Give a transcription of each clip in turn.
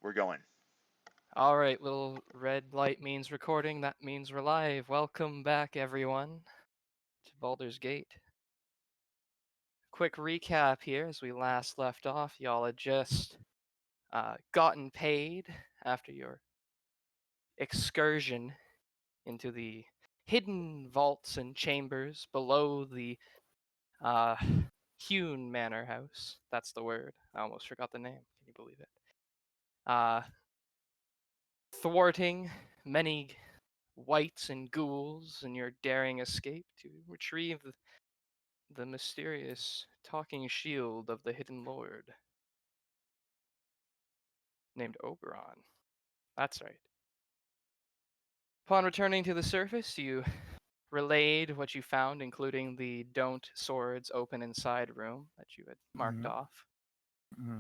We're going. All right, little red light means recording. That means we're live. Welcome back, everyone, to Baldur's Gate. Quick recap here as we last left off. Y'all had just gotten paid after your excursion into the hidden vaults and chambers below the uh, hewn manor house. That's the word. I almost forgot the name. Can you believe it? Thwarting many wights and ghouls in your daring escape to retrieve the mysterious talking shield of the hidden lord named Oberon. That's right. Upon returning to the surface, you relayed what you found, including the don't swords open inside room that you had marked Mhm, off. mhm.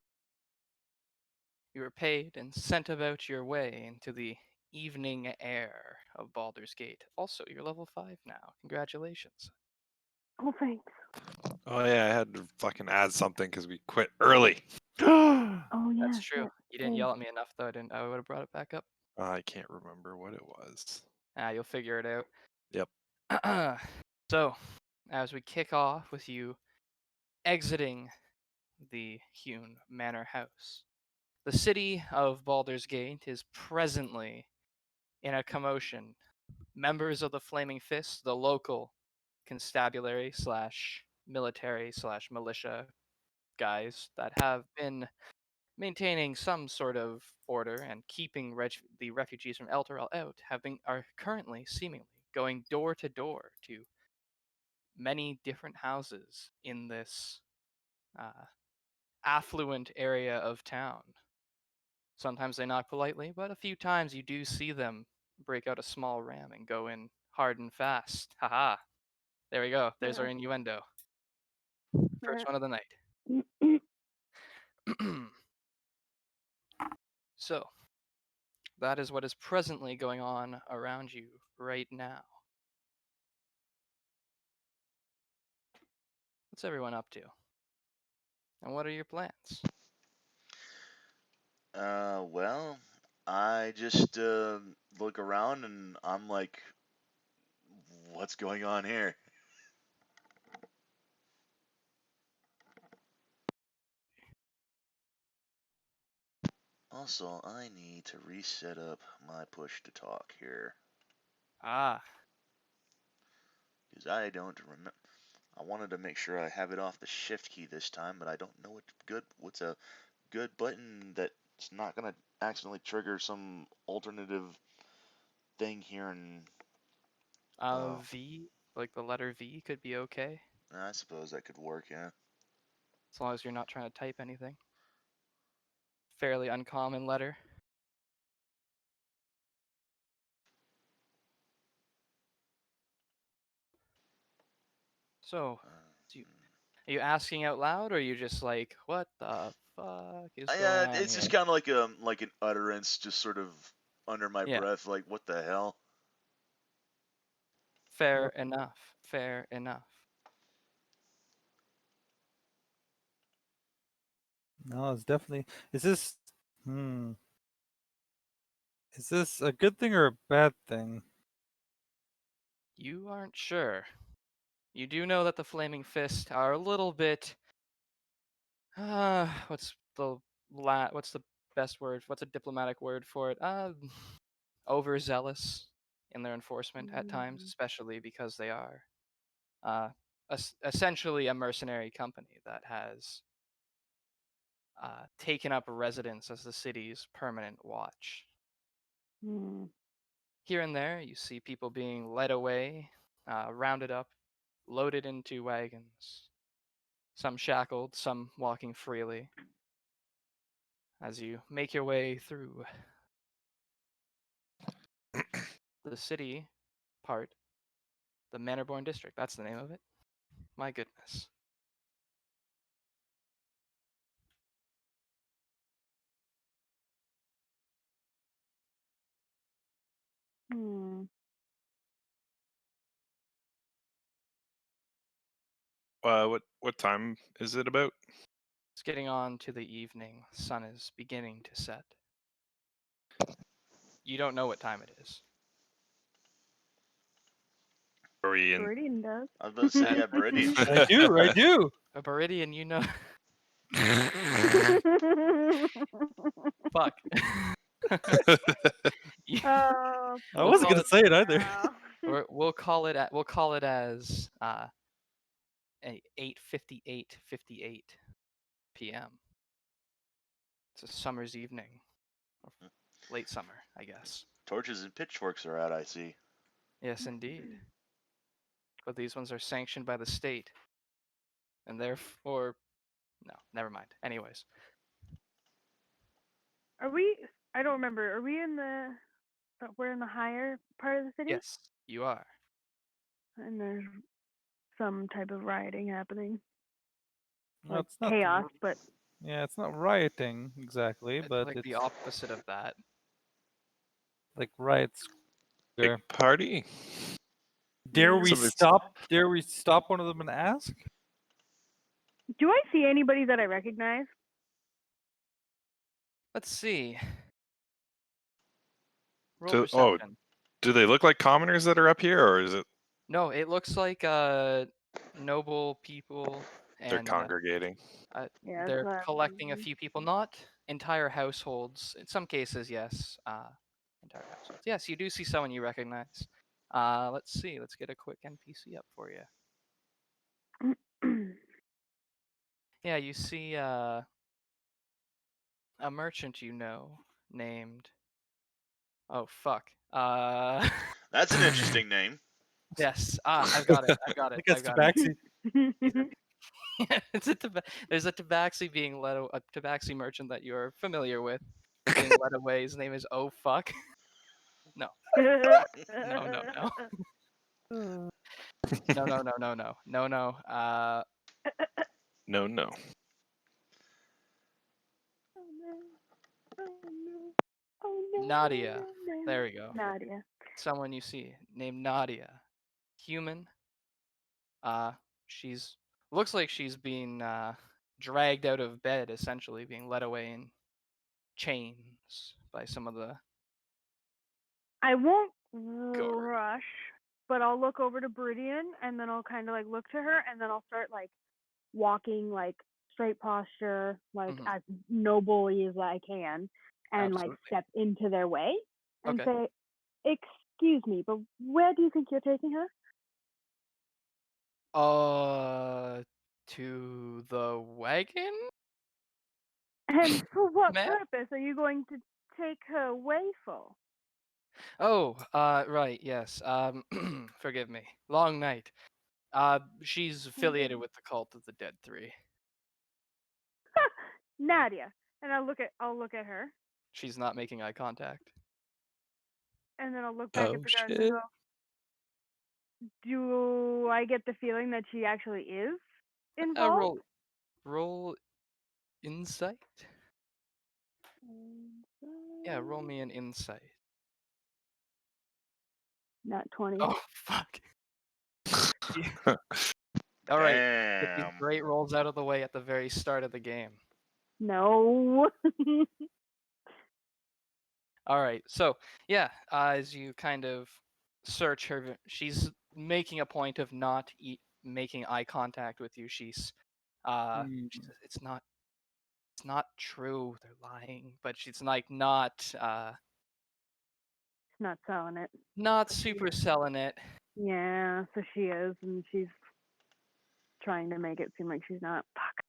You were paid and sent about your way into the evening air of Baldur's Gate. Also, you're level 5 now. Congratulations. Oh, thanks. Oh yeah, I had to fucking add something because we quit early. Oh, That's yeah. true. You didn't yell at me enough, though. I would have brought it back up. I can't remember what it was. You'll figure it out. Yep. So, as we kick off with you exiting the hewn manor house, the city of Baldur's Gate is presently in a commotion. Members of the Flaming Fist, the local constabulary slash military slash militia guys that have been maintaining some sort of order and keeping the refugees from Elturel out, are currently seemingly going door to door to many different houses in this uh, affluent area of town. Sometimes they knock politely, but a few times you do see them break out a small ram and go in hard and fast. Haha. There we go. There's our innuendo. First one of the night. So, that is what is presently going on around you right now. What's everyone up to? And what are your plans? Well, I just look around and I'm like, what's going on here? Also, I need to reset up my push to talk here Ah, because I don't remember. I wanted to make sure I have it off the shift key this time, but I don't know what's a good button that's not gonna accidentally trigger some alternative thing here. And V, like the letter V could be okay, I suppose that could work. Yeah. as long as you're not trying to type anything. Fairly uncommon letter. So, do you, are you asking out loud, or are you just like, what the fuck is going Yeah, on it's just here? kind of like an utterance, just sort of under my Yeah, breath, like what the hell. fair enough. Fair enough. No, it's definitely. Is this? Hmm. Is this a good thing or a bad thing? You aren't sure. You do know that the Flaming Fist are a little bit. What's what's the best word? What's a diplomatic word for it? Overzealous in their enforcement at times, especially because they are uh, essentially a mercenary company that has taken up residence as the city's permanent watch. Here and there, you see people being led away, rounded up, loaded into wagons, some shackled, some walking freely, as you make your way through the city part, the Manorborn district. That's the name of it. My goodness. What time is it about? It's getting on to the evening. Sun is beginning to set. You don't know what time it is. Are we in? Beriadan does. I was about to say, yeah, Beriadan. I do. I do. A Beriadan, you know. Fuck. You- Oh, I wasn't gonna say it either. wow. we'll call it as 8:58 p.m. It's a summer's evening, or late summer, I guess. Torches and pitchforks are out, I see. Yes, indeed. But these ones are sanctioned by the state, and therefore, no, never mind. Anyways, Are we? I don't remember. Are we in the? We're in the higher part of the city, yes, you are. and there's some type of rioting happening, No, like it's not. chaos. But Yeah, it's not rioting exactly, It's but like it's the opposite of that. like riots. Big party. Dare we Somebody's- stop? Dare we stop one of them and ask? do I see anybody that I recognize? Let's see. Roll So- oh, perception. Do they look like commoners that are up here, or is it No, it looks like noble people, they're and congregating? Yeah, that's they're what I was collecting a thinking. few people, not entire households. In some cases, yes. Entire households. Yes, you do see someone you recognize. Let's see. Let's get a quick NPC up for you. Yeah, you see a merchant you know named. Oh fuck. That's an interesting name. Yes. I've got it. I've got I it. think it's I've got it. Tabaxi. It's there's a tabaxi being a tabaxi merchant that you're familiar with being led away. His name is Oh Fuck. No. No. No. No, no. Nadia. There we go. Nadia. Someone you see named Nadia. Human. She's looks like she's being dragged out of bed, essentially being led away in chains by some of the. I won't Guard. rush, but I'll look over to Beriadan and then I'll kind of like look to her and then I'll start like walking like straight posture, like Mhm. as nobly as I can, and like Absolutely. step into their way and Okay. say, "Excuse me, but where do you think you're taking her?" To the wagon? And for what Ma'am? purpose are you going to take her away for? Oh, right, yes. Forgive me. Long night. She's affiliated with the cult of the Dead Three. Nadia. And I'll look at her, She's not making eye contact. and then I'll look back Oh, at the guards and shit. go, "Do I get the feeling that she actually is involved?" Roll insight. Yeah, roll me an insight. Not 20. Oh fuck. All right. Get these Damn. great rolls out of the way at the very start of the game. No. All right. So yeah, as you kind of search her, she's making a point of not making eye contact with you. She says, it's not true. They're lying. But she's like not Not selling it. not super selling it. Yeah, so she is, and she's trying to make it seem like she's not. Fuck.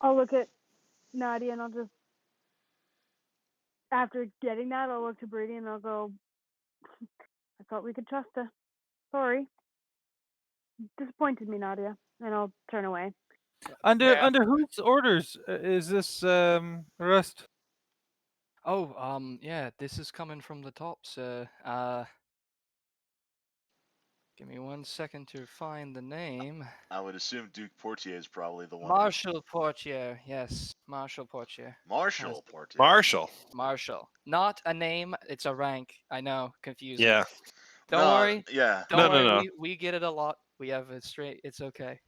I'll look at Nadia and I'll just, after getting that, I'll look to Brady and I'll go, "I thought we could trust her. Sorry. Disappointed me, Nadia." And I'll turn away. Under Yeah. under whose orders is this arrest? Oh, yeah, this is coming from the top, sir. Give me 1 second to find the name. I would assume Duke Portier is probably the one. Marshal Portier, yes, Marshal Portier. Marshal Portier. Marshall. Marshal, not a name, it's a rank. I know, confusing. Yeah. Don't No, worry. Yeah. Don't No, worry. no. We get it a lot. We have it straight. It's okay.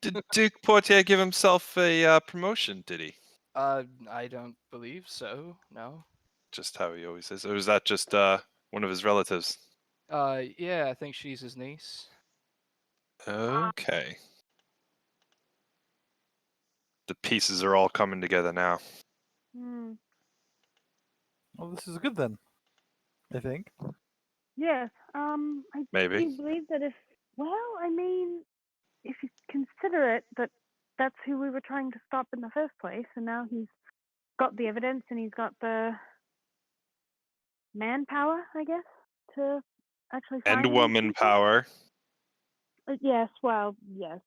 Did Duke Portier give himself a promotion? Did he? I don't believe so. No. Just how he always is. Or is that just one of his relatives? Yeah, I think she's his niece. Okay. The pieces are all coming together now. Hmm. Well, this is good then. I think. Yes. I Maybe. do believe that if you consider it that that's who we were trying to stop in the first place, and now he's got the evidence and he's got the manpower, I guess, to actually find And these woman people. power. Yes. Well, yes.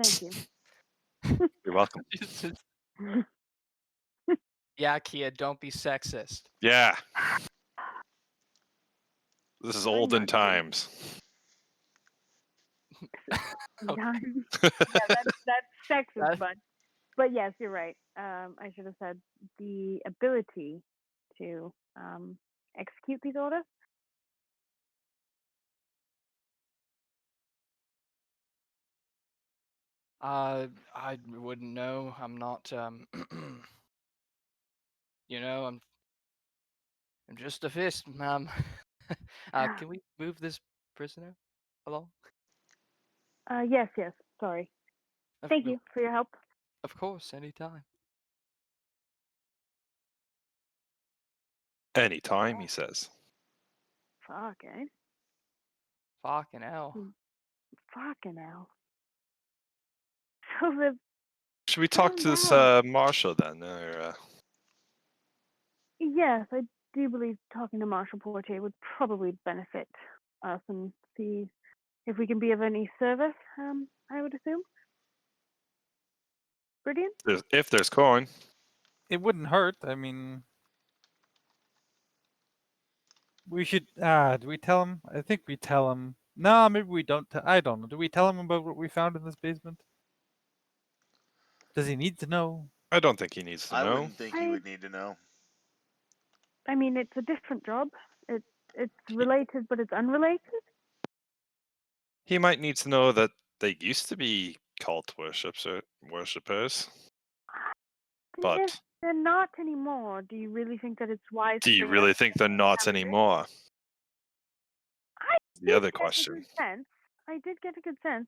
Thank you. You're welcome. Yeah, Keya, don't be sexist. Yeah. This is I'm olden not times. Okay. Yeah, that's sexist, That- but yes, you're right. I should have said the ability to execute these orders. I wouldn't know. I'm not. I'm just a fist, ma'am. Can we move this prisoner along? Yes. Sorry. Thank you for your help. Of course, anytime. Anytime, he says. Fuck, eh? Fucking hell. Fucking hell. So the Should we talk to this Marshal then? Or, yes, I do believe talking to Marshal Portier would probably benefit us and see if we can be of any service. I would assume. Brilliant. if there's coin. It wouldn't hurt. I mean, we should. Do we tell him? I think we tell him. No, maybe we don't. I don't know. Do we tell him about what we found in this basement? Does he need to know? I don't think he needs to I know. wouldn't think he would need to know. I mean, it's a different job. It's related, but it's unrelated. He might need to know that they used to be cult worshippers. But If they're not anymore, do you really think that it's wise? do you really think they're not anymore? The other question. I did get a good sense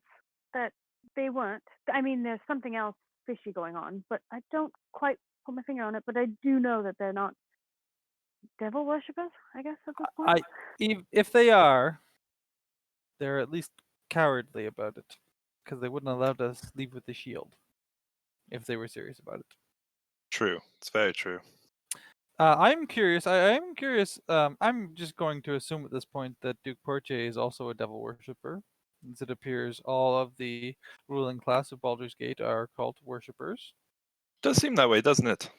that they weren't. I mean, there's something else fishy going on, but I don't quite put my finger on it. But I do know that they're not devil worshippers, I guess, at this point. If they are, they're at least cowardly about it, because they wouldn't have allowed us leave with the shield if they were serious about it. True. It's very true. I'm curious. I am curious. I'm just going to assume at this point that Duke Portier is also a devil worshipper, since it appears all of the ruling class of Baldur's Gate are cult worshippers. Does seem that way, doesn't it?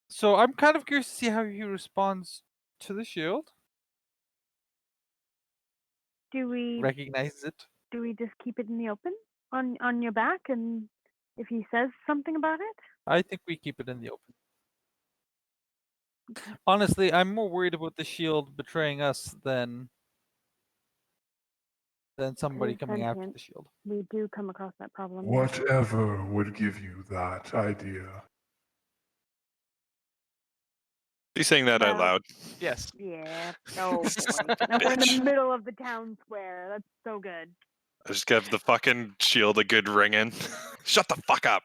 So I'm kind of curious to see how he responds to the shield. Do we Recognizes it? do we just keep it in the open on your back, and if he says something about it? I think we keep it in the open. Honestly, I'm more worried about the shield betraying us than somebody coming after the shield. We do come across that problem. Whatever would give you that idea? He's saying that out loud. Yes. Yeah. Oh boy. And we're in the middle of the town square. That's so good. I just give the fucking shield a good ringing. Shut the fuck up.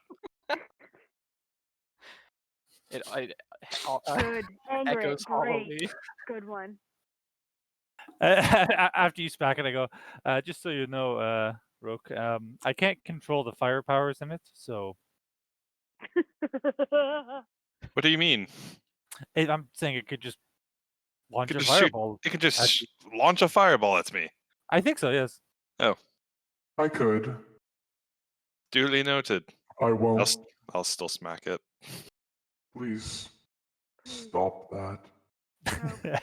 It Good. Angry. echoes Great. hollowly. Good one. After you smack it, I go, just so you know, Roque, I can't control the fire powers in it, so What do you mean? I'm saying it could just launch Could a just shoot- fireball. It can just launch a fireball at me. I think so, yes. Oh, I could. duly noted. I won't. I'll still smack it. Please stop that.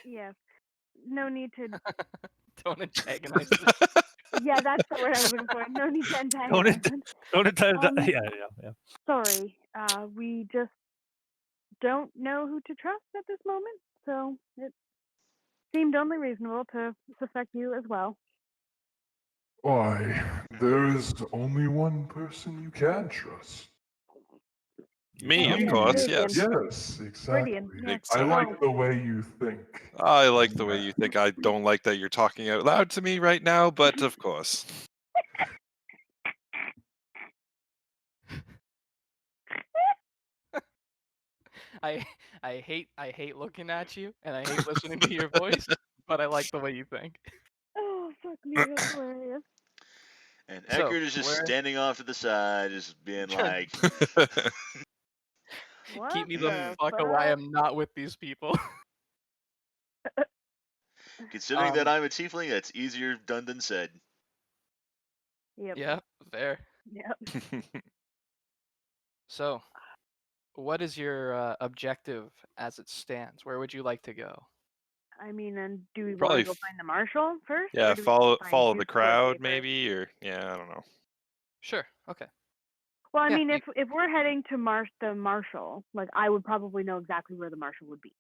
Yes. No need to. Don't antagonize. Yeah, that's the word I was looking for. No need to antagonize. Yeah. Sorry. We just don't know who to trust at this moment, so it seemed only reasonable to suspect you as well. Why, there is only one person you can trust. Me, Oh, of yeah, course, Beriadan. yes. Yes, exactly. Beriadan, yeah. I Exactly. like the way you think. I like the way you think. I don't like that you're talking out loud to me right now, but of course. I hate looking at you, and I hate listening to your voice, but I like the way you think. Oh, fuck me, that's hilarious. And So, Ekard is just where- standing off to the side, just being Trying- like, What Keep me the Yeah. fuck away. I'm not with these people. considering that I'm a tiefling, that's easier done than said. Yep. Yeah, fair. Yep. So, what is your objective as it stands? Where would you like to go? I mean, and do we want Probably to go find the marshal first? Yeah, or do we need to find follow the Duke crowd Porte first? maybe, or yeah, I don't know. Sure. Okay. Well, I Yeah, mean, you- if we're heading to the marshal, like I would probably know exactly where the marshal would be.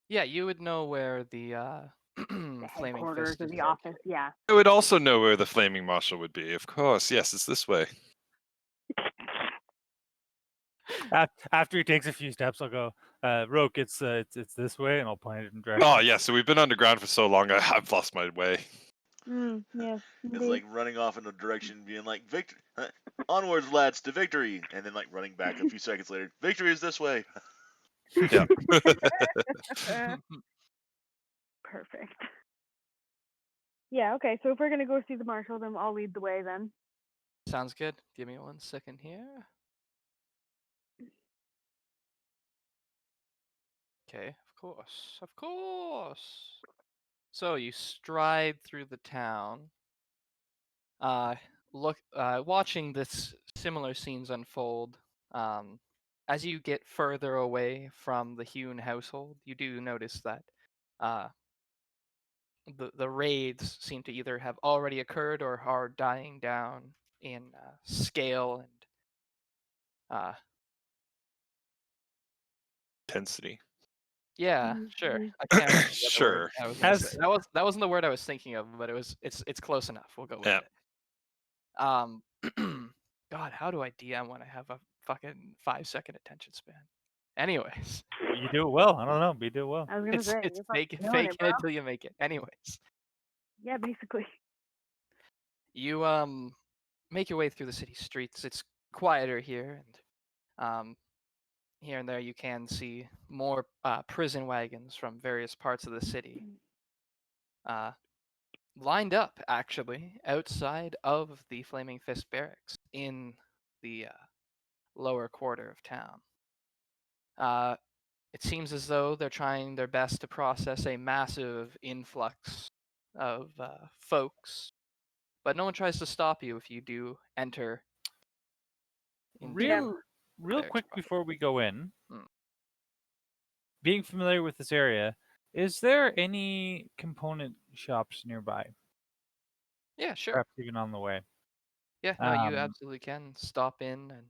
Yeah, you would know where the The flaming headquarters fist or is the located. office, yeah. I would also know where the flaming marshal would be, of course. Yes, it's this way. After he takes a few steps, I'll go, Roque, it's this way, and I'll point it in direction. Oh yeah, so we've been underground for so long, I've lost my way. Yes, It's indeed. like running off in a direction, being like, "Victory, onwards, lads, to victory!" And then like running back a few seconds later, "Victory is this way." Yeah. Perfect. Yeah, okay, so if we're gonna go see the marshal, then I'll lead the way then. Sounds good. Give me 1 second here. Okay, of course. Of course. So you stride through the town. Watching this similar scenes unfold. As you get further away from the hewn household, you do notice that the raids seem to either have already occurred or are dying down in scale and Intensity. yeah, sure. Mhm. I can't remember the other word Sure. I was gonna say. Has- That wasn't the word I was thinking of, but it's close enough. We'll go with Yeah. it. God, how do I DM when I have a fucking 5-second attention span? Anyways, You do it well. I don't know, but you do it well. I was gonna say, it's you're fucking fake killing it it, bro. until you make it. Anyways, Yeah, basically. you make your way through the city streets. It's quieter here, and here and there you can see more prison wagons from various parts of the city. Lined up actually outside of the Flaming Fist barracks in the lower quarter of town. It seems as though they're trying their best to process a massive influx of folks, but no one tries to stop you if you do enter. Real barracks quick proper. before we go in, Mm. being familiar with this area, is there any component shops nearby? Yeah, sure. Perhaps even on the way. Yeah, no, you Um, absolutely can stop in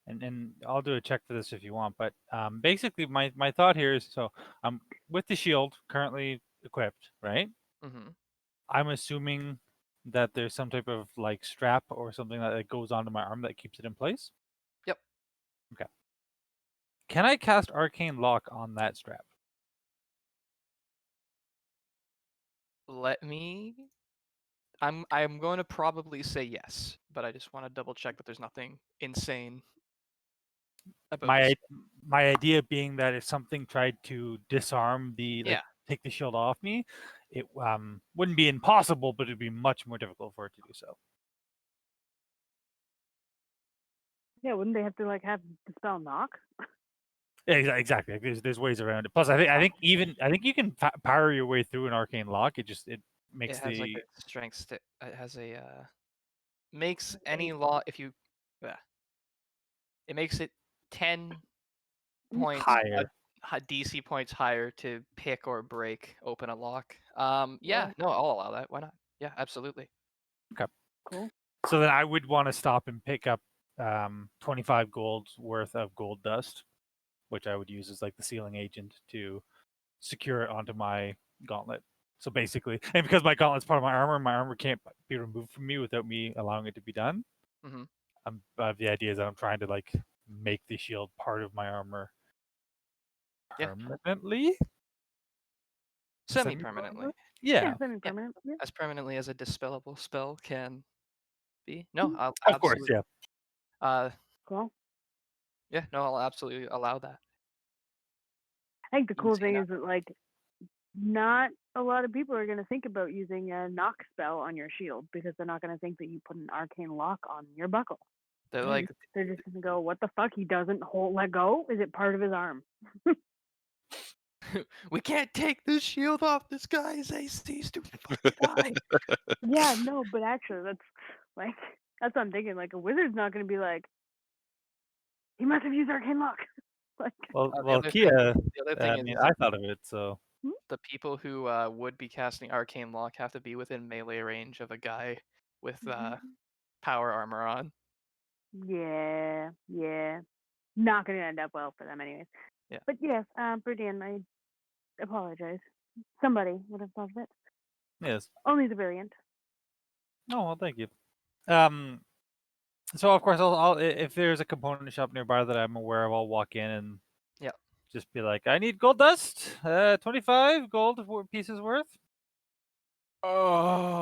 and I'll do a check for this if you want. But basically, my thought here is, so I'm with the shield currently equipped, right? and I'm assuming that there's some type of like strap or something that goes onto my arm that keeps it in place. Yep. Okay. Can I cast Arcane Lock on that strap? let me. I'm going to probably say yes, but I just want to double check that there's nothing insane about My this. my idea being that if something tried to disarm the Yeah. take the shield off me, it wouldn't be impossible, but it'd be much more difficult for it to do so. Yeah, wouldn't they have to like have dispel knock? Yeah, exactly. There's ways around it. Plus, I think you can power your way through an arcane lock. It makes It has like the a strength stick. It has a makes Okay. any law if you. It makes it 10 points higher. DC points higher to pick or break open a lock. Yeah, Well- no, I'll allow that. Why not? Yeah, absolutely. Cool. So then I would want to stop and pick up 25 gold's worth of gold dust, which I would use as like the sealing agent to secure it onto my gauntlet. So basically, and because my gauntlet's part of my armor can't be removed from me without me allowing it to be done. Mm-hmm. The idea is that I'm trying to like make the shield part of my armor Yeah. permanently? Semi-permanently. Yeah. Semi-permanent. Yeah. As permanently as a dispellable spell can be. No, I'll Of course, absolutely. yeah. Cool. Yeah, no, I'll absolutely allow that. I think the cool Easy thing enough. is that like not a lot of people are going to think about using a knock spell on your shield because they're not going to think that you put an arcane lock on your buckle. They're like, They're just going to go, "What the fuck? He doesn't let go? Is it part of his arm?" we can't take this shield off this guy's AC's too fucking high. Yeah, no, but actually, that's what I'm thinking. Like a wizard's not going to be like, "He must have used arcane lock." Like, Well, The well, other Keya. thing, the other thing I is mean, I thought of it, so the people who would be casting arcane lock have to be within melee range of a guy with power armor on. yeah, not going to end up well for them, anyways. Yeah. But yes, Beriadan, I apologize. Somebody would have thought of it. yes. Only the brilliant. Oh well, thank you. So of course, if there's a component shop nearby that I'm aware of, I'll walk in and Yeah. just be like, I need gold dust, 25 gold pieces worth.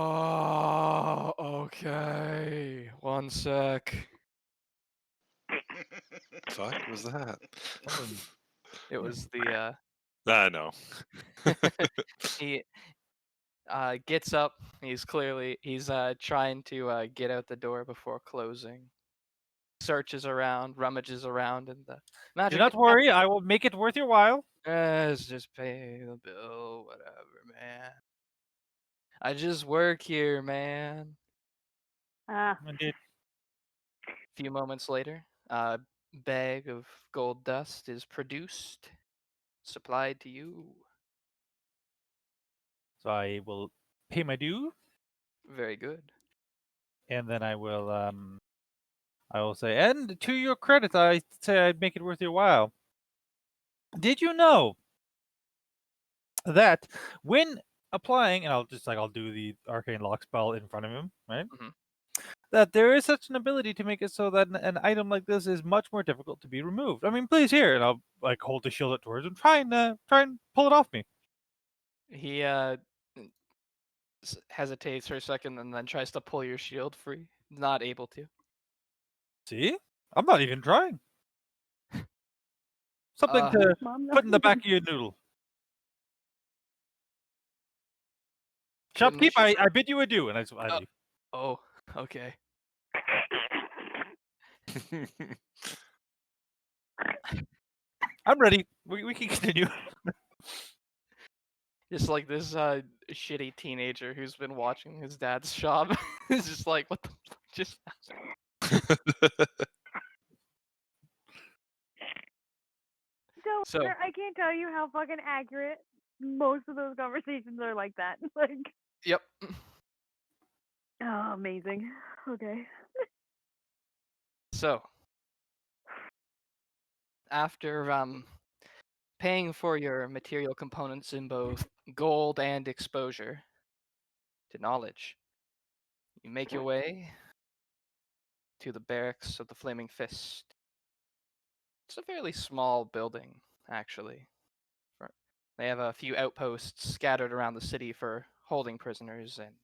Oh, okay. One sec. Fuck was that? It was the I know. he gets up. He's trying to get out the door before closing. Searches around, rummages around in the Do magic. not worry, I will make it worth your while. Let's just pay the bill, whatever, man. I just work here, man. Indeed. A few moments later, a bag of gold dust is produced, supplied to you. So I will pay my due, Very good. and then I will say, and to your credit, I say I'd make it worth your while. Did you know that when applying, and I'll do the arcane lock spell in front of him, right? Mhm. That there is such an ability to make it so that an item like this is much more difficult to be removed. I mean, please here, and I'll like hold the shield up towards him, try and pull it off me. He hesitates for a second and then tries to pull your shield free. Not able to. See, I'm not even trying. Something to Mom, put in the back of your noodle. Shopkeep, I bid you adieu, and I leave. Oh, okay. I'm ready. We can continue. Just like this shitty teenager who's been watching his dad's shop. Is just like, what the fuck just happened? So- I can't tell you how fucking accurate most of those conversations are like that. Like, Yep. oh, amazing. Okay. So after paying for your material components in both gold and exposure to knowledge, you make your way to the barracks of the Flaming Fist. It's a fairly small building, actually. They have a few outposts scattered around the city for holding prisoners and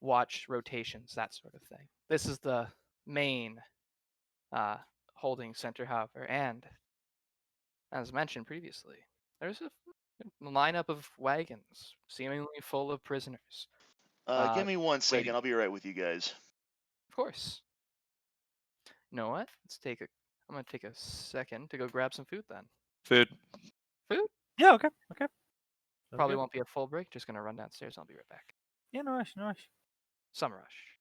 watch rotations, that sort of thing. This is the main holding center, however, and as mentioned previously, there's a lineup of wagons, seemingly full of prisoners. Give me 1 ready. second. I'll be right with you guys. Of course. You know what? I'm gonna take a second to go grab some food then. Food. Food? Yeah, okay. Probably won't be a full break. Just gonna run downstairs. I'll be right back. Yeah, no rush. Some rush.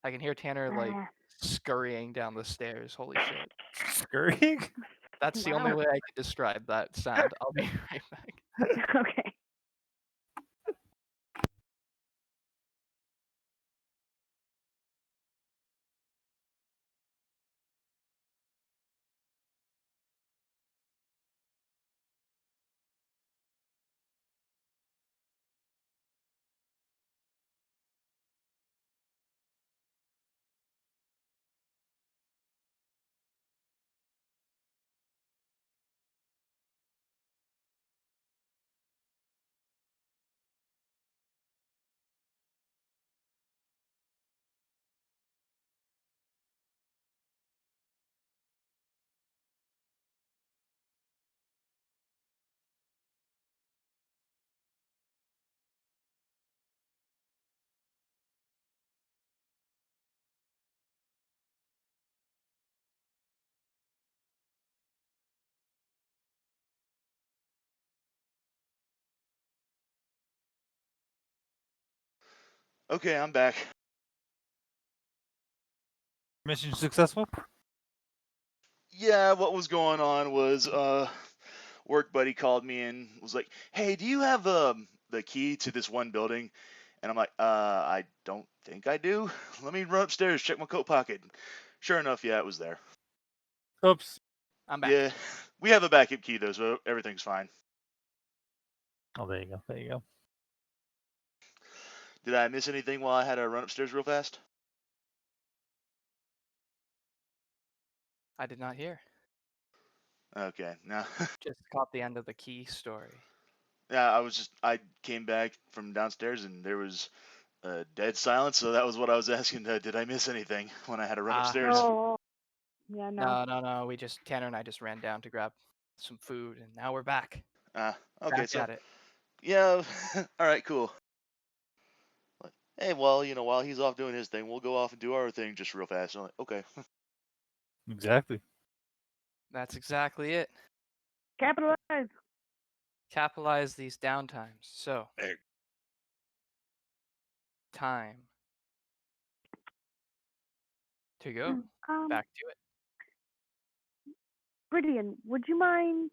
I can hear Tanner like scurrying down the stairs. Holy shit. Scurrying? That's the only way I can describe that sound. I'll be right back. Okay. Okay, I'm back. Mission successful? Yeah, what was going on was work buddy called me and was like, "Hey, do you have the key to this one building?" And I'm like, I don't think I do. Let me run upstairs, check my coat pocket." Sure enough, yeah, it was there. Oops. I'm back. Yeah, we have a backup key though, so everything's fine. Oh, there you go. There you go. Did I miss anything while I had to run upstairs real fast? I did not hear. Okay, no. Just caught the end of the key story. Yeah, I came back from downstairs and there was dead silence, so that was what I was asking. Did I miss anything when I had to run upstairs? Oh, yeah, no. No. Tanner and I just ran down to grab some food, and now we're back. Okay, Back so at it. yeah, all right, cool. Like, hey, well, while he's off doing his thing, we'll go off and do our thing just real fast. I'm like, okay. Exactly. That's exactly it. Capitalize. Capitalize these downtimes. So, Egg. time to go. Back to it. Brilliant. Would you mind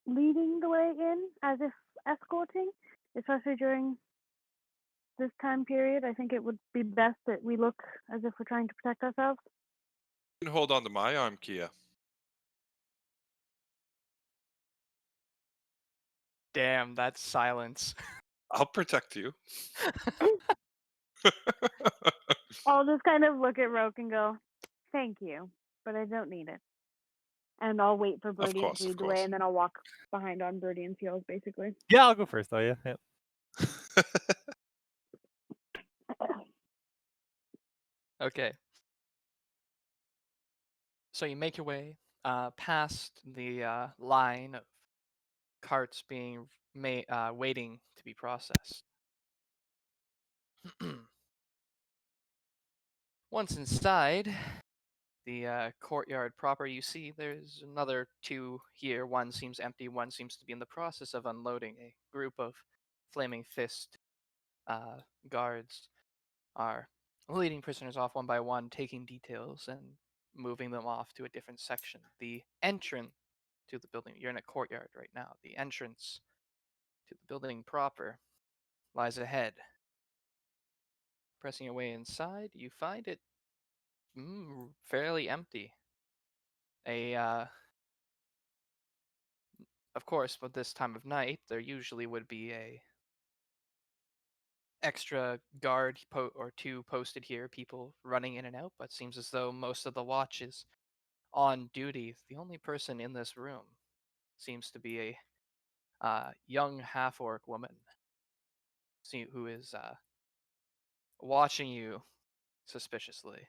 leading the way in as if escorting, especially during this time period? I think it would be best that we look as if we're trying to protect ourselves. You can hold on to my arm, Keya. Damn, that's silence. I'll protect you. I'll just kind of look at Roque and go, "Thank you, but I don't need it." And I'll wait for Birdie course, to of lead the way, course. and then I'll walk behind on Birdie and heels, basically. Yeah, I'll go first, though. Yeah. Okay. So you make your way past the line of carts being waiting to be processed. Once inside the courtyard proper, you see there's another two here. One seems empty, one seems to be in the process of unloading. A group of flaming fist guards are leading prisoners off one by one, taking details and moving them off to a different section. The entrance to the building, you're in a courtyard right now. The entrance to the building proper lies ahead. Pressing your way inside, you find it fairly empty. Of course, with this time of night, there usually would be a extra guard or two posted here, people running in and out, but seems as though most of the watch is on duty. The only person in this room seems to be a young half-orc woman who is watching you suspiciously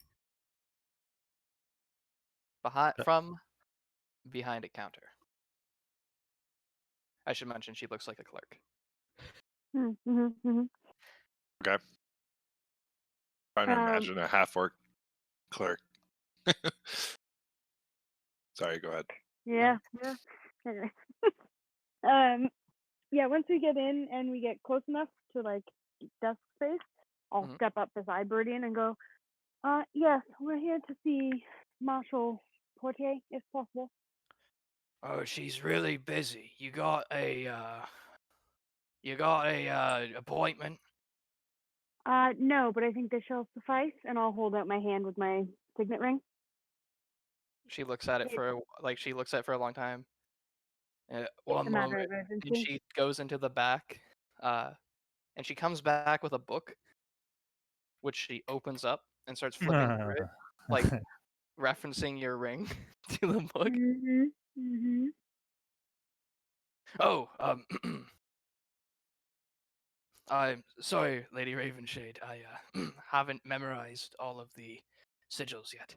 from behind a counter. I should mention she looks like a clerk. Okay. Trying to imagine a half-orc clerk. Sorry, go ahead. Yeah. Anyway. Yeah, once we get in and we get close enough to like desk space, I'll step up beside Birdie and go, yes, we're here to see Marshal Portier, if possible. Oh, she's really busy. You got a appointment? No, but I think this shall suffice, and I'll hold out my hand with my signet ring. She looks at it for a long time. One It's a matter moment, of and urgency. she goes into the back, and she comes back with a book, which she opens up and starts flipping through it, like referencing your ring to the book. Oh, I'm sorry, Lady Ravenshade. I haven't memorized all of the sigils yet.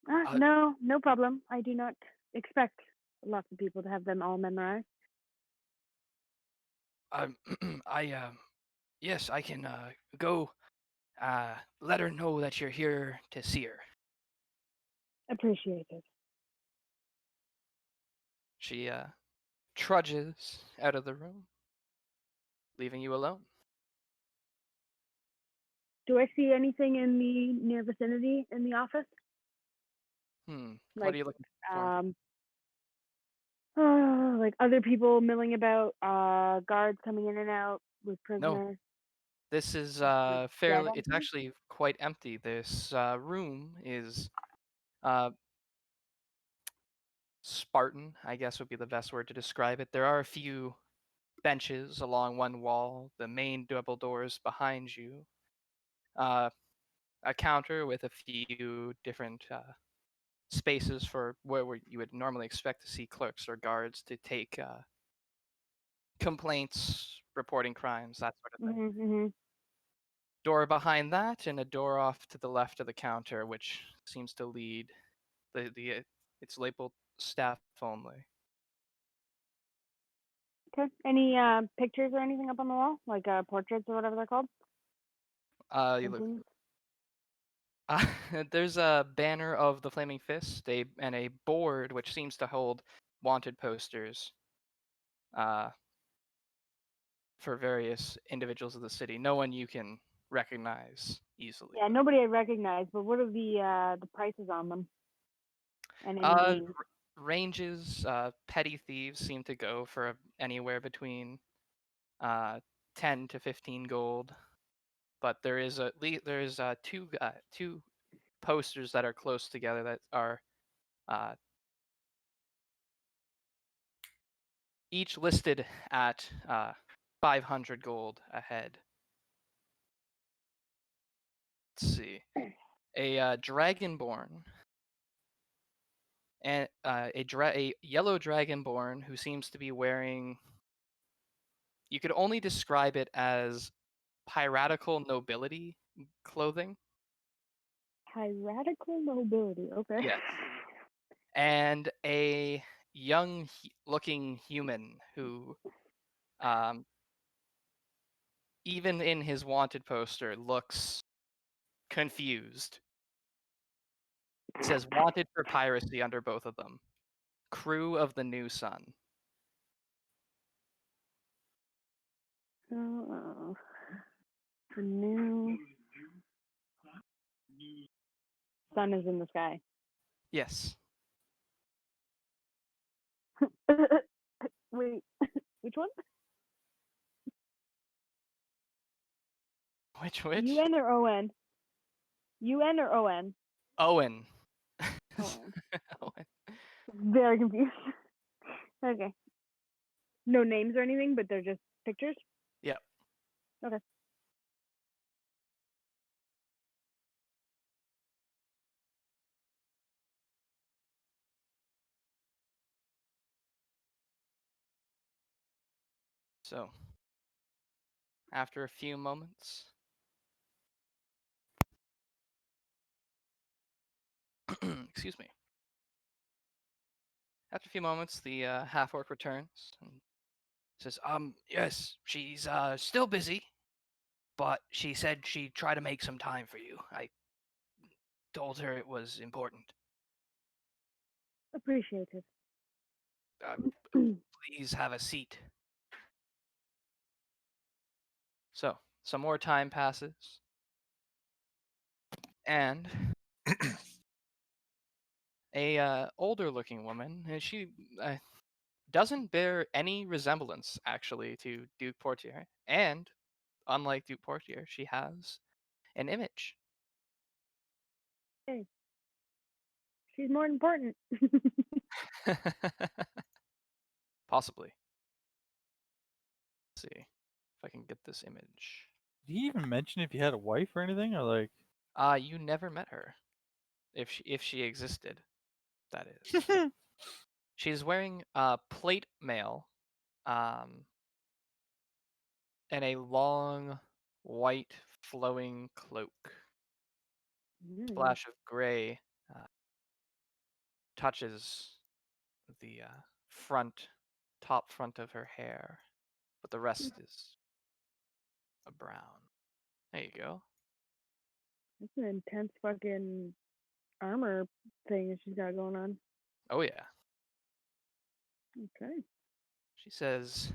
No problem. I do not expect lots of people to have them all memorized. Yes, I can go let her know that you're here to see her. Appreciated. She trudges out of the room, leaving you alone. Do I see anything in the near vicinity in the office? What are you looking for? Like other people milling about, guards coming in and out with No, prisoners. this is Dead fairly. It's empty? actually quite empty. This room is Spartan, I guess would be the best word to describe it. There are a few benches along one wall, the main double doors behind you, a counter with a few different spaces for where you would normally expect to see clerks or guards to take complaints, reporting crimes, that sort of thing. Mm-hmm. Door behind that, and a door off to the left of the counter, which seems to lead it's labeled staff only. Okay. Any pictures or anything up on the wall, like portraits or whatever they're called? You look. Paintings? There's a banner of the Flaming Fist, and a board which seems to hold wanted posters for various individuals of the city. No one you can recognize easily. Yeah, nobody I recognize. But what are the prices on them? And any names? Ranges, petty thieves seem to go for anywhere between 10 to 15 gold. But there is two posters that are close together that are each listed at 500 gold a head. Let's see, a dragonborn and a yellow dragonborn who seems to be wearing. You could only describe it as piratical nobility clothing. Piratical nobility. Okay. Yes. And a young looking human who, even in his wanted poster, looks confused. It says wanted for piracy under both of them. Crew of the New Sun. The new sun is in the sky. Yes. Wait, which one? Which? UN or ON? UN or ON? Owen. ON. Owen. Very confused. Okay. No names or anything, but they're just pictures? Yep. Okay. So, after a few moments, excuse me. After a few moments, the half-orc returns and says, yes, she's still busy, but she said she'd try to make some time for you. I told her it was important. Appreciated. Please have a seat. So, some more time passes, and a older-looking woman, and she doesn't bear any resemblance, actually, to Duke Portier, and unlike Duke Portier, she has an image. Hey. She's more important. Possibly. Let's see if I can get this image. Did he even mention if you had a wife or anything, or like? You never met her, if she existed, that is. She's wearing plate mail, and a long white flowing cloak. Splash of gray touches the top front of her hair, but the rest is a brown. There you go. That's an intense fucking armor thing that she's got going on. Oh yeah. Okay. She says,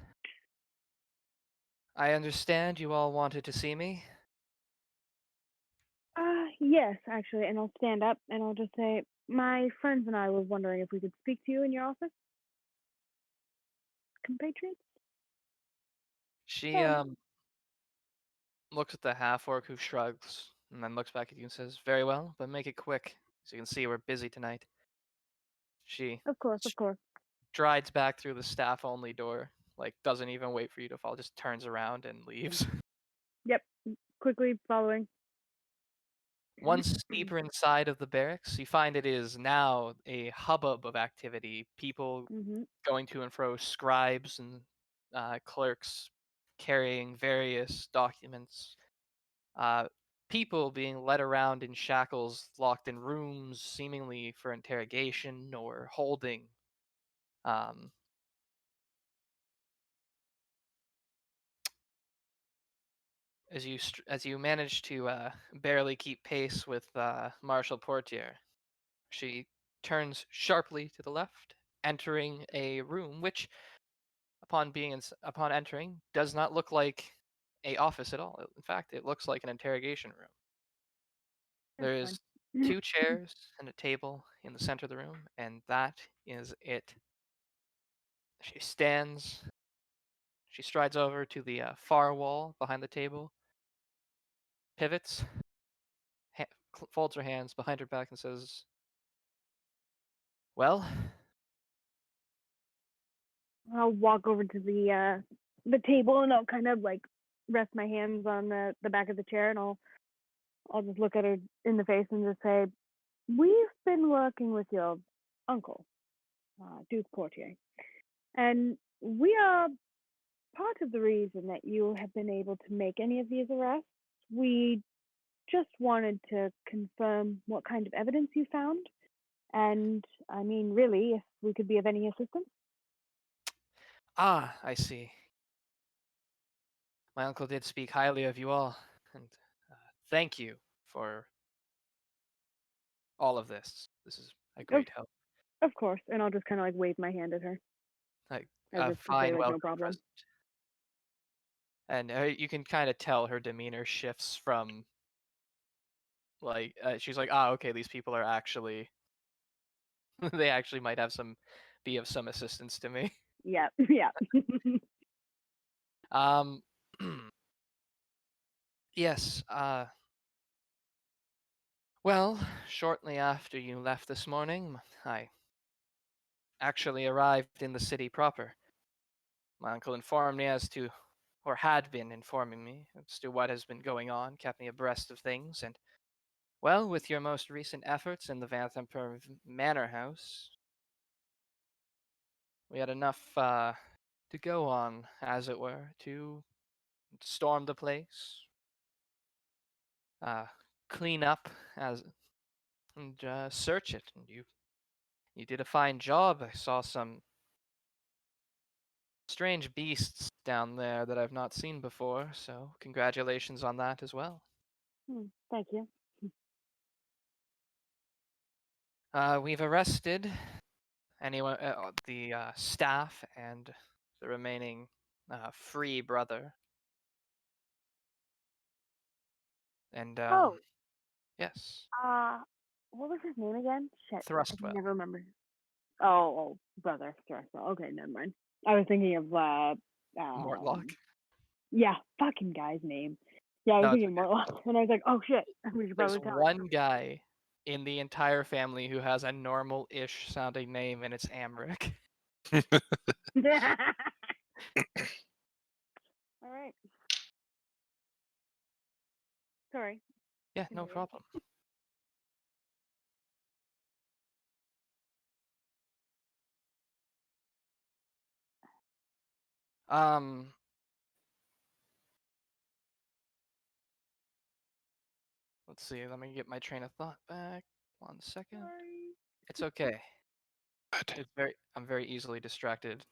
I understand you all wanted to see me. Yes, actually, and I'll stand up and I'll just say, my friends and I were wondering if we could speak to you in your office, compatriots. She Yeah, looks at the half orc, who shrugs and then looks back at you and says, "Very well, but make it quick, so you can see we're busy tonight." She of course, of course. strides back through the staff-only door, like doesn't even wait for you to fall, just turns around and leaves. Yep, quickly following. Once deeper inside of the barracks, you find it is now a hubbub of activity. People Mm-hmm. going to and fro, scribes and clerks carrying various documents, uh, people being led around in shackles, locked in rooms, seemingly for interrogation or holding. Um, as you manage to barely keep pace with Marshal Portier, she turns sharply to the left, entering a room which, upon entering, does not look like a office at all. In fact, it looks like an interrogation room. That's fine. There's two chairs and a table in the center of the room, and that is it. She stands. She strides over to the far wall behind the table, pivots, folds her hands behind her back, and says, "Well, I'll walk over to the table and I'll kind of like rest my hands on the back of the chair and I'll just look at her in the face and just say, we've been working with your uncle, Duke Portier, and we are part of the reason that you have been able to make any of these arrests. We just wanted to confirm what kind of evidence you found, and I mean, really, if we could be of any assistance. I see. My uncle did speak highly of you all, and uh, thank you for all of this. This is a Of, great help. of course, and I'll just kind of like wave my hand at her Like as a if to say fine like no welcome problem. present." And you can kind of tell her demeanor shifts from like she's like, okay, these people are actually they actually might have some be of some assistance to me. Yeah, yeah. Um, yes. Well, shortly after you left this morning, I actually arrived in the city proper. My uncle informed me as to, or had been informing me as to what has been going on, kept me abreast of things, and well, with your most recent efforts in the Vanthampur Manor House, we had enough to go on, as it were, to storm the place, uh, clean up as and search it. And you did a fine job. I saw some strange beasts down there that I've not seen before, so congratulations on that as well. Thank you. We've arrested anyone, the staff and the remaining free brother. And Oh, yes, what was his name again? Shit, I can Thrustwell, never remember. Oh, brother, Starfell. Okay, never mind. I was thinking of Mortlock. yeah, fucking guy's name. Yeah, I was No, it's thinking okay. Mortlock, and I was like, oh shit, we should There's probably tell one guy in the entire family who has a normal-ish sounding name, and it's Amric. him. All right. Sorry. Yeah, no Continue. problem. Um, let's see. Let me get my train of thought back. 1 second. Sorry. It's okay. Good. I'm very easily distracted.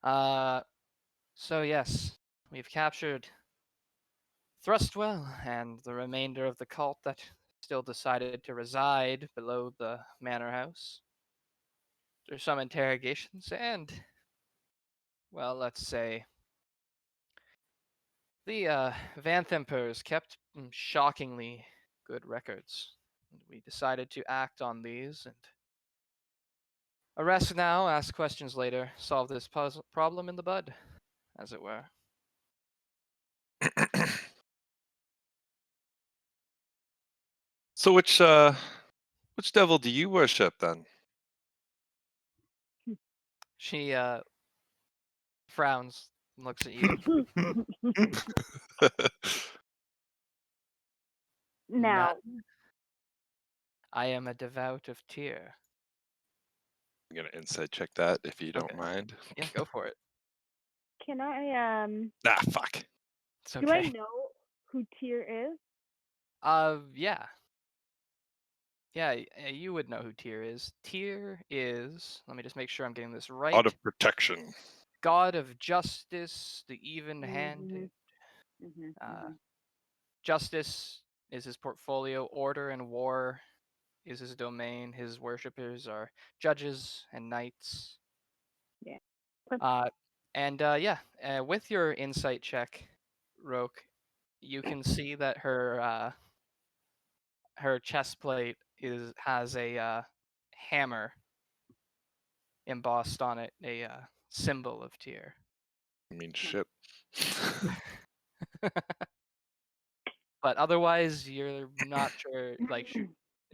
Uh, so yes, we've captured Thrustwell and the remainder of the cult that still decided to reside below the manor house. There's some interrogations and, well, let's say the Vanthampurs kept shockingly good records. And we decided to act on these and arrest now, ask questions later, solve this problem in the bud, as it were. So which devil do you worship then? She frowns and looks at you. Now, I am a devout of Tyr. I'm gonna insight check that if you don't Okay. mind. Yeah, go for it. can I Ah, fuck. It's do I okay. know who Tyr is? Yeah. Yeah, you would know who Tyr is. Tyr is, let me just make sure I'm getting this right. Out of protection. God of justice, the even-handed. Mm-hmm. Justice is his portfolio. Order and war is his domain. His worshippers are judges and knights. Yeah. With your insight check, Roque, you can see that her chest plate has a hammer embossed on it, a symbol of Tyr. I mean, shit. But otherwise, you're not sure. Like,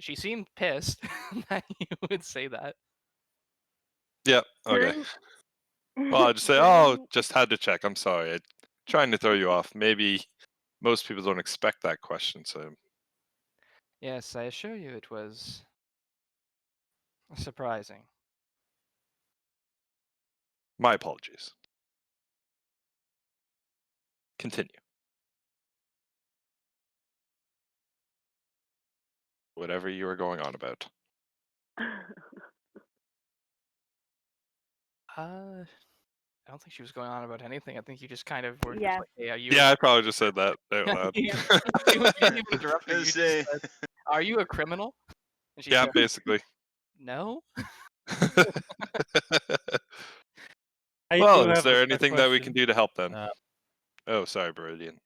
she seemed pissed that you would say that. Yeah. Okay. Well, I just say, oh, just had to check. I'm sorry. Trying to throw you off. Maybe most people don't expect that question, so Yes, I assure you it was surprising. my apologies. Continue. Whatever you were going on about. I don't think she was going on about anything. I think you just kind of were just Yeah. like, "Hey, are you?" Yeah, I probably just said that out loud. You didn't even interrupt her. You just Say- said, "Are you a criminal?" And she Yeah, said, basically. "No." I do Well, is have a there anything that we can question. do to help then? Uh, Oh, sorry, Beriadan.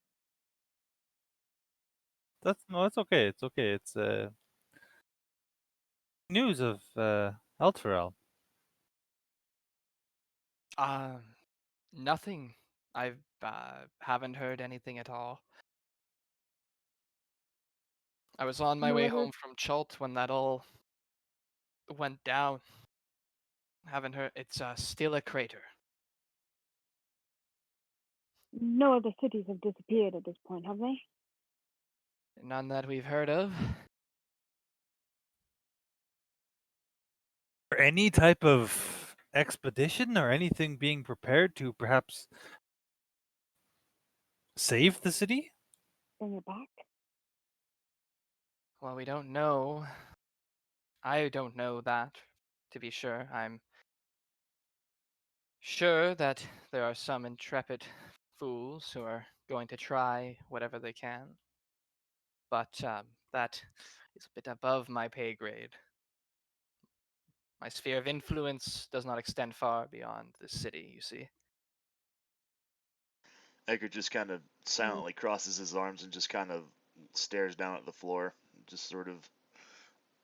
That's okay. It's okay. It's news of Elturel. Nothing. I haven't heard anything at all. I was on my No way other- home from Chult when that all went down. Haven't heard. It's still a crater. No other cities have disappeared at this point, have they? None that we've heard of. Or any type of expedition or anything being prepared to perhaps save the city? Bring it back? Well, we don't know. I don't know that, to be sure. I'm sure that there are some intrepid fools who are going to try whatever they can. But that is a bit above my pay grade. My sphere of influence does not extend far beyond the city, you see. Ekard just kind of silently crosses his arms and just kind of stares down at the floor, just sort of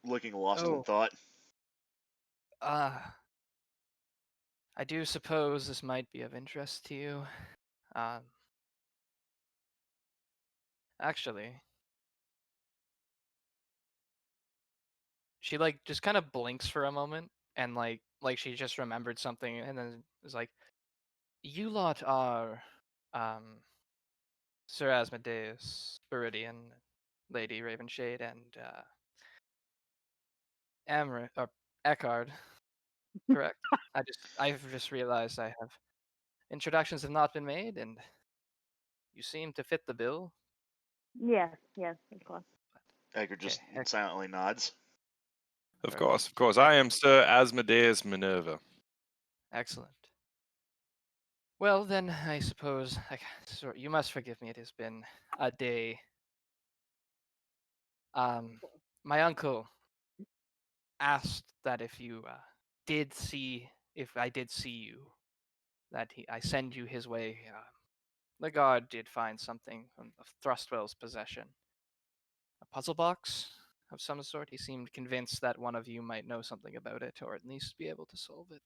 looking lost in Oh. thought. I do suppose this might be of interest to you. Actually, she like just kind of blinks for a moment and like she just remembered something and then is like, "You lot are Sir Asmodeus, Beriadan, Lady Ravenshade, and Ekard, correct?" I've just realized I have introductions have not been made, and you seem to fit the bill. Yes, of course. Ekard just Okay. silently nods. Of Perfect. course. I am Sir Asmodeus Minerva. Excellent. Well, then, I suppose you must forgive me. It has been a day. My uncle asked that if I did see you, that I send you his way. The guard did find something from Thrustwell's possession. a puzzle box of some sort. He seemed convinced that one of you might know something about it, or at least be able to solve it.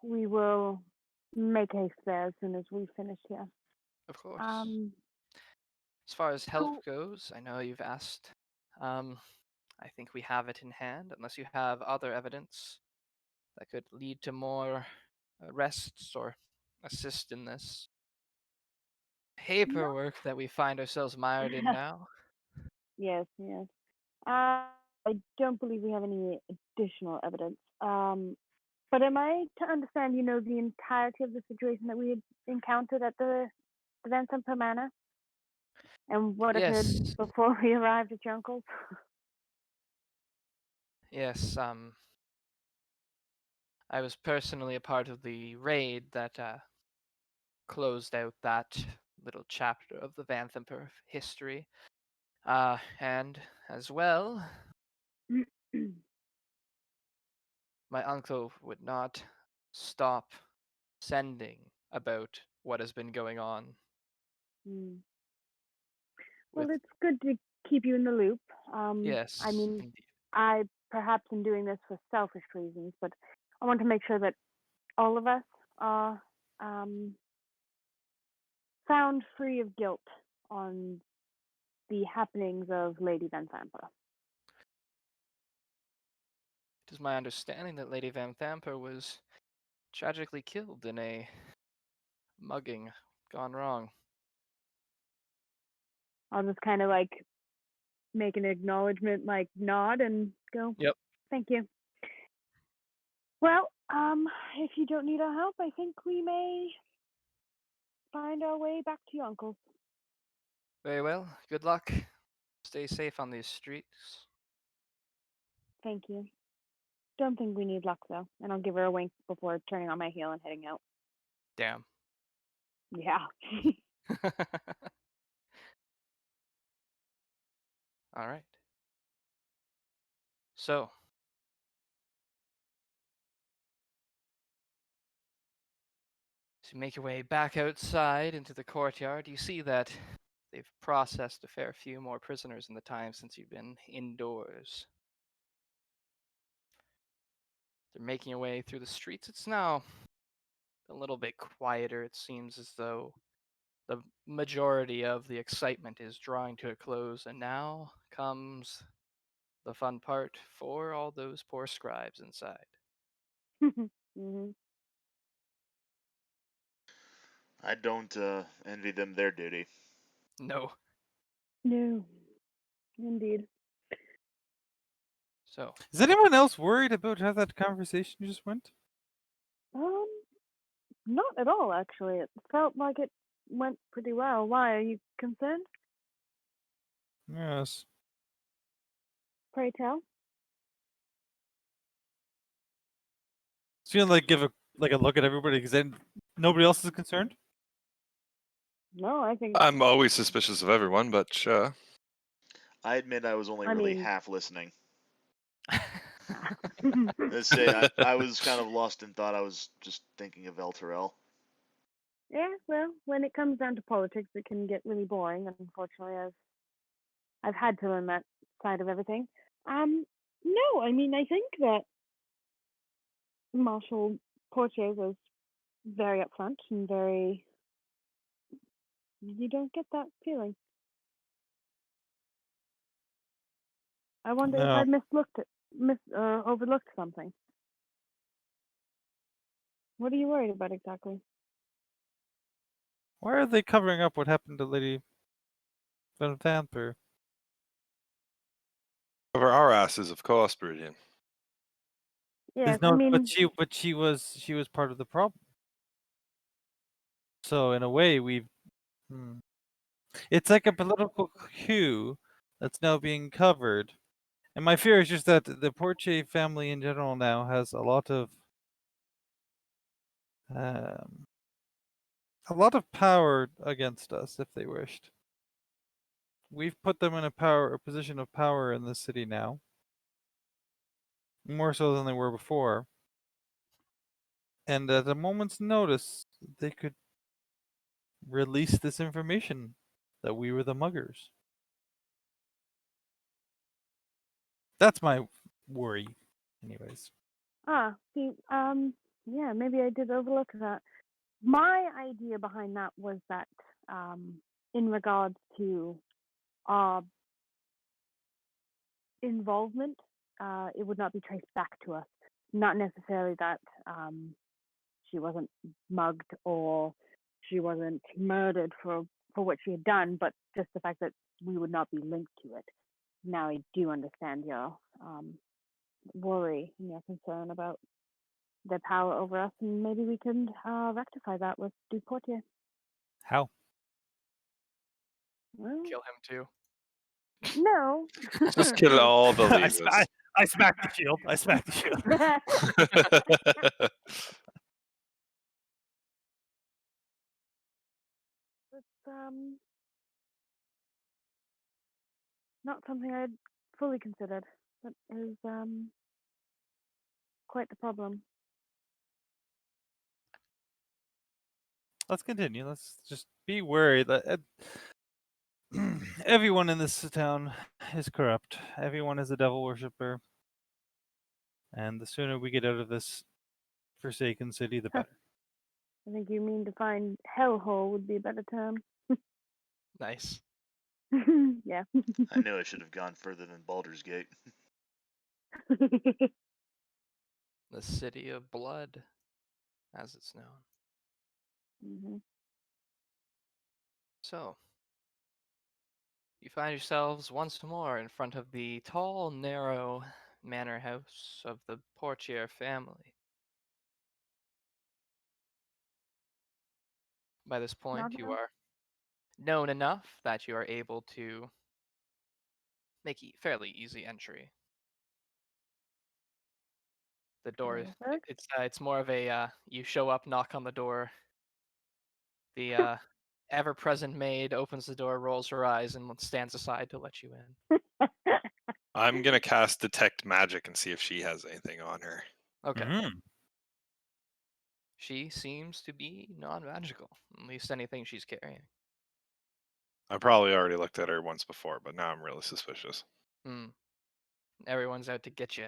We will make haste there as soon as we finish here. Of course. As far as help So, goes, I know you've asked. I think we have it in hand, unless you have other evidence that could lead to more arrests or assist in this paperwork that we find ourselves mired in now. yes. I don't believe we have any additional evidence. But am I to understand, the entirety of the situation that we had encountered at the Van Semper Manor? And what occurred Yes, before we arrived at your uncle's? yes. I was personally a part of the raid that closed out that little chapter of the Vanthamper history. And as well, my uncle would not stop sending about what has been going on Well, with. it's good to keep you in the loop. Yes, I mean, indeed. I perhaps am doing this for selfish reasons, but I want to make sure that all of us are found free of guilt on the happenings of Lady Van Thamper. It is my understanding that Lady Van Thamper was tragically killed in a mugging gone wrong. I'll just kind of like make an acknowledgement, like nod and go, Yep. thank you. Well, if you don't need our help, I think we may find our way back to your uncle's. Very well. Good luck. Stay safe on these streets. Thank you. Don't think we need luck though, and I'll give her a wink before turning on my heel and heading out. Damn. Yeah. All right. So, as you make your way back outside into the courtyard, you see that they've processed a fair few more prisoners in the time since you've been indoors. They're making their way through the streets. It's now a little bit quieter. It seems as though the majority of the excitement is drawing to a close, and now comes the fun part for all those poor scribes inside. Mhm. I don't envy them their duty. No. No, indeed. So, Is anyone else worried about how that conversation just went? Not at all. Actually, it felt like it went pretty well. Why are you concerned? Yes. Pray tell. So you like give a look at everybody because then nobody else is concerned. No, I think. I'm always suspicious of everyone, but sure. I admit I was only I really mean- half listening. Let's say I was kind of lost in thought. I was just thinking of El Terrell. Yeah, well, when it comes down to politics, it can get really boring. And unfortunately, I've had to learn that side of everything. No, I mean, I think that Marshal Portier was very upfront and very. You don't get that feeling. I wonder if I No. overlooked something. What are you worried about exactly? Why are they covering up what happened to Lady Van Thamper? Cover our asses, of course, Beriadan. Yes, No, I mean, but she was part of the problem. So in a way, it's like a political coup that's now being covered. And my fear is just that the Porche family in general now has a lot of power against us if they wished. We've put them in a position of power in this city now, more so than they were before. And at a moment's notice, they could release this information that we were the muggers. That's my worry, anyways. See, yeah, maybe I did overlook that. My idea behind that was that, in regards to our involvement, it would not be traced back to us. Not necessarily that she wasn't mugged or she wasn't murdered for what she had done, but just the fact that we would not be linked to it. Now I do understand your worry and your concern about their power over us, and maybe we can rectify that with Du Portier. How? Well, Kill him too. no. Just kill all the I, leaders. I smacked the shield. I smacked the shield. It's not something I'd fully considered. That is quite the problem. Let's continue. Let's just be worried that everyone in this town is corrupt. Everyone is a devil worshipper. And the sooner we get out of this forsaken city, the better. I think you mean to find hellhole would be a better term. Nice. Yeah. I knew I should have gone further than Baldur's Gate. The city of blood, as it's known. Mm-hmm. So, you find yourselves once more in front of the tall, narrow manor house of the Portier family. By this point, you are known enough that you are able to make fairly easy entry. The door, it's more of a you show up, knock on the door. The ever-present maid opens the door, rolls her eyes, and stands aside to let you in. I'm gonna cast detect magic and see if she has anything on her. Okay. Mm. She seems to be non-magical, at least anything she's carrying. I probably already looked at her once before, but now I'm really suspicious. Everyone's out to get you.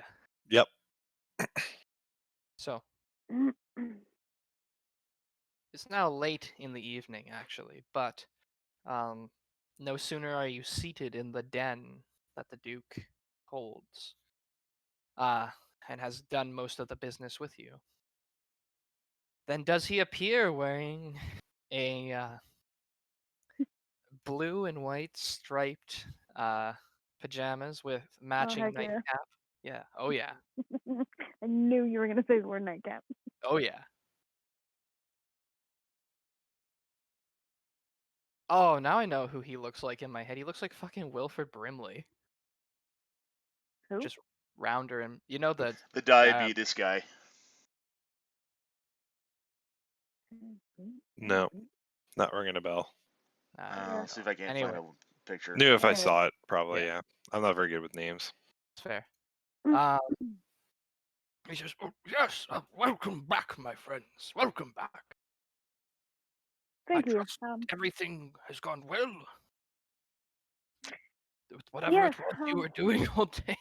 Yep. So, it's now late in the evening, actually, but no sooner are you seated in the den that the Duke holds, and has done most of the business with you, then does he appear wearing a blue and white striped pajamas with matching heck yeah. nightcap. Yeah. Oh yeah. I knew you were gonna say the word nightcap. Oh yeah. Oh, now I know who he looks like in my head. He looks like fucking Wilford Brimley. Who? Just rounder and the The diabetes guy. No, not ringing a bell. I'll see if I can't find a picture. Knew if I Anyway. saw it, probably, Yeah. yeah. I'm not very good with names. It's fair. He says, "Oh, yes, welcome back, my friends. Welcome back. Thank you. Trust everything has gone well with whatever Yes, it was you were doing all day."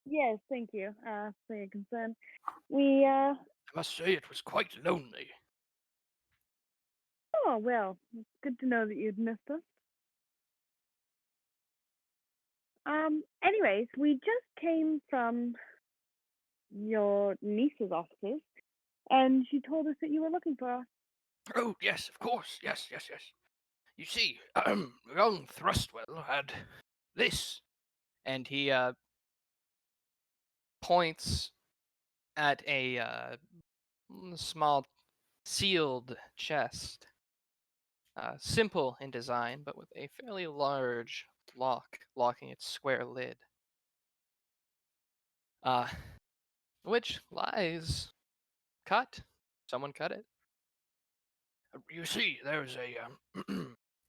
Yes, thank you for your concern. We I must say it was quite lonely. Oh well, it's good to know that you'd missed us. Anyways, we just came from your niece's offices, and she told us that you were looking for us. Oh, yes, of course. Yes. You see, young Thrustwell had this. And he points at a small sealed chest. Simple in design, but with a fairly large lock locking its square lid. Which lies cut. Someone cut it. You see, there's a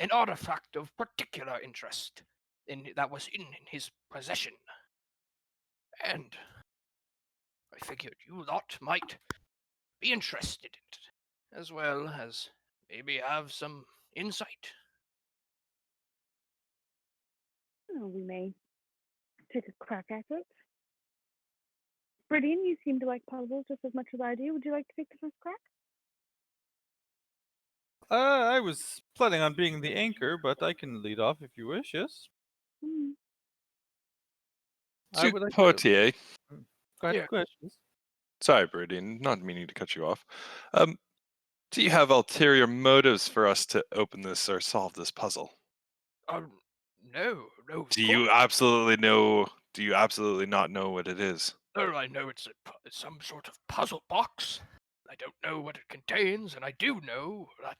an artifact of particular interest that was in his possession, and I figured you lot might be interested in it, as well as maybe have some insight. Oh, we may take a crack at it. Beriadan, you seem to like puzzles just as much as I do. Would you like to take the first crack? I was planning on being the anchor, but I can lead off if you wish, yes? Hmm. I would like to. Portier. Go ahead, Yeah. go ahead. Yes. Sorry, Beriadan, not meaning to cut you off. Do you have ulterior motives for us to open this or solve this puzzle? No, of Do you absolutely not know what it is? Oh, I know it's some sort of puzzle box. I don't know what it contains, and I do know that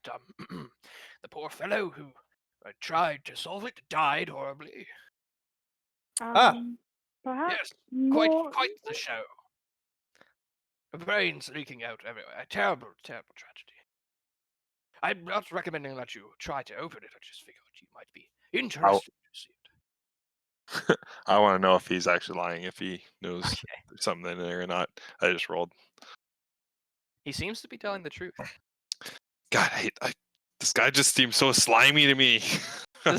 the poor fellow who tried to solve it died horribly. Perhaps Yes, more. quite the show. Brains leaking out everywhere. A terrible, terrible tragedy. I'm not recommending that you try to open it. I just figured you might be interested to see it. I want to know if he's actually lying, if he knows Okay. there's something in there or not. I just rolled. He seems to be telling the truth. God, this guy just seems so slimy to me. I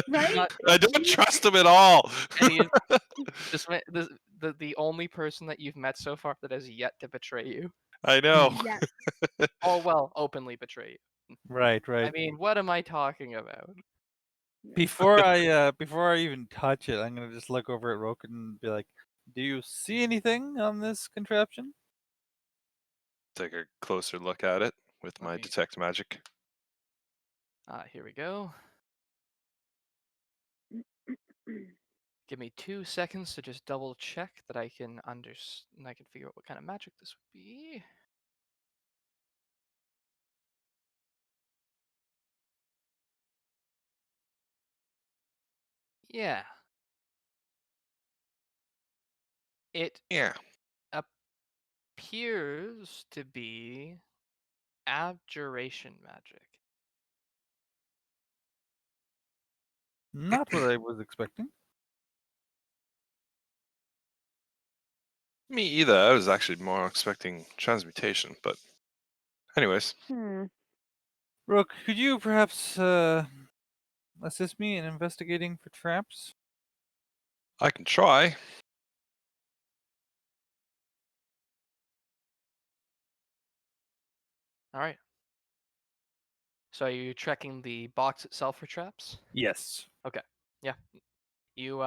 Right? don't trust him at all. And he is the only person that you've met so far that has yet to betray you. I know. Yeah. Oh well, openly betray you. Right. I mean, what am I talking about? Before I even touch it, I'm gonna just look over at Roque and be like, "Do you see anything on this contraption?" Take a closer look at it with my Let me- detect magic. Here we go. Give me 2 seconds to just double check that I can I can figure out what kind of magic this would be. Yeah. It Yeah. appears to be abjuration magic. Not what I was expecting. Me either. I was actually more expecting transmutation, but anyways. Roque, could you perhaps assist me in investigating for traps? I can try. All right. So are you checking the box itself for traps? Yes. Okay. Yeah. You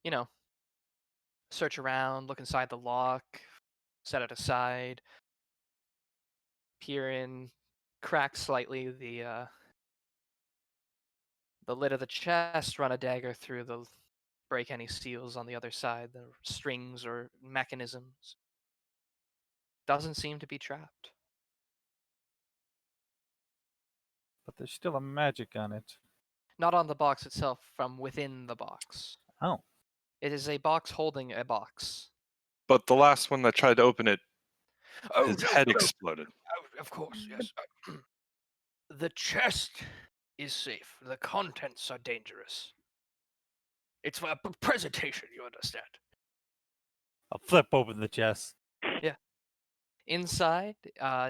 you know, search around, look inside the lock, set it aside, peer in, crack slightly the lid of the chest, run a dagger through break any seals on the other side, the strings or mechanisms. Doesn't seem to be trapped. But there's still a magic on it. Not on the box itself, from within the box. Oh. It is a box holding a box. But the last one that tried to open it, Oh, his no, head no. exploded. Oh, of course, yes. The chest is safe. The contents are dangerous. It's for presentation, you understand. I'll flip open the chest. Yeah. Inside,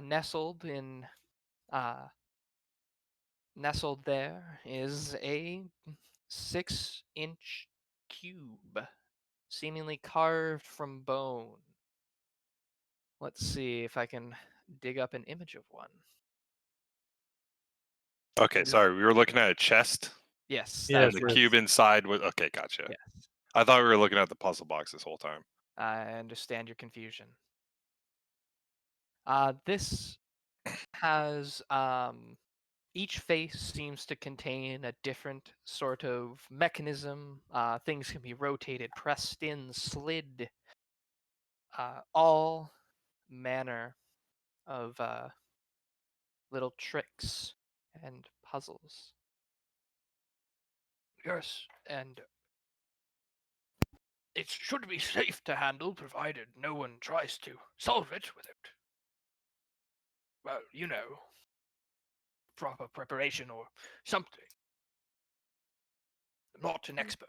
nestled there is a 6-inch cube, seemingly carved from bone. Let's see if I can dig up an image of one. Okay, sorry. We were looking at a chest. Yes. And Yes, the yes. cube inside was okay. Gotcha. Yes. I thought we were looking at the puzzle box this whole time. I understand your confusion. This has each face seems to contain a different sort of mechanism. Things can be rotated, pressed in, slid. All manner of little tricks and puzzles. Yes, and it should be safe to handle, provided no one tries to solve it without, well, you know, proper preparation or something. I'm not an expert.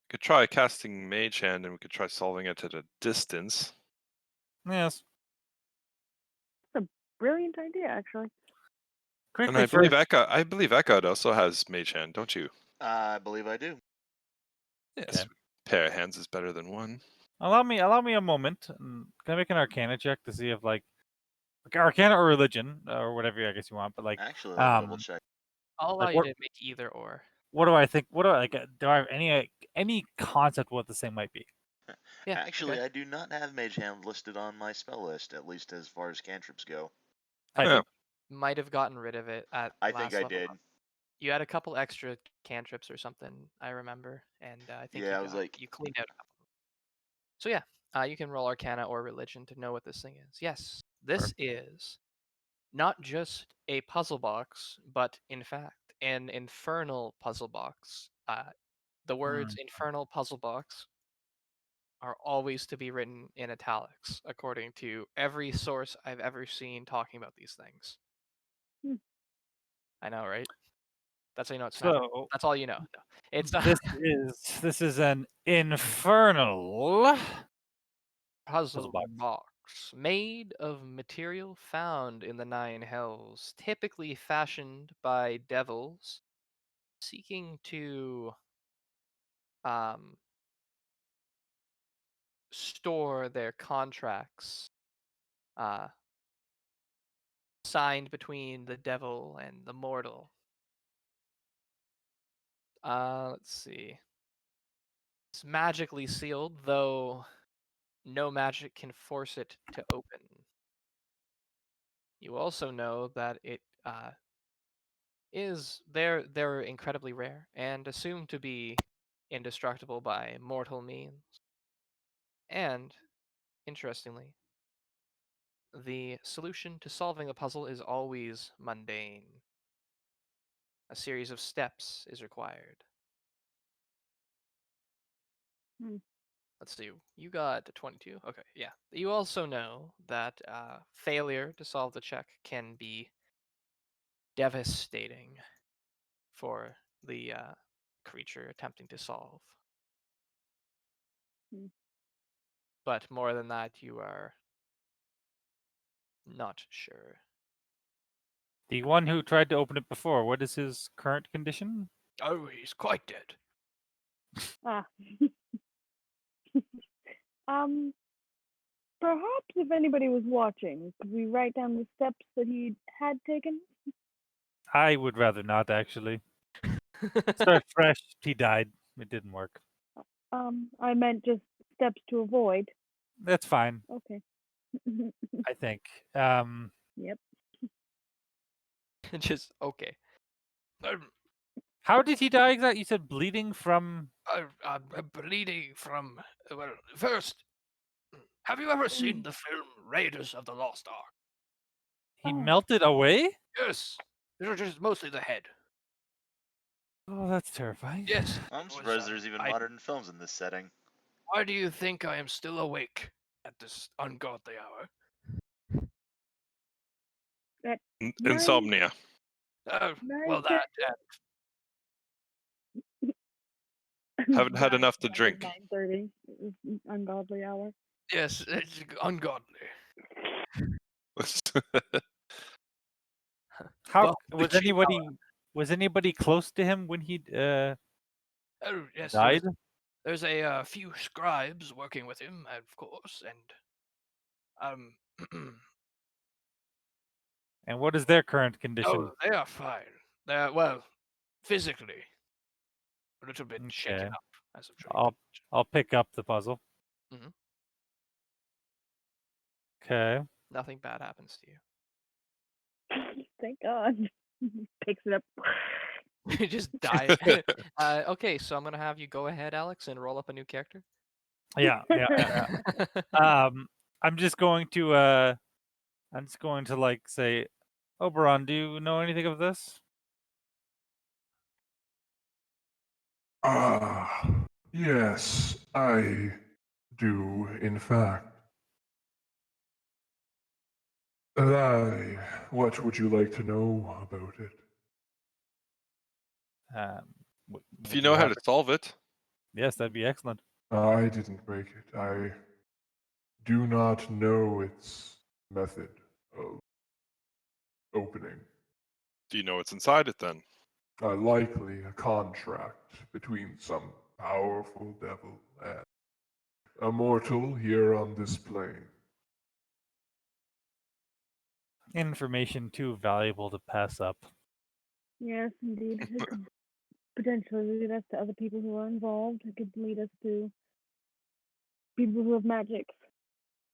Could try casting Mage Hand, and we could try solving it at a distance. Yes. That's a brilliant idea, actually. And I believe Ekard also has Mage Hand, don't you? I believe I do. Yes. Okay. Pair of hands is better than one. Allow me a moment. Can I make an Arcana check to see if like Arcana or Religion or whatever I guess you want, but like Actually, let me double check. I'll allow like you what to make either or. what do I think? What do I like? Do I have any concept what this thing might be? Yeah. Actually, okay. I do not have Mage Hand listed on my spell list, at least as far as cantrips go. I Yeah. think might have gotten rid of it at I last think I level did. up. You had a couple extra cantrips or something, I remember, and I think Yeah, I was like, you cleaned out a couple. So yeah, you can roll Arcana or Religion to know what this thing is. Yes, this is not just a puzzle box, but in fact an infernal puzzle box. The words infernal puzzle box are always to be written in italics, according to every source I've ever seen talking about these things. Hmm. I know, right? That's how you know it's not. So That's all you know. No, it's not. this is an infernal Puzzle box. box made of material found in the Nine Hells, typically fashioned by devils seeking to um, store their contracts signed between the devil and the mortal. Let's see. It's magically sealed, though no magic can force it to open. You also know that it they're incredibly rare and assumed to be indestructible by mortal means. And interestingly, the solution to solving the puzzle is always mundane. A series of steps is required. Hmm. Let's see. You got 22. Okay, yeah. You also know that failure to solve the check can be devastating for the creature attempting to solve. Hmm. But more than that, you are not sure. The one who tried to open it before, what is his current condition? Oh, he's quite dead. Ah. um. Perhaps if anybody was watching, could we write down the steps that he had taken? I would rather not actually. Start fresh. He died. It didn't work. I meant just steps to avoid. That's fine. Okay. I think. Yep. Just okay. How did he die exactly? You said bleeding from. I'm bleeding from. Well, first, have you ever seen the film Raiders of the Lost Ark? He Oh. melted away? Yes. These are just mostly the head. Oh, that's terrifying. Yes. I'm surprised there's even modern films in this setting. Why do you think I am still awake at this ungodly hour? Insomnia. Well, that. Haven't had enough to drink. 9:30. Ungodly hour. Yes, it's ungodly. How Well, the was chief anybody? Was anybody close to him when he Oh, yes. died? There's a few scribes working with him, of course, and And what is their current condition? oh, they are fine. They're well, physically, a little bit shaken Okay. up, as I'm sure you can I'll pick up the puzzle. Mhm. Okay. Nothing bad happens to you. Thank God. Picks it up. You just die. Okay, so I'm gonna have you go ahead, Alex, and roll up a new character. Yeah. I'm just going to like say, Oberon, do you know anything of this? Ah, yes, I do, in fact. What would you like to know about it? If you know how to solve it. Yes, that'd be excellent. I didn't break it. I do not know its method of opening. Do you know what's inside it then? Likely a contract between some powerful devil and a mortal here on this plane. Information too valuable to pass up. Yes, indeed. It could potentially lead us to other people who are involved. It could lead us to people who have magic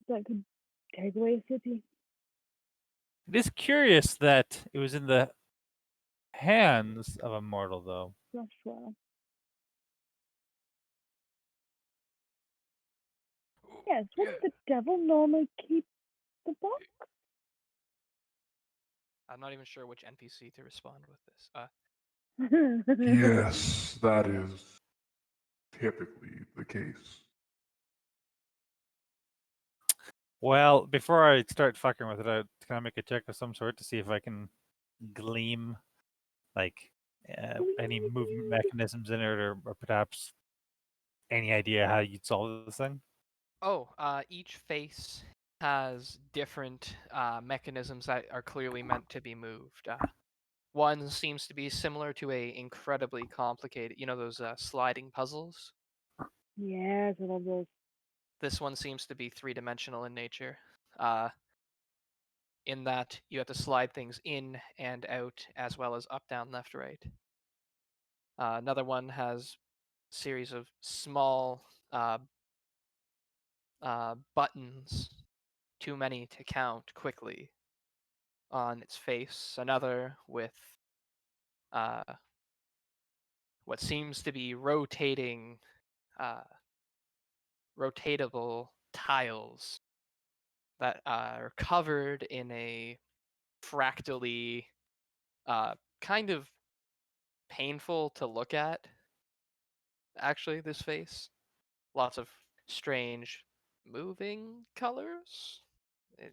that could take away a city. It is curious that it was in the hands of a mortal, though. That's well. Yes, wouldn't the devil normally keep the box? I'm not even sure which NPC to respond with this. Yes, that is typically the case. Well, before I start fucking with it, can I make a check of some sort to see if I can gleam, like, any movement mechanisms in it, or perhaps any idea how you'd solve this thing? Oh, each face has different mechanisms that are clearly meant to be moved. One seems to be similar to a incredibly complicated, those sliding puzzles. Yes, I love those. This one seems to be three-dimensional in nature, in that you have to slide things in and out, as well as up, down, left, right. Another one has a series of small buttons, too many to count quickly, on its face. Another with what seems to be rotating, rotatable tiles that are covered in a fractally, kind of painful to look at. Actually, this face, lots of strange moving colors.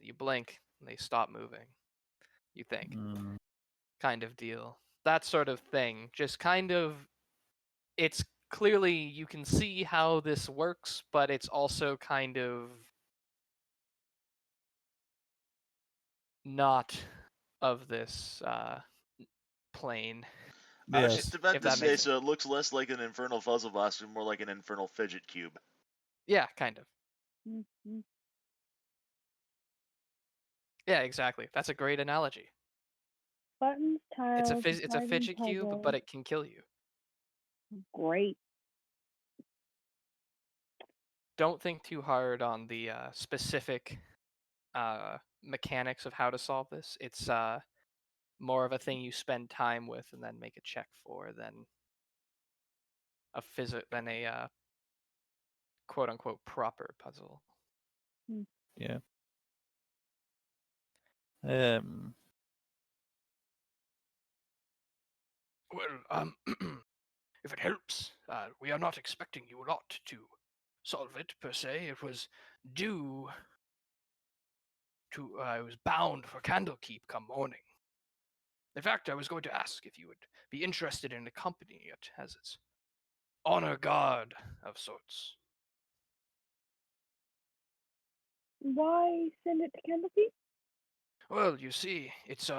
You blink, and they stop moving. You think, kind of deal. That sort of thing. Just kind of, it's clearly you can see how this works, but it's also kind of not of this plane. I was Yes. just about If to that say, makes so it looks less like an infernal puzzle box and more like an infernal fidget cube. Yeah, kind of. Mm-hmm. Yeah, exactly. That's a great analogy. Buttons, It's tiles, it's a sliding fidget cube, puzzle. but it can kill you. Great. Don't think too hard on the specific mechanics of how to solve this. It's more of a thing you spend time with and then make a check for than a quote unquote proper puzzle. Yeah. Well, if it helps, we are not expecting you lot to solve it per se. It was due to I was bound for Candlekeep come morning. In fact, I was going to ask if you would be interested in accompanying it as its honor guard of sorts. Why send it to Candlekeep? Well, you see, it's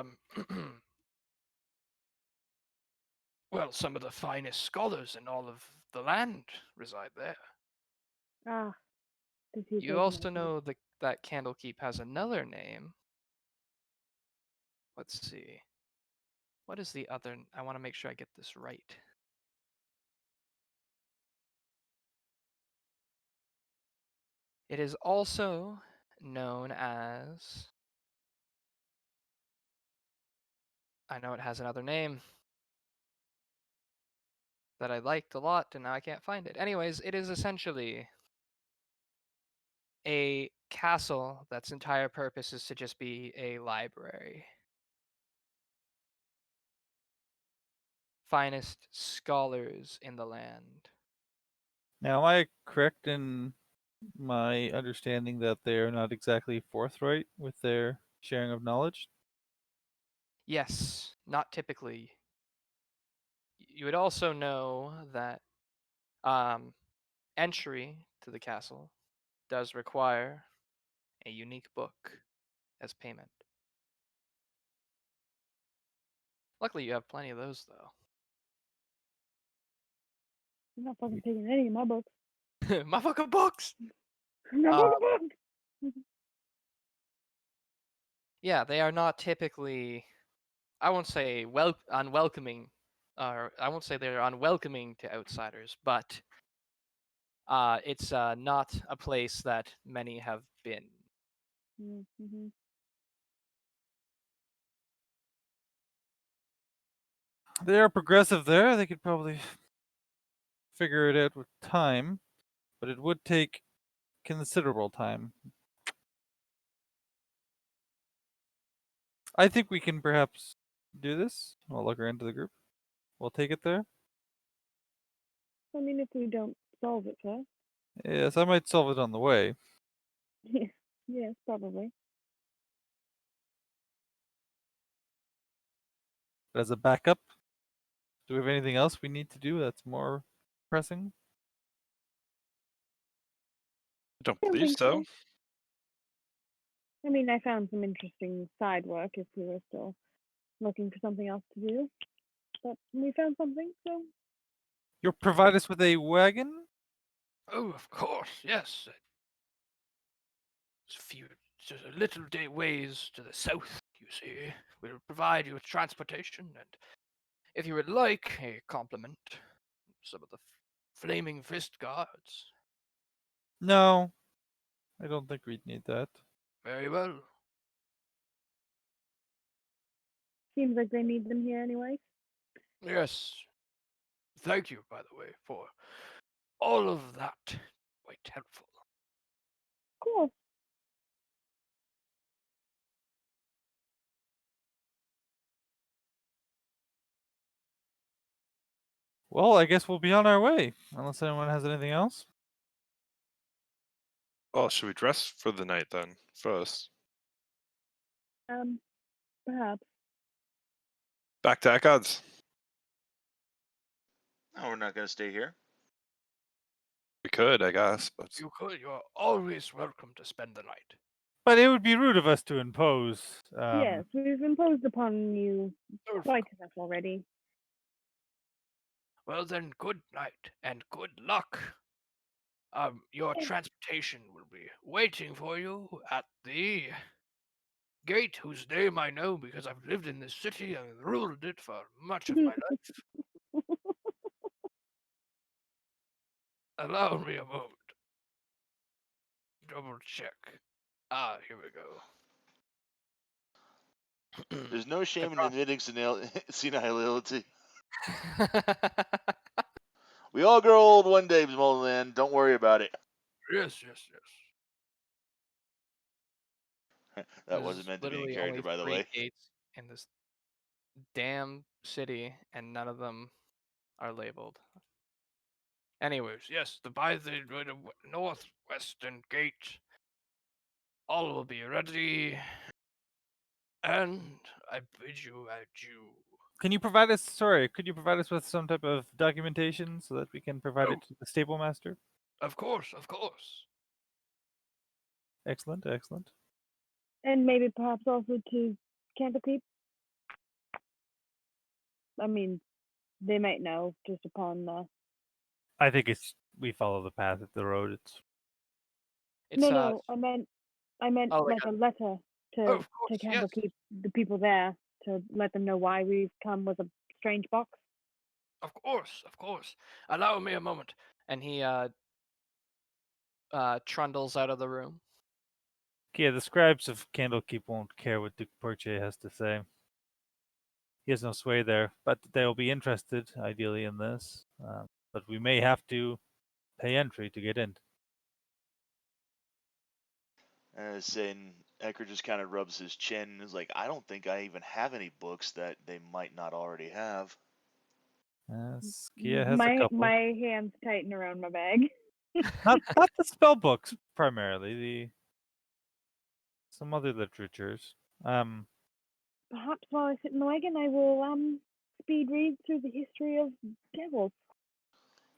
well, some of the finest scholars in all of the land reside there. Ah, does he You say also Candlekeep? know that Candlekeep has another name. Let's see. What is the other? I want to make sure I get this right. It is also known as. I know it has another name that I liked a lot, and now I can't find it. Anyways, it is essentially a castle that's entire purpose is to just be a library. Finest scholars in the land. Now, am I correct in my understanding that they're not exactly forthright with their sharing of knowledge? Yes, not typically. You would also know that entry to the castle does require a unique book as payment. Luckily, you have plenty of those, though. I'm not fucking taking any of my books. My fucking books! My fucking books! Yeah, they are not typically, I won't say unwelcoming, or I won't say they're unwelcoming to outsiders, but it's not a place that many have been. Mm-hmm. They are progressive there. They could probably figure it out with time, but it would take considerable time. I think we can perhaps do this. I'll look her into the group. We'll take it there. I mean, if we don't solve it first. Yes, I might solve it on the way. Yeah. Yes, probably. But as a backup, do we have anything else we need to do that's more pressing? I don't I don't believe think so. I mean, I found some interesting side work if we were still looking for something else to do. But we found something, so You'll provide us with a wagon? Oh, of course, yes. It's just a little day ways to the south, you see. We'll provide you with transportation, and if you would like a compliment, some of the flaming fist guards. No, I don't think we'd need that. Very well. seems like they need them here anyway. Yes. Thank you, by the way, for all of that. Quite helpful. Cool. Well, I guess we'll be on our way, unless anyone has anything else. Well, should we dress for the night then first? Perhaps. Back to Ekard's. No, we're not going to stay here. We could, I guess, but You could. You're always welcome to spend the night. But it would be rude of us to impose. Yes, we've imposed upon you Of quite enough already. Well then, good night and good luck. Your Yes. transportation will be waiting for you at the gate, whose name I know because I've lived in this city and ruled it for much of my life. Allow me a moment. Double check. Ah, here we go. There's no shame in admitting senility. We all grow old one day, small man. Don't worry about it. Yes. That wasn't meant to be in literally character, only by the 3 way. gates in this damn city, and none of them are labeled. Anyways, yes, by the northwestern gate, all will be ready, and I bid you adieu. Can you provide us? Sorry, could you provide us with some type of documentation so that we can provide it to the stable master? Of course. Excellent. And maybe perhaps also to Candlekeep. I mean, they might know just upon the. I think we follow the path of the road. It's No, I meant oh, like a letter to of course, yes. Candlekeep, the people there, to let them know why we've come with a strange box. Of course. Allow me a moment. And he trundles out of the room. Yeah, the scribes of Candlekeep won't care what Duke Porche has to say. He has no sway there, but they'll be interested, ideally, in this. But we may have to pay entry to get in. Saying Ekard just kind of rubs his chin and is like, I don't think I even have any books that they might not already have. Keya has a couple. My hands tighten around my bag. not the spell books primarily. Some other literatures. Perhaps while I sit in the wagon, I will speed read through the history of devils.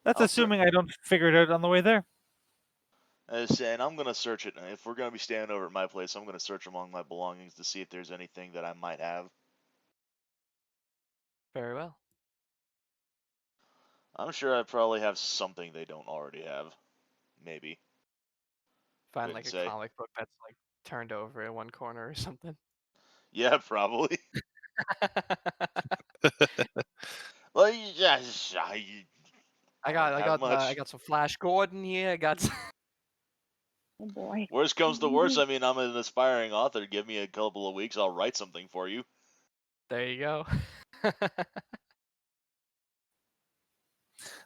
That's assuming I don't figure it out on the way there. Saying I'm gonna search it. If we're gonna be staying over at my place, I'm gonna search among my belongings to see if there's anything that I might have. Very well. I'm sure I probably have something they don't already have. Maybe. Find Couldn't like a say. comic book that's like turned over in one corner or something. Yeah, probably. Well, yeah, I don't have I much. got some Flash Gordon here. I got. Oh boy. Worst comes to worst, I mean, I'm an aspiring author. Give me a couple of weeks, I'll write something for you. There you go.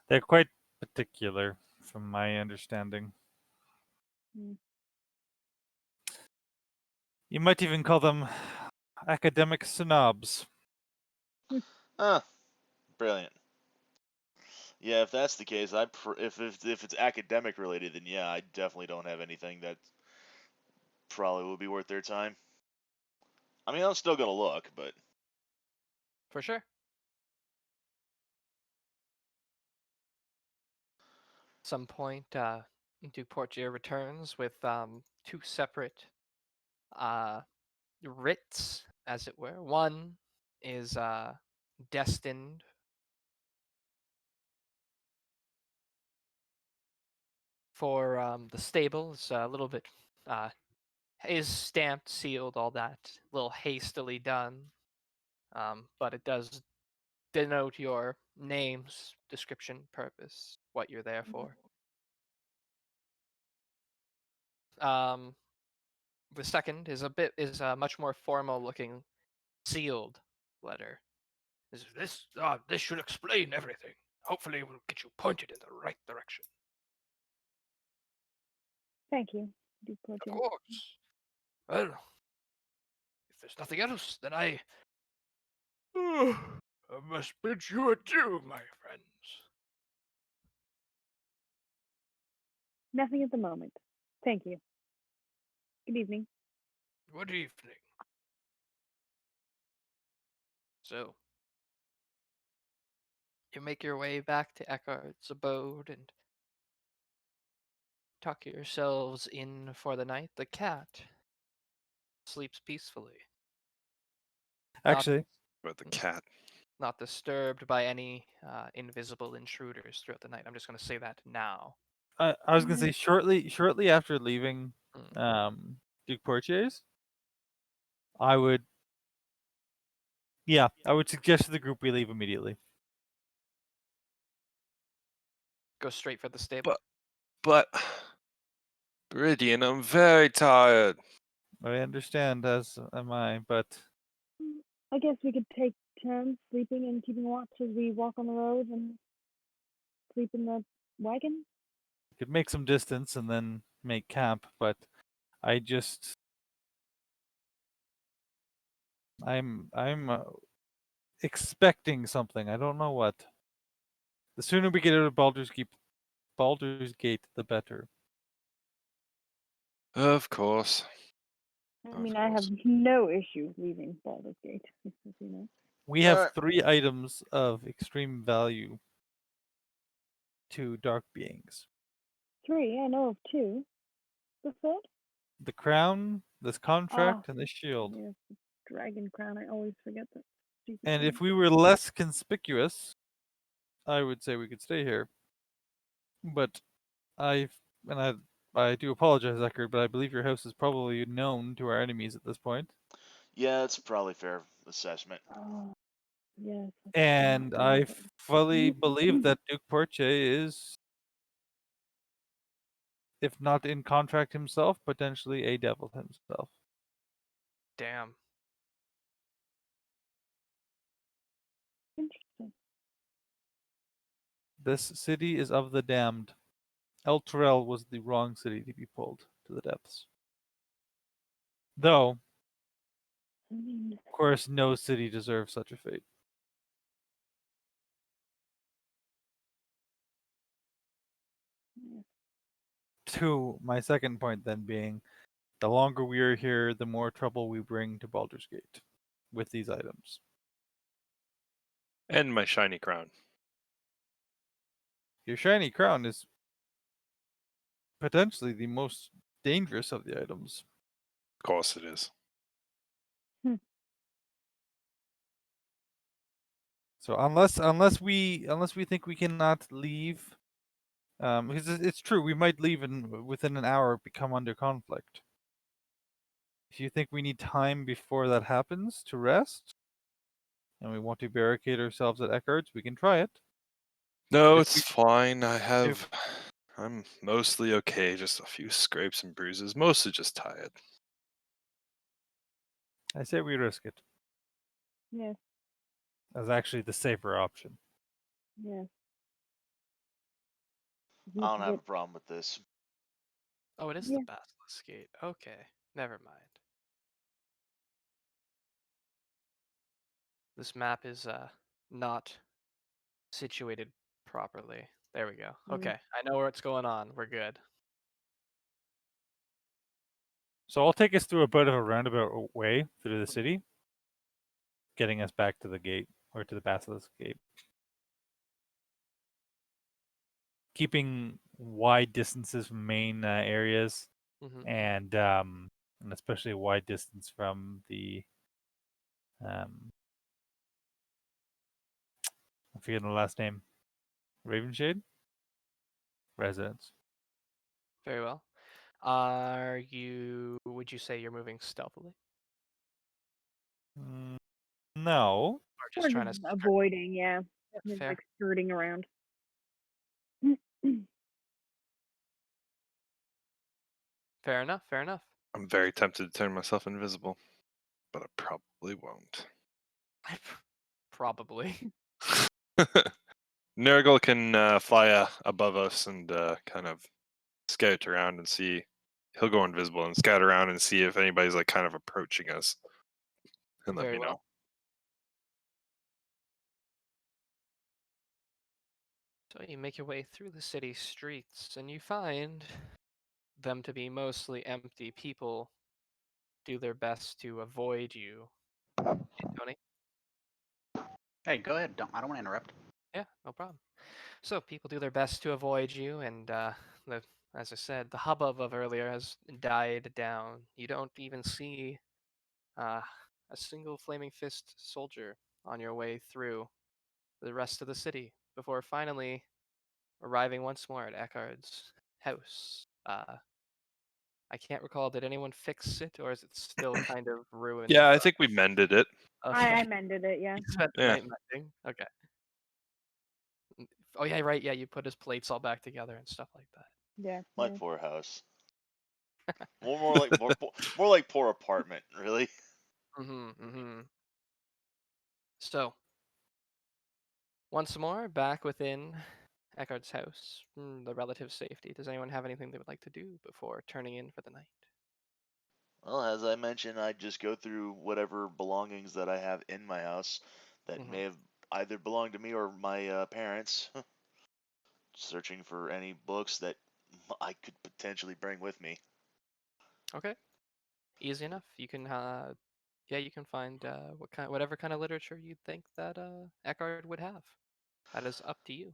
They're quite particular, from my understanding. Mm. You might even call them academic snobs. Ah, brilliant. Yeah, if that's the case, if it's academic related, then yeah, I definitely don't have anything that probably would be worth their time. I mean, I'm still gonna look, but For sure. Some point, Duke Portier returns with 2 separate writs, as it were. One is destined for the stable. It's a little bit is stamped, sealed, all that, a little hastily done, but it does denote your names, description, purpose, what you're there for. The second is a much more formal looking sealed letter. This should explain everything. Hopefully, we'll get you pointed in the right direction. Thank you, Duke Of Portier. course. Well, if there's nothing else, then I must bid you adieu, my friends. Nothing at the moment. Thank you. Good evening. Good evening. So, you make your way back to Ekard's abode and tuck yourselves in for the night. The cat sleeps peacefully, Actually, About the cat. not disturbed by any invisible intruders throughout the night. I'm just going to say that now. I was gonna say shortly after leaving Mm. Duke Portier's, I would suggest to the group we leave immediately. Go straight for the stable. But Beriadan, I'm very tired. I understand, as am I, but I guess we could take turns sleeping and keeping watch as we walk on the road and sleep in the wagon. we could make some distance and then make camp. But I just, I'm expecting something. I don't know what. The sooner we get out of Baldur's Gate, the better. Of course. I Of mean, I have course. no issue leaving Baldur's Gate, as you know. We have Alright. 3 items of extreme value to dark beings: 3, I know of 2. The third? the crown, this contract, and this shield. Yes, the dragon crown. I always forget that stupid And thing. if we were less conspicuous, I would say we could stay here. But I do apologize, Ekard, but I believe your house is probably known to our enemies at this point. yeah, it's probably fair assessment. Oh, yes. And I fully believe that Duke Porche is, if not in contract himself, potentially a devil himself. Damn. Interesting. This city is of the damned. El Terrell was the wrong city to be pulled to the depths. Though, I mean, of course, no city deserves such a fate. yeah. To my second point, then, being the longer we are here, the more trouble we bring to Baldur's Gate with these items. And my shiny crown. Your shiny crown is potentially the most dangerous of the items. Of course it is. So unless we think we cannot leave, because it's true, we might leave and within an hour become under conflict. If you think we need time before that happens to rest, and we want to barricade ourselves at Ekard's, we can try it. No, If it's we- fine. I'm mostly okay. Just a few scrapes and bruises. Mostly just tired. I say we risk it. Yes, That's actually the safer option. yes. I don't have a problem with this. Oh, it is Yeah. the Basilisk Gate. Okay, never mind. This map is not situated properly. There we go. Mm. Okay, I know what's going on. We're good. So I'll take us through a bit of a roundabout way through the city, getting us back to the gate, or to the Basilisk Gate. Keeping wide distances from main areas, Mm-hmm. and especially a wide distance from the I'm forgetting the last name. Ravenshade? Residence. Very well. Would you say you're moving stealthily? No. Or We're just trying to just avoiding, yeah. Just fair. like skirting around. Fair enough, fair enough. I'm very tempted to turn myself invisible, but I probably won't. Probably. Nurgle can fly above us and kind of scout around and see. He'll go invisible and scout around and see if anybody's like kind of approaching us, and let Very me know. well. So you make your way through the city streets and you find them to be mostly empty. People do their best to avoid you. Hey, Tony? Hey, go ahead. I don't want to interrupt. Yeah, no problem. So people do their best to avoid you, and as I said, the hubbub of earlier has died down. You don't even see a single flaming fist soldier on your way through the rest of the city before finally arriving once more at Ekard's house. I can't recall, did anyone fix it, or is it still kind of ruined? Yeah, I think we mended it. Okay. I mended it, yeah. You spent the Yeah. night mending? Okay. Oh yeah, right. Yeah, you put his plates all back together and stuff like that. Yeah. My yeah. poor house. More like poor apartment, really. Mm-hmm. So, once more, back within Ekard's house, the relative safety. Does anyone have anything they would like to do before turning in for the night? Well, as I mentioned, I just go through whatever belongings that I have in my house that may have either belonged to me or my parents, searching for any books that I could potentially bring with me. Okay, easy enough. You can, you can find whatever kind of literature you think that Ekard would have. That is up to you.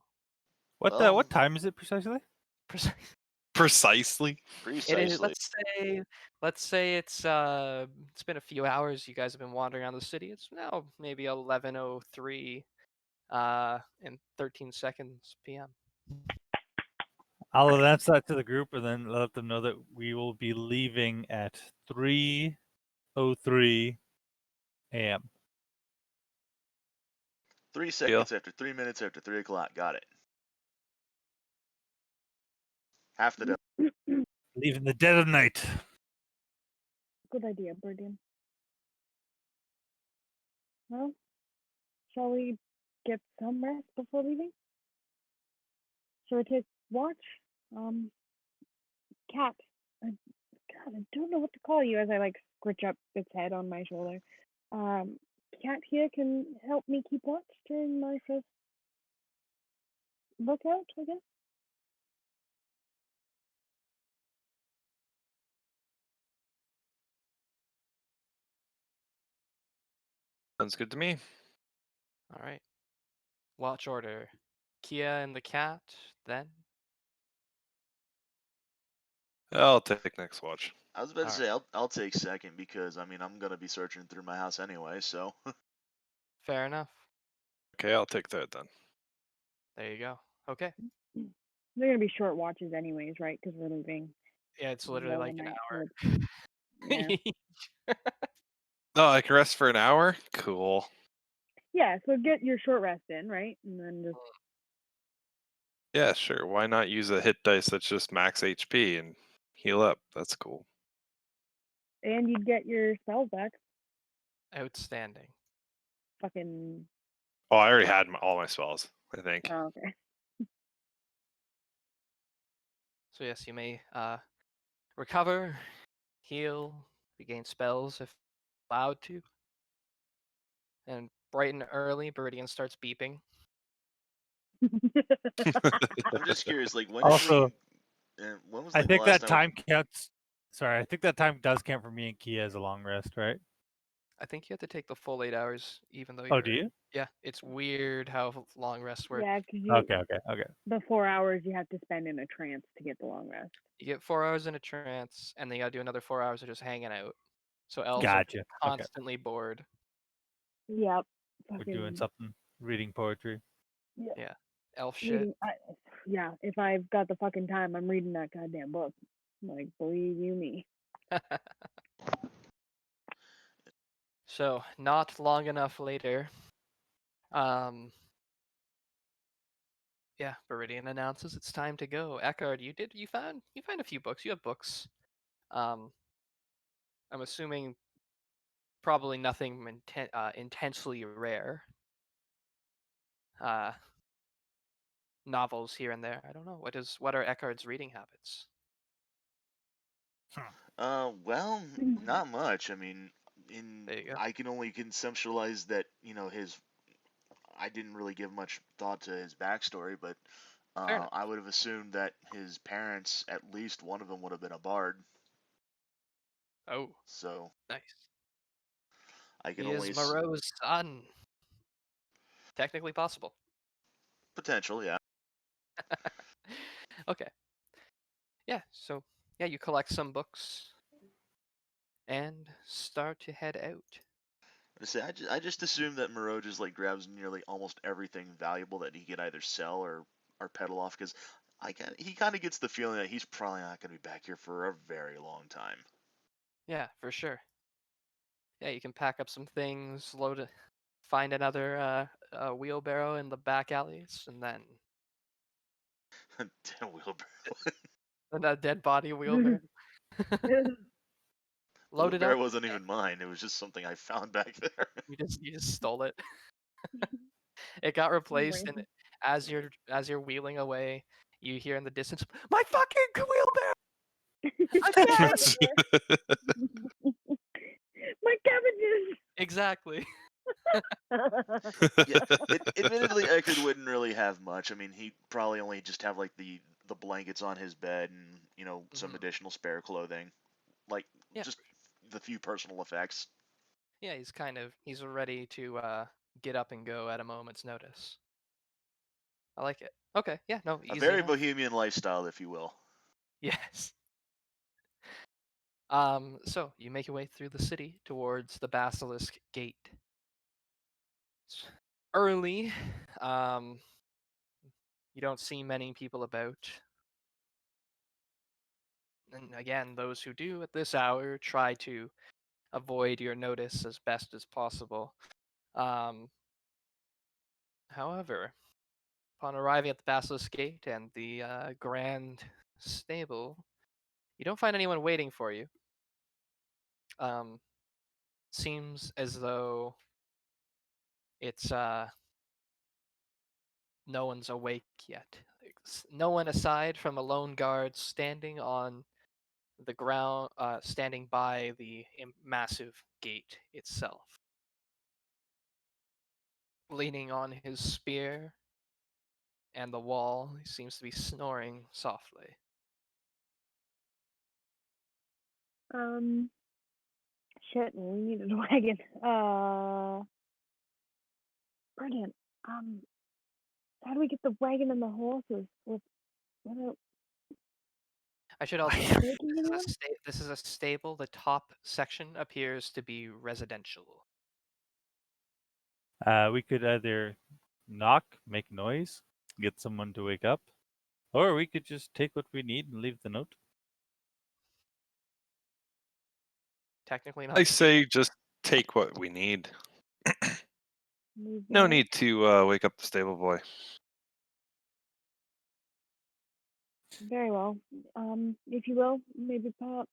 Well, What time is it precisely? Precisely. It is. Precisely. Let's say it's been a few hours. You guys have been wandering around the city. It's now maybe 11:03, and 13 seconds p.m. I'll announce that to the group and then let them know that we will be leaving at 3:03 a.m. 3 seconds after 3 minutes after 3 o'clock. Got it. Half the day. Leaving the dead of night. Good idea, Beriadan. Well, shall we get some rest before leaving? Shall we take watch? Cat. God, I don't know what to call you as I like scritch up its head on my shoulder. Cat here can help me keep watch during my first lookout, I guess. Sounds good to me. All right. Watch order. Keya and the cat. Then. I'll take next watch. I was about to All say I'll take second because I mean I'm gonna be searching through my house anyway. So Fair enough. Okay, I'll take that then. There you go. Okay. They're gonna be short watches anyways, right? Because we're leaving. Yeah, it's literally middle like of an the night, hour. so Yeah. Oh, I can rest for an hour? Cool. Yeah, so get your short rest in, right? And then just Yeah, sure. Why not use a hit dice that's just max HP and heal up? That's cool. and you'd get your spells back. Outstanding. Fucking Oh, I already had all my spells, I think. oh, okay. So yes, you may recover, heal, regain spells if allowed to. And bright and early, Beriadan starts beeping. I'm just curious, like when Also, when was I like the think last that time? time counts. Sorry, I think that time does count for me and Keya as a long rest, right? I think you have to take the full 8 hours, even though Oh, you're. do you? Yeah, it's weird how long rests work. Yeah, because Okay. the 4 hours you have to spend in a trance to get the long rest. You get 4 hours in a trance, and then you gotta do another 4 hours of just hanging out. So elves Gotcha. are Okay. constantly bored. Yep. We're doing Fucking something, reading poetry. Yeah, elf shit. reading. Yeah, if I've got the fucking time, I'm reading that goddamn book. Like, believe you me. So not long enough later, yeah, Beriadan announces it's time to go. Ekard, you found a few books. You have books. I'm assuming probably nothing intensely rare. Novels here and there. I don't know. What are Ekard's reading habits? Well, not much. I mean, There you go. I can only conceptualize that I didn't really give much thought to his backstory, but Fair enough. I would have assumed that his parents, at least one of them, would have been a bard. Oh, So nice. I can He only is Moreau's son. Technically possible. potential, yeah. Okay. Yeah, so yeah, you collect some books and start to head out. I just assume that Moreau just like grabs nearly almost everything valuable that he could either sell or peddle off, because he kind of gets the feeling that he's probably not going to be back here for a very long time. Yeah, for sure. Yeah, you can pack up some things, find another wheelbarrow in the back alleys, and then Dead wheelbarrow. a dead body wheelbarrow. The Load it wheelbarrow up. wasn't even mine. It was just something I found back there. You just stole it. It got replaced, and as you're wheeling away, you hear in the distance, "My fucking wheelbarrow!" My cabbages. Exactly. Yeah, admittedly, Ekard wouldn't really have much. I mean, he'd probably only just have like the blankets on his bed and some additional spare clothing, like Yeah. just the few personal effects. Yeah, he's ready to get up and go at a moment's notice. I like it. Okay, yeah, no, A easy very enough. bohemian lifestyle, if you will. Yes. So you make your way through the city towards the Basilisk Gate. It's early. You don't see many people about. And again, those who do at this hour try to avoid your notice as best as possible. However, upon arriving at the Basilisk Gate and the Grand Stable, you don't find anyone waiting for you. Seems as though it's no one's awake yet. No one aside from a lone guard standing on the ground, standing by the massive gate itself, leaning on his spear and the wall. He seems to be snoring softly. Shit, we needed a wagon. Brilliant. How do we get the wagon and the horses? I should also Taking mention anyone? this is a stable. The top section appears to be residential. We could either knock, make noise, get someone to wake up, or we could just take what we need and leave the note. Technically not. I say just take what we need. Leave the No note. need to wake up the stable boy. Very well. If you will, maybe perhaps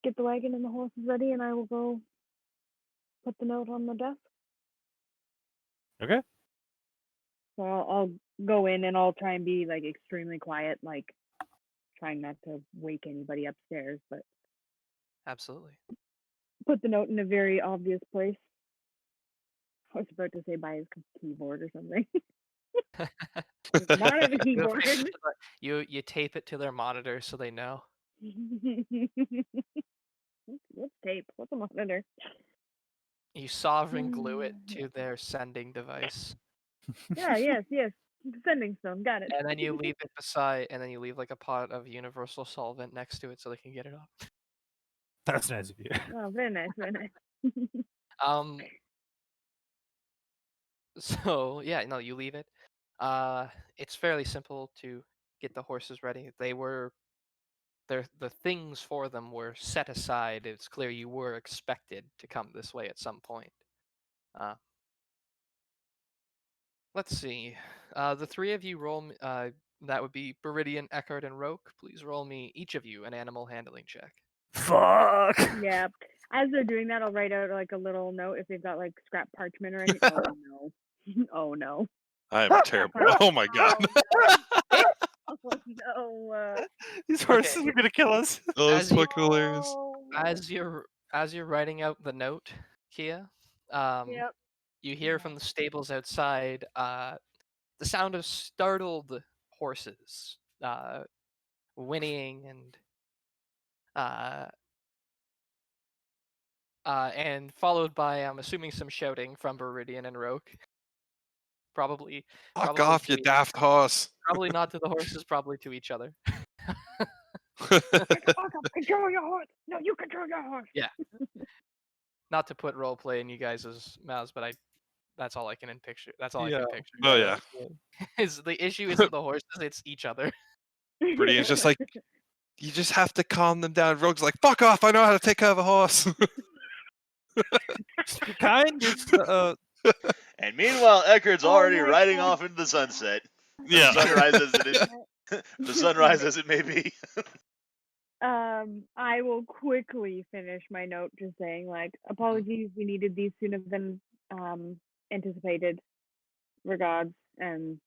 get the wagon and the horses ready, and I will go put the note on the desk. Okay. So I'll go in and I'll try and be like extremely quiet, like trying not to wake anybody upstairs, but Absolutely. put the note in a very obvious place. I was about to say by his keyboard or something. Not at the You keyboard. affix it to you tape it to their monitor so they know. What's tape? What's a monitor? You sovereign glue it to their sending device, Yeah, yes. Sending stone, got it. and then you leave it beside, and then you leave like a pot of universal solvent next to it so they can get it off. That's nice of you. Oh, very nice, very nice. Um. So yeah, no, you leave it. It's fairly simple to get the horses ready. The things for them were set aside. It's clear you were expected to come this way at some point. Uh, let's see. The three of you roll. That would be Beriadan, Ekard, and Roque. Please roll me, each of you, an animal handling check. Fuck. Yeah. As they're doing that, I'll write out like a little note if they've got like scrap parchment or anything. Oh no. Oh no. I am terrible. Oh my god. Oh no. These horses Okay. are gonna kill us. Oh, that's As you- fucking hilarious. As you're writing out the note, Keya, Yep. you hear from the stables outside the sound of startled horses whinnying and followed by, I'm assuming, some shouting from Beriadan and Roque. Probably Fuck off, to you daft horse. probably not to the horses, probably to each other. Fuck up. Control your horse. No, you control your horse. Yeah. Not to put role play in you guys' mouths, but that's all I can picture. That's all I can picture. Oh yeah. Is the issue isn't the horses, it's each other. Beriadan's just like, you just have to calm them down. Rogue's like, fuck off, I know how to take care of a horse. Just be kind. It's And meanwhile, Ekard's Oh already my riding God. off into the sunset. Yeah. Sunrise as it is. The sunrise as it may be. I will quickly finish my note just saying like apologies, we needed these sooner than anticipated. Regards, and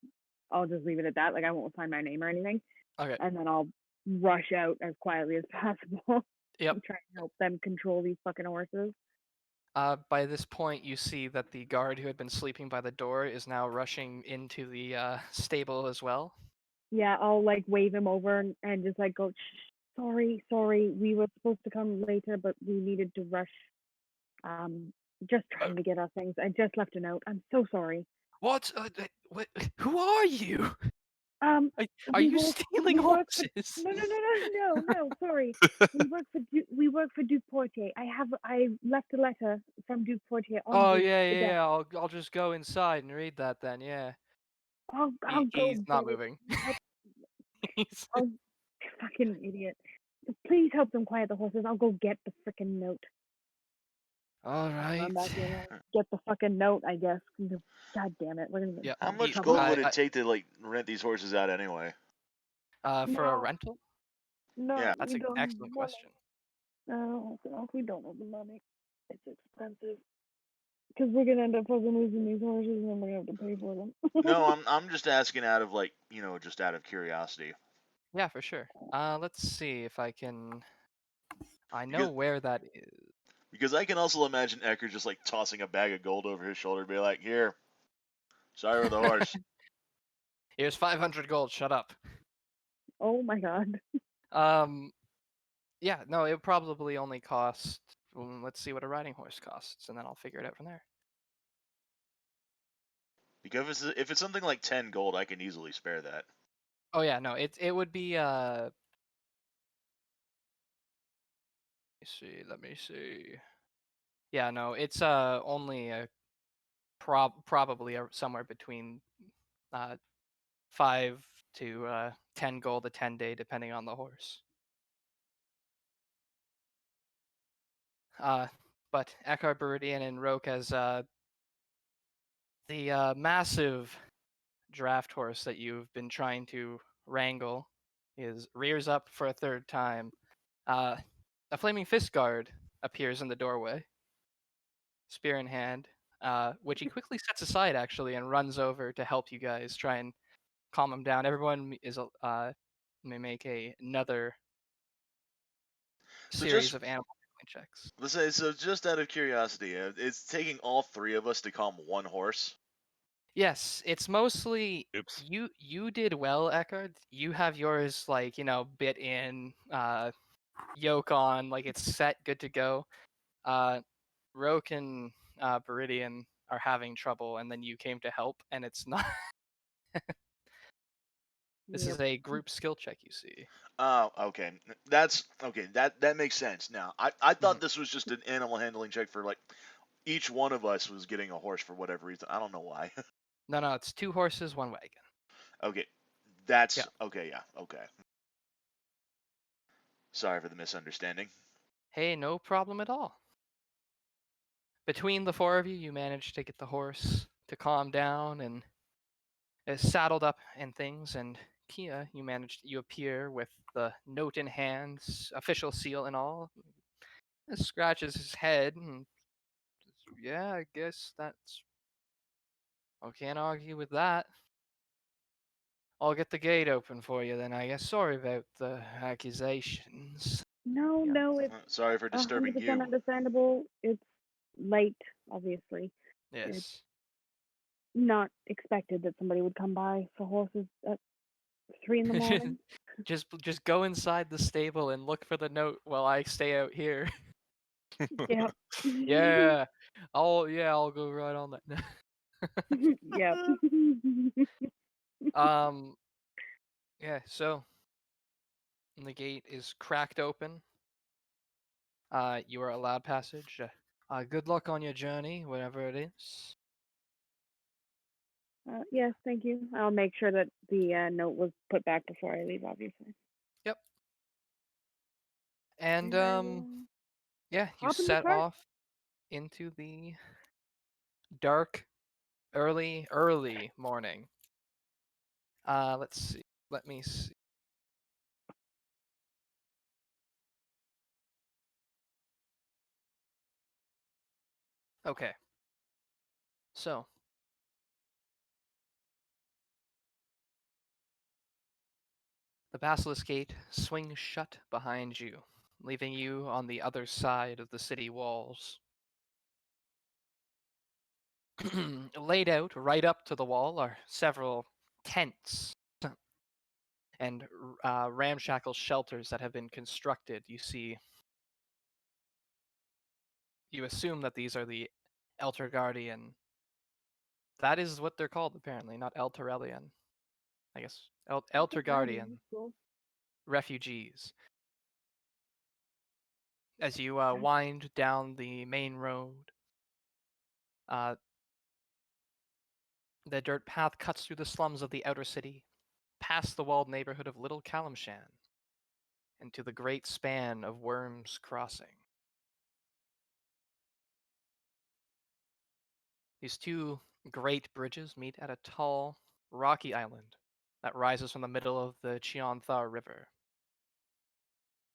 I'll just leave it at that. Like I won't sign my name or anything. Okay. And then I'll rush out as quietly as possible. Yep. And try and help them control these fucking horses. By this point, you see that the guard who had been sleeping by the door is now rushing into the stable as well. Yeah, I'll like wave him over and just like go, Shh, sorry, we were supposed to come later, but we needed to rush. Just trying to get our things. I just left a note. I'm so sorry. What? Who are you? Are we you work- stealing we work for- horses? No, sorry. We work for Duke Portier. I left a letter from Duke Portier on Oh the yeah. desk. I'll just go inside and read that then. Yeah. I'll go He's not get it. moving. I'll fucking idiot. Please help them quiet the horses. I'll go get the freaking note. All right. Run back in and get the fucking note, I guess. God damn it, we're gonna get Yeah. How in much trouble. gold would I- it take to like rent these horses out anyway? For a No. rental? No, Yeah. That's we an don't have excellent the money. question. No, we don't have the money. It's expensive. Because we're gonna end up fucking losing these horses, and then we're gonna have to pay for them. No, I'm just asking out of like, just out of curiosity. Yeah, for sure. Let's see if I can. I know Because- where that is. Because I can also imagine Ekard just like tossing a bag of gold over his shoulder and be like, "Here, sorry with the horse." Here's 500 gold. Shut up. Oh my god. Yeah, no, it would probably only cost. Let's see what a riding horse costs, and then I'll figure it out from there. Because if it's something like 10 gold, I can easily spare that. Oh yeah, no, it would be Let me see. Yeah, no, it's only probably somewhere between 5 to 10 gold a 10-day, depending on the horse. But Ekard, Beriadan, and Roque, as the massive draft horse that you've been trying to wrangle rears up for a third time. A flaming fist guard appears in the doorway, spear in hand, which he quickly sets aside actually and runs over to help you guys try and calm him down. Everyone may make another So series just of animal handling checks. let's say, so just out of curiosity, it's taking all three of us to calm one horse. Yes, it's mostly Oops. you did well, Ekard. You have yours bit in, yoke on, like it's set, good to go. Roque and Beriadan are having trouble, and then you came to help, and it's not. This Yep. is a group skill check, you see. Oh, okay. That's okay. That makes sense. Now, I thought Mhm. this was just an animal handling check for like each one of us was getting a horse for whatever reason. I don't know why. No, it's 2 horses, 1 wagon. Okay, that's Yeah. okay. Yeah, okay. Sorry for the misunderstanding. Hey, no problem at all. Between the 4 of you, you managed to get the horse to calm down and is saddled up and things, and Keya, you appear with the note in hand, official seal and all. He scratches his head and yeah, I guess that's. I can't argue with that. I'll get the gate open for you then, I guess. Sorry about the accusations. No, Yeah. no, it's Sorry for disturbing 100% you. understandable. It's late, obviously. Yes. Not expected that somebody would come by for horses at 3 in the morning. just go inside the stable and look for the note while I stay out here. Yep. Yeah. I'll go right on that. Yep. Yeah, so the gate is cracked open. You are allowed passage. Good luck on your journey, whatever it is. Yes, thank you. I'll make sure that the note was put back before I leave, obviously. Yep. And I will yeah, you hop in the set cart. off into the dark, early morning. Let's see. Let me see. Okay. So, the basilisk gate swings shut behind you, leaving you on the other side of the city walls. Laid out right up to the wall are several tents and ramshackle shelters that have been constructed. You assume that these are the Eltergardian. That is what they're called, apparently, not Elturelian. I guess Eltergardian Cool. refugees. As you wind down the main road, uh, the dirt path cuts through the slums of the outer city, past the walled neighborhood of Little Calamshan, into the great span of Worms Crossing. These 2 great bridges meet at a tall, rocky island that rises from the middle of the Chionthar River.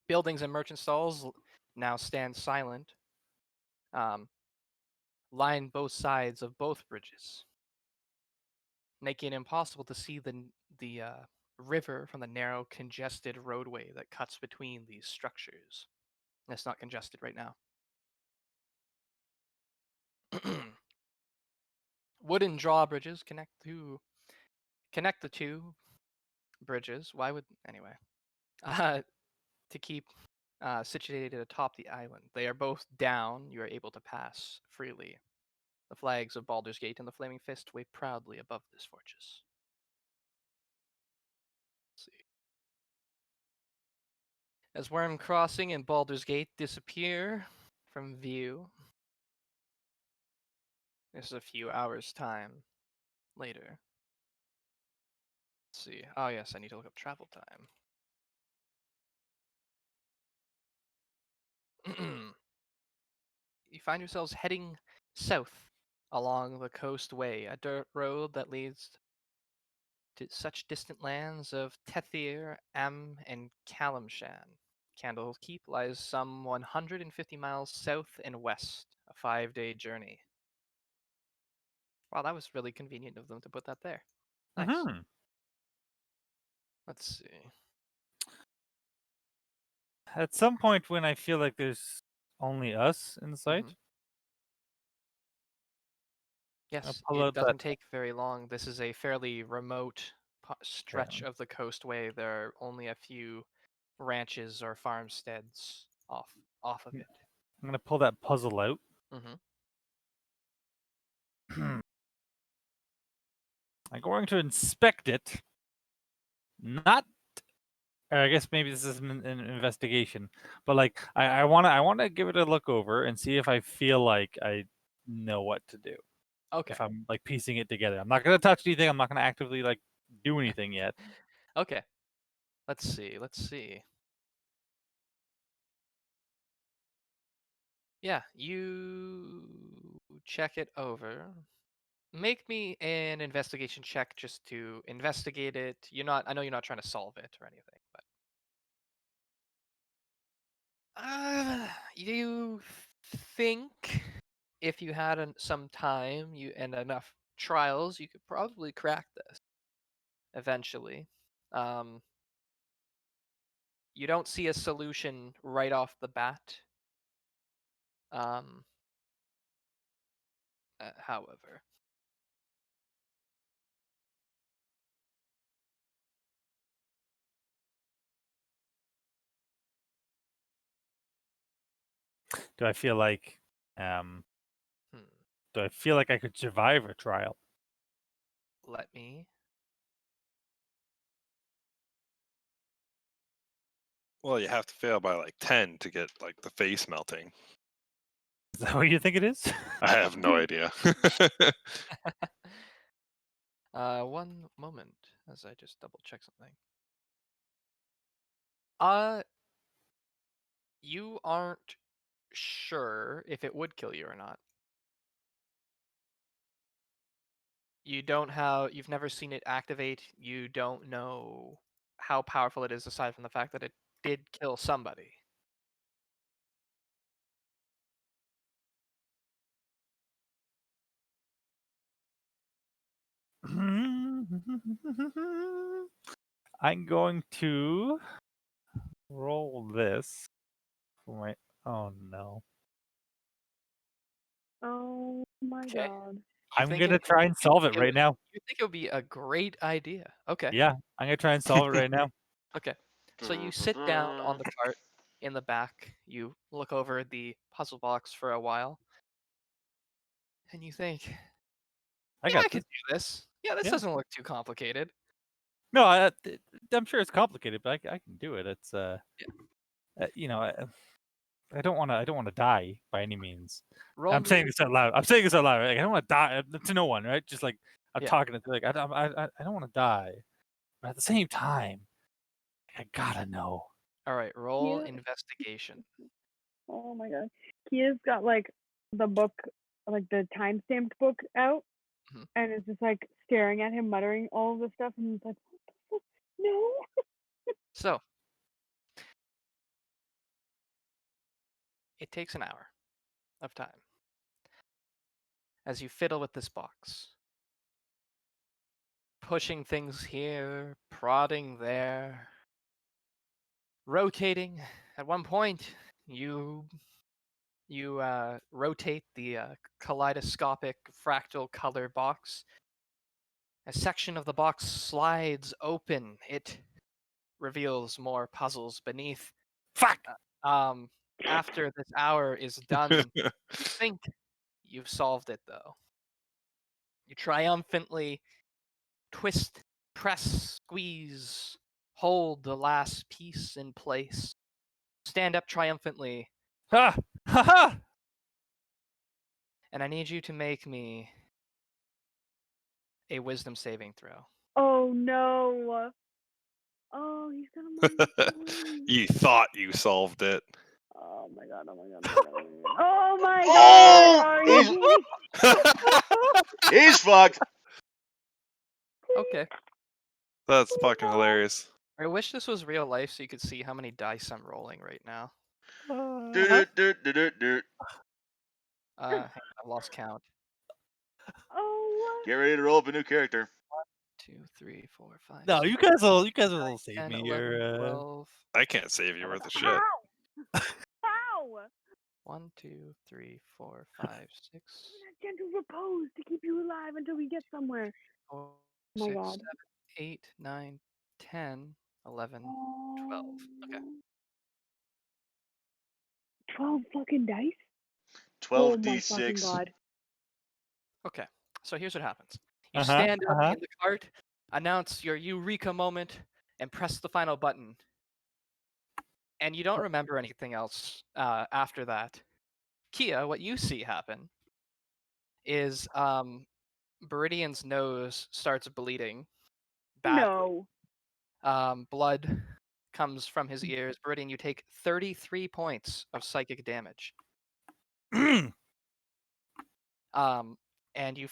Buildings and merchant stalls now stand silent, line both sides of both bridges, making it impossible to see the river from the narrow, congested roadway that cuts between these structures. It's not congested right now. Wooden drawbridges connect the 2 bridges. Why would anyway? To keep situated atop the island. They are both down. You are able to pass freely. The flags of Baldur's Gate and the Flaming Fist wave proudly above this fortress. Let's see. As Worm Crossing and Baldur's Gate disappear from view, This is a few hours' time later. Let's see. Oh, yes, I need to look up travel time. You find yourselves heading south along the coastway, a dirt road that leads to such distant lands of Tethir, Am, and Calamshan. Candlekeep lies some 150 miles south and west, a 5-day journey. Wow, that was really convenient of them to put that there. Nice. Mm-hmm. Let's see. At some point when I feel like there's only us in sight, Yes, pull it out that- doesn't take very long. This is a fairly remote stretch of the coastway. There are only a few ranches or farmsteads off of it. I'm gonna pull that puzzle out. Mm-hmm. I'm going to inspect it. Not, or I guess maybe this is an investigation, but like I wanna give it a look over and see if I feel like I know what to do. Okay. If I'm like piecing it together, I'm not gonna touch anything. I'm not gonna actively like do anything yet. Okay. Let's see. Yeah, you check it over. Make me an investigation check just to investigate it. I know you're not trying to solve it or anything, but you think if you had some time and enough trials, you could probably crack this eventually. You don't see a solution right off the bat. However, Do I feel like do I feel like I could survive a trial? let me. Well, you have to fail by like 10 to get like the face melting. Is that what you think it is? I have no idea. One moment as I just double check something. You aren't sure if it would kill you or not. You've never seen it activate. You don't know how powerful it is aside from the fact that it did kill somebody. I'm going to roll this for my. Oh no! Oh my Okay. god. I'm gonna try and solve it right now. You think it would be a great idea? Okay. Yeah, I'm gonna try and solve it right now. Okay. So you sit down on the cart in the back. You look over the puzzle box for a while, and you think, I "Yeah, got I can this. do this. Yeah, this Yeah. doesn't look too complicated." No, I'm sure it's complicated, but I can do it. It's you know, I don't want to die by any means. Roll I'm me. saying this out loud. Right? Like, I don't want to die to no one, right? Just like I'm Yeah. talking to like I don't want to die, but at the same time, I gotta know. All right, roll Yeah. investigation. Oh my god. Kia's got like the book, like the time-stamped book out, Mhm. and is just like staring at him, muttering all this stuff, and he's like, "What the fuck? No." So it takes an hour of time as you fiddle with this box, pushing things here, prodding there, rotating. At one point, you rotate the kaleidoscopic fractal color box. A section of the box slides open. It reveals more puzzles beneath. Fuck. After this hour is done, you think you've solved it, though. You triumphantly twist, press, squeeze, hold the last piece in place. Stand up triumphantly Ha! Ha ha! and I need you to make me a wisdom saving throw. Oh no. Oh, he's gonna mind. You thought you solved it. Oh my god, oh my god, oh my god, oh my god. Oh! Are you kidding? He's fucked. Okay. That's fucking hilarious. I wish this was real life so you could see how many dice I'm rolling right now. Do-do-do-do-do-do. Hang on, I've lost count. Oh. Get ready to roll up a new character. 2, 3, 4, 5. No, 6, you guys will save 10, me 11, here. 12. I can't save you worth a shit. How? How? 1, 2, 3, 4, 5, 6, That gentle repose to keep you alive until we get somewhere. 4, Oh my 6, god. 7, 8, 9, 10, 11, 12. Okay. 12 fucking dice? 12 Oh my fucking d6. god. Okay. So here's what happens. You Uh-huh, stand up uh-huh. in the cart, announce your Eureka moment, and press the final button. And you don't remember anything else after that. Keya, what you see happen is Beriadan's nose starts bleeding badly. No. Blood comes from his ears. Beriadan, you take 33 points of psychic damage. And you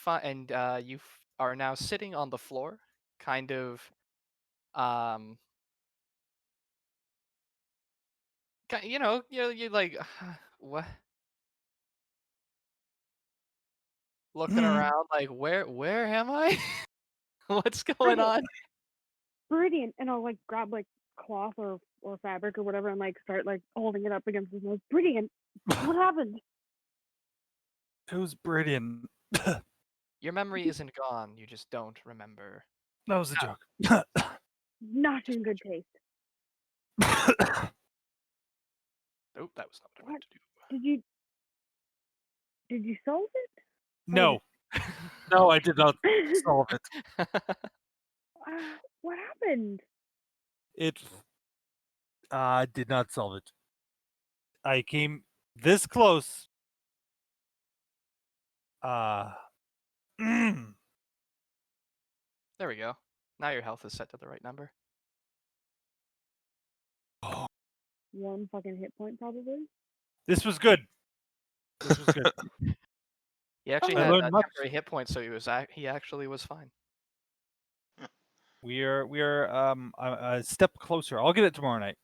are now sitting on the floor, kind of you're like what, looking around like where am I? What's going Okay. on? Beridian, and I'll like grab like cloth or fabric or whatever and like start like holding it up against his nose. Beridian, what happened? It was brilliant. Your memory isn't gone, you just don't remember. That was a joke. Not in good taste. Oh, that was not what I meant to do. Did you solve it? No. No, I did not solve it. What happened? It did not solve it. I came this close. There we go. Now your health is set to the right number. 1 fucking hit point probably. This was good. This was good. He actually I had learned much. temporary hit points, so he actually was fine. We are a step closer. I'll get it tomorrow night.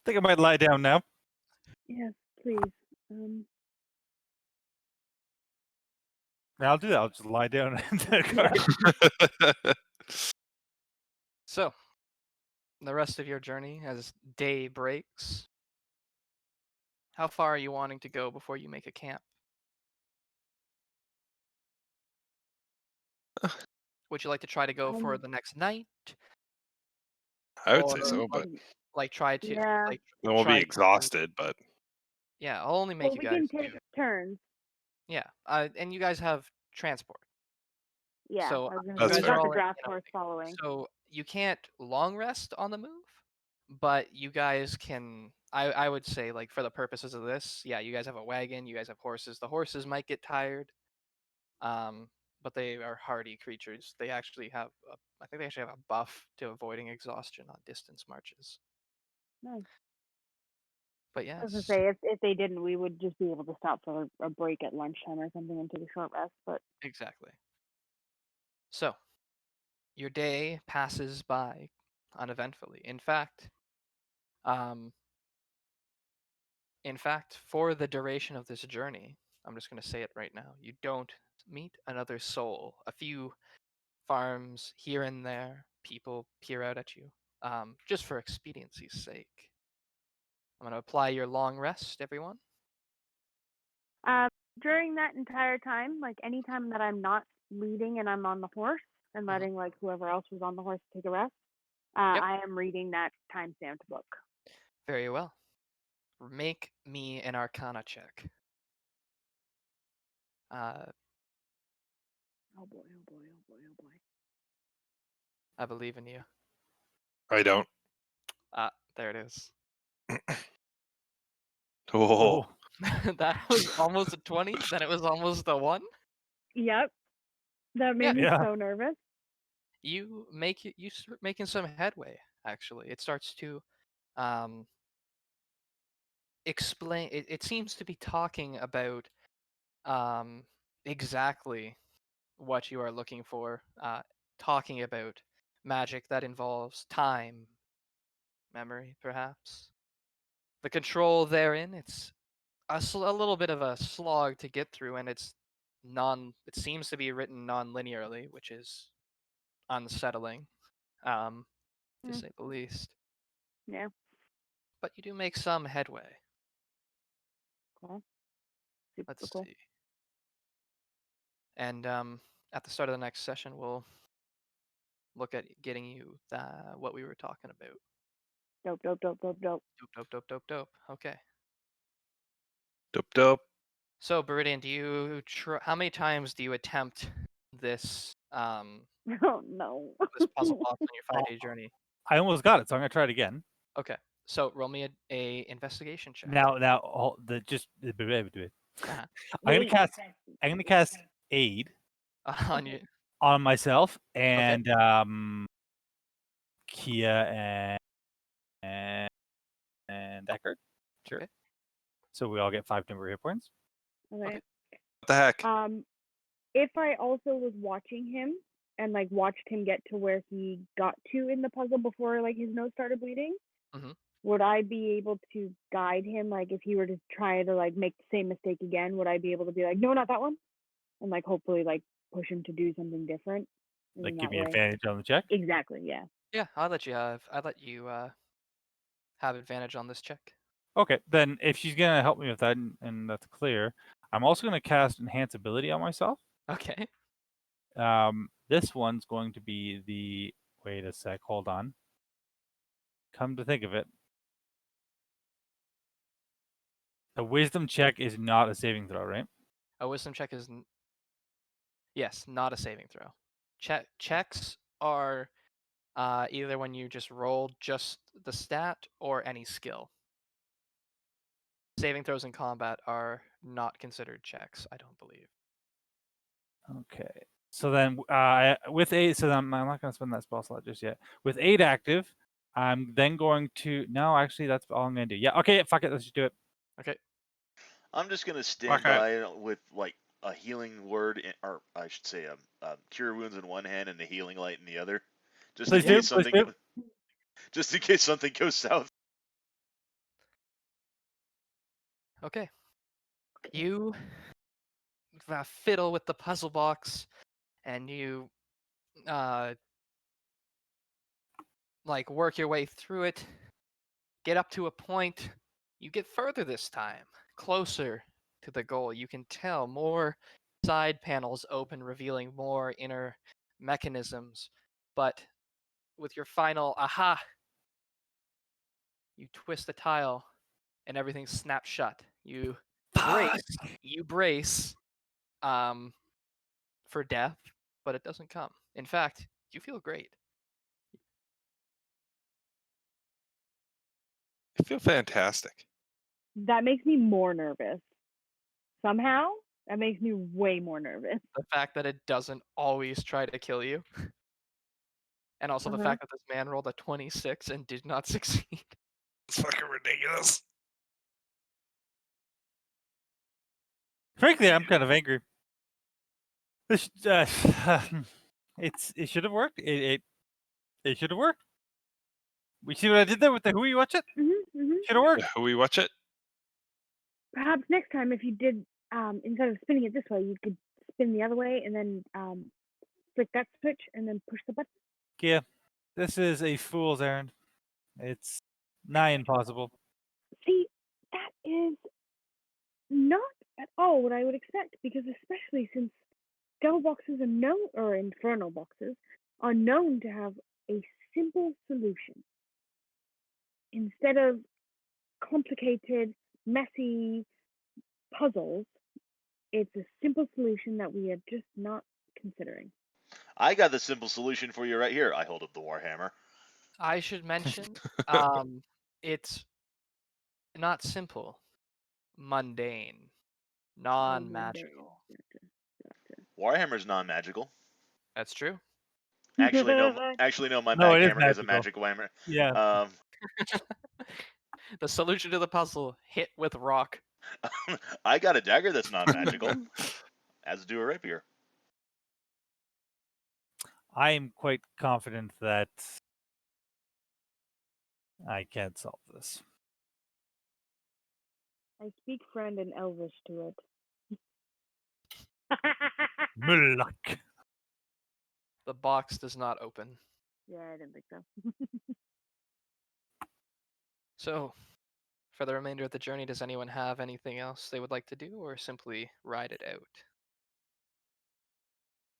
Think I might lie down now. Yes, please. I'll do that. I'll just lie down in the car. So, the rest of your journey as day breaks, how far are you wanting to go before you make a camp? Would you like to try to go for the next night? I would say Or, so, but like try to Yeah. like then we'll try be to- exhausted. But Yeah, I'll only make Well, you we guys can take do. turns. Yeah, and you guys have transport. Yeah, So I was gonna That's say, we fair. got the all draft horse following. So you can't long rest on the move, but you guys can. I would say, like, for the purposes of this, yeah, you guys have a wagon, you guys have horses. The horses might get tired, but they are hardy creatures. They actually have, I think they actually have a buff to avoiding exhaustion on distance marches. Nice. But I was yes, gonna say, if they didn't, we would just be able to stop for a break at lunchtime or something and take a short rest. But exactly. So your day passes by uneventfully. Um, In fact, for the duration of this journey, I'm just going to say it right now, you don't meet another soul. A few farms here and there, people peer out at you, just for expediency's sake. I'm going to apply your long rest, everyone. during that entire time, like any time that I'm not leading and I'm on the horse and letting like whoever else was on the horse take a rest, Yep. I am reading that time-stamped book. Very well. Make me an Arcana check. Oh boy, oh boy, oh boy, oh boy. I believe in you. I don't. There it is. Oh, That was almost a 20. Then it was almost a 1. Yep. That made me Yeah. so nervous. You start making some headway. Actually, it starts to explain. It seems to be talking about exactly what you are looking for. Talking about magic that involves time, memory, perhaps. The control therein, it's a little bit of a slog to get through, and it seems to be written non-linearly, which is unsettling, to Hmm. say the least. Yeah. But you do make some headway. Cool. Super Let's cool. see. And at the start of the next session, we'll look at getting you what we were talking about. Dope, dope, dope, dope, dope. Dope, dope, dope, dope, dope. Okay. dope. So, Beriadan, how many times do you attempt this Oh no. this puzzle box on your 5-day journey? I almost got it, so I'm gonna try it again. Okay. So roll me a investigation check. Now, Uh-huh. I'm gonna cast aid On you. on myself and Keya and Ekard. Sure. Okay. So we all get 5 temporary hit points. Okay. Okay. What the heck? If I also was watching him and like watched him get to where he got to in the puzzle before like his nose started bleeding, Mhm. would I be able to guide him? Like if he were to try to like make the same mistake again, would I be able to be like, no, not that one, and like hopefully like push him to do something different? And Like in give that me way, advantage on the check. exactly, yeah. Yeah, I'll let you have advantage on this check. Okay, then if she's gonna help me with that, and that's clear, I'm also gonna cast enhance ability on myself. Okay. This one's going to be the. Wait a sec. Hold on. Come to think of it, a wisdom check is not a saving throw, right? A wisdom check is yes, not a saving throw. Checks are either when you just roll just the stat or any skill. Saving throws in combat are not considered checks, I don't believe. Okay. So then, with 8, so then I'm not going to spend that spell slot just yet. With 8 active, I'm then going to. No, actually, that's all I'm going to do. Yeah. Okay. Fuck it. Let's just do it. Okay. I'm just gonna stand by with like a healing word, or I should say, cure wounds in one hand and a healing light in the other, just in Please do. case Please something, do. just in case something goes south. Okay. You fiddle with the puzzle box, and you like work your way through it. Get up to a point. You get further this time, closer to the goal. You can tell more side panels open, revealing more inner mechanisms. But with your final aha, you twist the tile, and everything snaps shut. You brace for death, but it doesn't come. In fact, you feel great. I feel fantastic. That makes me more nervous. Somehow, that makes me way more nervous. The fact that it doesn't always try to kill you, and also the fact that this man rolled a 26 and did not succeed. It's fucking ridiculous. Frankly, I'm kind of angry. This, it should have worked. It should have worked. We see what I did there with the who you watch it. Should have worked. We watch it. Perhaps next time, if you did, instead of spinning it this way, you could spin the other way and then flick that switch and then push the button. Yeah, this is a fool's errand. It's nigh impossible. See, that is not at all what I would expect, because especially since devil boxes are known, or infernal boxes, are known to have a simple solution. Instead of complicated, messy puzzles, it's a simple solution that we are just not considering. I got the simple solution for you right here. I hold up the warhammer. I should mention, It's not simple, mundane, Oh, non-magical. Warhammer's non-magical. That's true. Actually, no. Actually, no. My No, it is backhammer is a magical. magic Warhammer. Yeah. The solution to the puzzle: hit with rock. I got a dagger that's non-magical, as do a rapier. I am quite confident that I can't solve this. I speak friend and Elvish to it. Mallachie. The box does not open. Yeah, I didn't think so. So, for the remainder of the journey, does anyone have anything else they would like to do, or simply ride it out,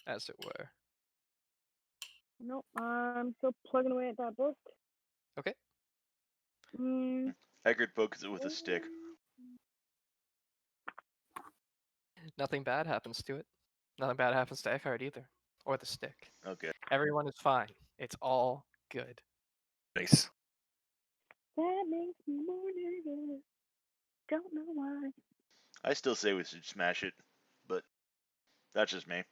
as it were? Nope, I'm still plugging away at that book. Okay. Ekard pokes it with a stick. Nothing bad happens to it. Nothing bad happens to Ekard either, or the stick. Okay. Everyone is fine. It's all good. Nice. That makes me more nervous. Don't know why. I still say we should smash it, but that's just me.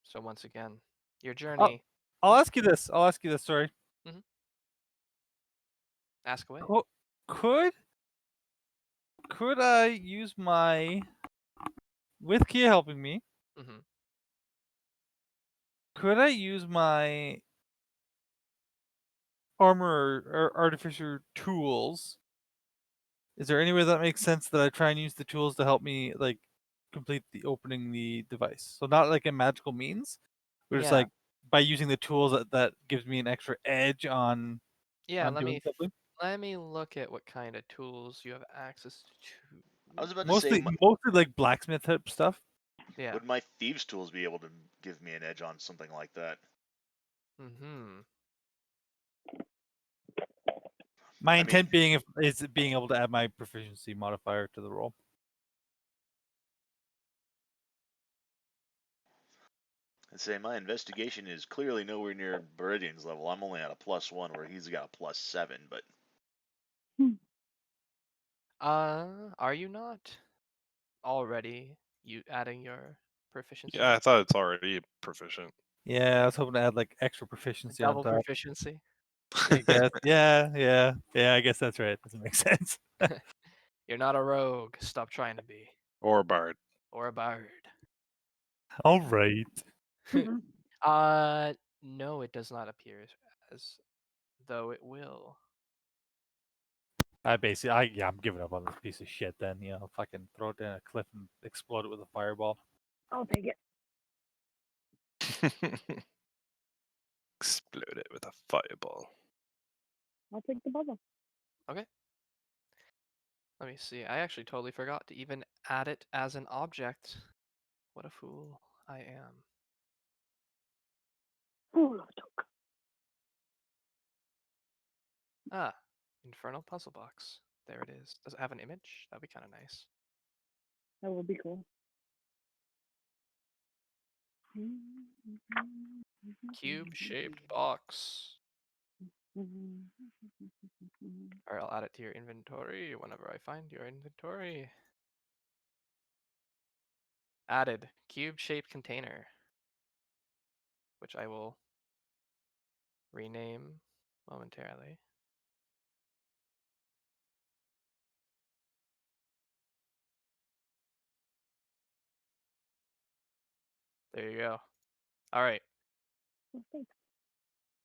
So once again, your journey. I'll ask you this. Sorry. Ask away. Could I use my, with Keya helping me, Mm-hmm. could I use my armor or artificer tools? Is there any way that makes sense that I try and use the tools to help me like complete the opening the device? So not like a magical means, but it's Yeah. like by using the tools that gives me an extra edge on Yeah, let doing me something. let me look at what kind of tools you have access to. I was about to say, Mostly like blacksmith type stuff. Yeah. would my thieves' tools be able to give me an edge on something like that? Mm-hmm. My I intent is being able to add my proficiency modifier to the roll. I'd say my investigation is clearly nowhere near Beriadan's level. I'm only at a +1, where he's got a +7. But Are you not already adding your proficiency? Yeah, I thought it's already proficient. Yeah, I was hoping to add like extra proficiency on Double top. proficiency. I guess. Yeah. I guess that's right. Doesn't make sense. You're not a rogue. Stop trying to be. Or a bard. Or a bard. All right. No, it does not appear as though it will. I'm giving up on this piece of shit. Then fucking throw it down a cliff and explode it with a fireball. I'll take it. Explode it with a fireball. I'll take the bubble. Okay. Let me see. I actually totally forgot to even add it as an object. What a fool I am. Ooh, Ah, infernal puzzle box. There it is. Does it have an image? That'd be kind of nice. that would be cool. Cube-shaped box. Alright, I'll add it to your inventory whenever I find your inventory. Added. Cube-shaped container. Which I will rename momentarily. There you go. Alright.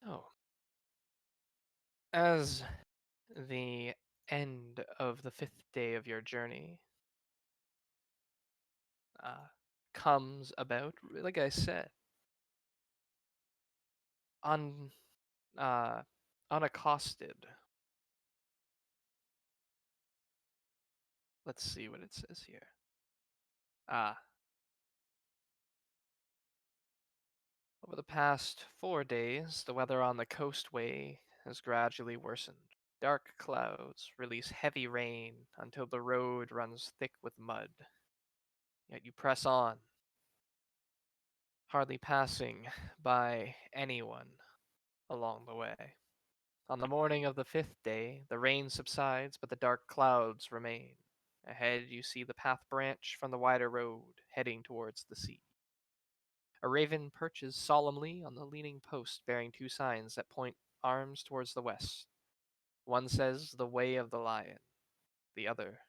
Oh. As the end of the 5th day of your journey comes about, like I said, unaccosted. Let's see what it says here. Over the past 4 days, the weather on the coastway has gradually worsened. Dark clouds release heavy rain until the road runs thick with mud. Yet you press on, hardly passing by anyone along the way. On the morning of the 5th day, the rain subsides, but the dark clouds remain. Ahead, you see the path branch from the wider road, heading towards the sea. A raven perches solemnly on the leaning post, bearing 2 signs that point arms towards the west. One says, "The Way of the Lion," the other,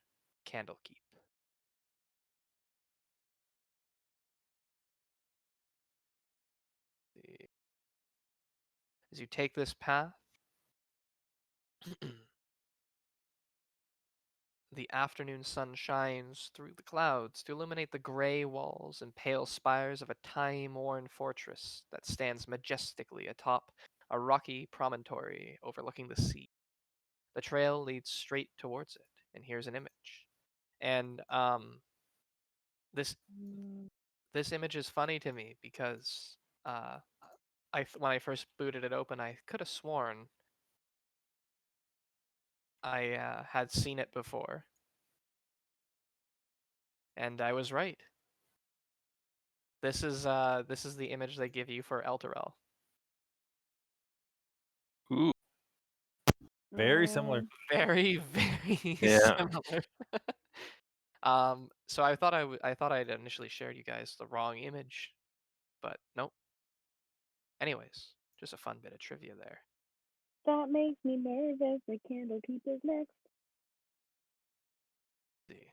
"Candlekeep." As you take this path, the afternoon sun shines through the clouds to illuminate the gray walls and pale spires of a time-worn fortress that stands majestically atop a rocky promontory overlooking the sea. The trail leads straight towards it, and here's an image. And this image is funny to me because when I first booted it open, I could have sworn I had seen it before. And I was right. This is the image they give you for Elturel. Ooh. Very similar. Very, very Yeah. similar. So I thought I'd initially shared you guys the wrong image, but nope. Anyways, just a fun bit of trivia there. That makes me nervous. The Candlekeep is next. See.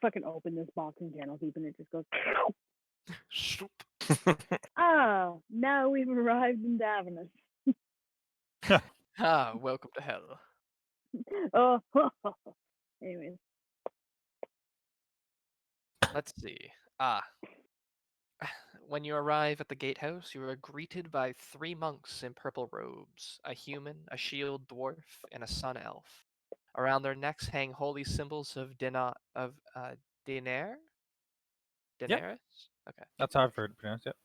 Fucking open this box in Candlekeep and it just goes. Shoop. Oh, now we've arrived in Avernus. Ah, welcome to hell. Oh, anyways. Let's see. When you arrive at the gatehouse, you are greeted by 3 monks in purple robes, a human, a shield dwarf, and a sun elf. Around their necks hang holy symbols of Daenerys? Daenerys? Okay. That's how I've heard it pronounced. Yep.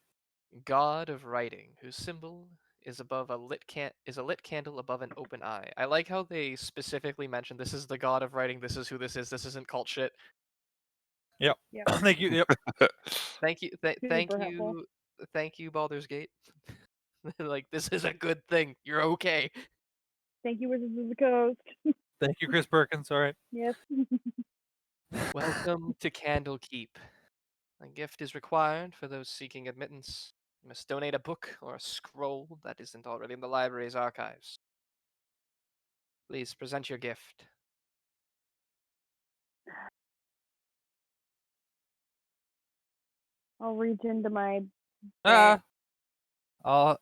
God of writing, whose symbol is above a lit candle above an open eye. I like how they specifically mention this is the god of writing. This is who this is. This isn't cult shit. Yep. Yep. Thank you. Yep. Thank you. Thank Super helpful. you. Thank you, Baldur's Gate. Like, this is a good thing. You're okay. Thank you, Wizards of the Coast. Thank you, Chris Perkins. All right. Yes. Welcome to Candlekeep. A gift is required for those seeking admittance. You must donate a book or a scroll that isn't already in the library's archives. Please present your gift. I'll reach into my Ah. bag. I'll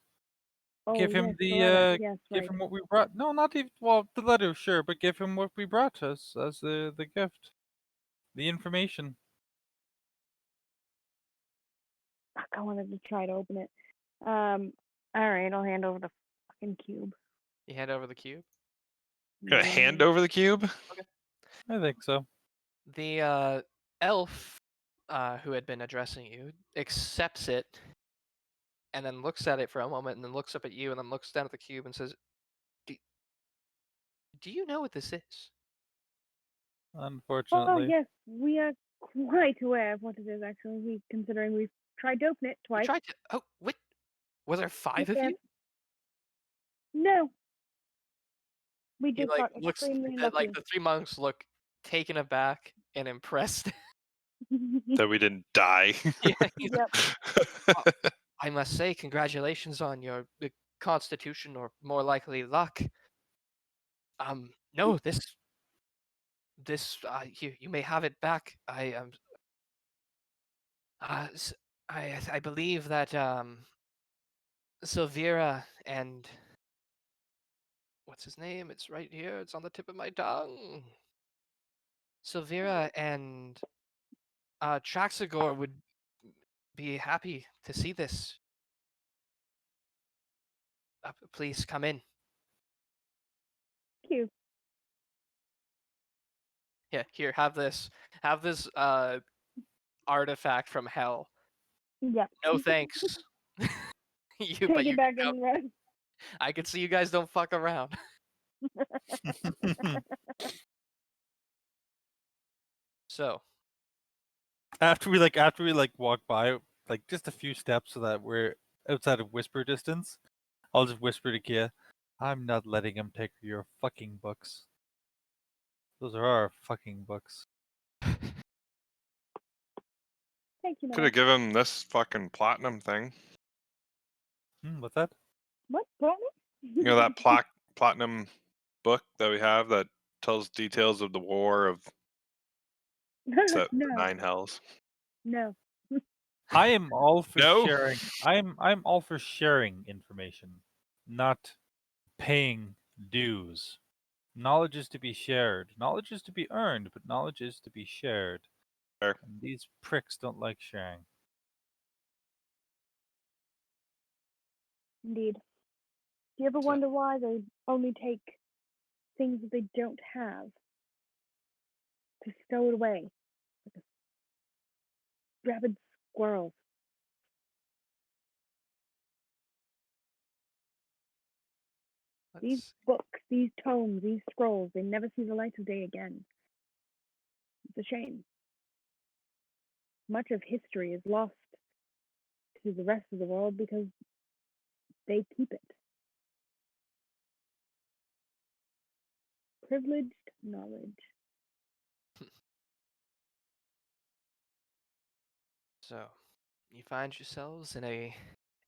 Oh, give him yes, the letter. Yes, give right. him what we brought. No, not even. Well, the letter, sure, but give him what we brought us as the gift, the information. Fuck, I wanted to try to open it. All right, I'll hand over the fucking cube. You hand over the cube. Gonna hand over the cube? I think so. The elf who had been addressing you accepts it and then looks at it for a moment and then looks up at you and then looks down at the cube and says, Do you know what this is? Oh, Unfortunately. yes, we are quite aware of what it is, actually, considering we've tried to open it You twice. tried to. Oh, what? Were there 5 of Yeah. you? No. We He just like got looks extremely at lucky. the 3 monks look taken aback and impressed. That we didn't die. Yeah, he's Yep. I must say, congratulations on your constitution, or more likely luck. No, this you may have it back. I believe that Silvira and what's his name? It's right here. It's on the tip of my tongue. Silvira and Traxagor would be happy to see this. Please come in. Thank you. Yeah, here, have this. Have this artifact from hell. Yep. No thanks. Take But it you back know, and run. I can see you guys don't fuck around. So, after we walk by like just a few steps so that we're outside of whisper distance, I'll just whisper to Keya, I'm not letting him take your fucking books. Those are our fucking books. Thank you, Could Mother. have given him this fucking platinum thing. What's that? What? Platinum? You know that platinum book that we have that tells details of the war of the no, Nine Hells. no. I am all for No? sharing. I'm all for sharing information, not paying dues. Knowledge is to be shared. Knowledge is to be earned, but knowledge is to be shared. Fair. And these pricks don't like sharing. Indeed. Do you ever So- wonder why they only take things that they don't have to stow it away? Like a rabid squirrel. These Let's books, these tomes, these scrolls, they never see the light of day again. It's a shame. Much of history is lost to the rest of the world because they keep it. Privileged knowledge. So, you find yourselves in a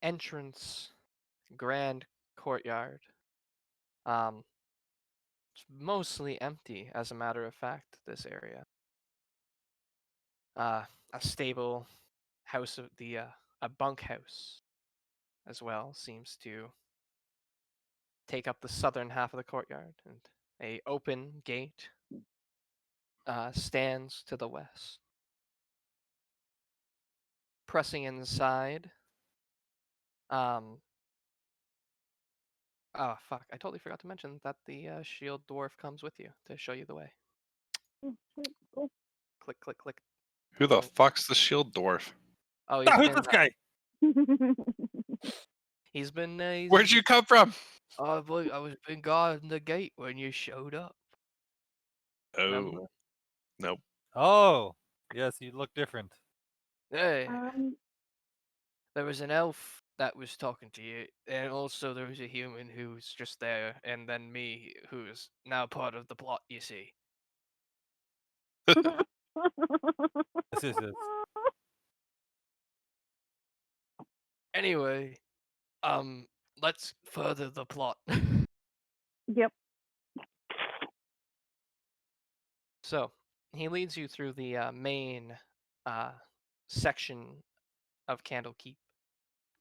entrance grand courtyard. It's mostly empty, as a matter of fact, this area. A stable house of a bunkhouse as well seems to take up the southern half of the courtyard, and a open gate stands to the west. Pressing inside, oh fuck! I totally forgot to mention that the shield dwarf comes with you to show you the way. Sweet, cool. Click, click, click. Who the Oh, fuck's the shield dwarf? oh, he's Who's been this guy? he's been Where'd you come from? I was been guarding the gate when you showed up. Remember? Oh, nope. Oh, yes, you look different. Hey, um, there was an elf that was talking to you, and also there was a human who was just there, and then me, who's now part of the plot. You see. This is it. Anyway, let's further the plot. yep. So he leads you through the main section of Candlekeep,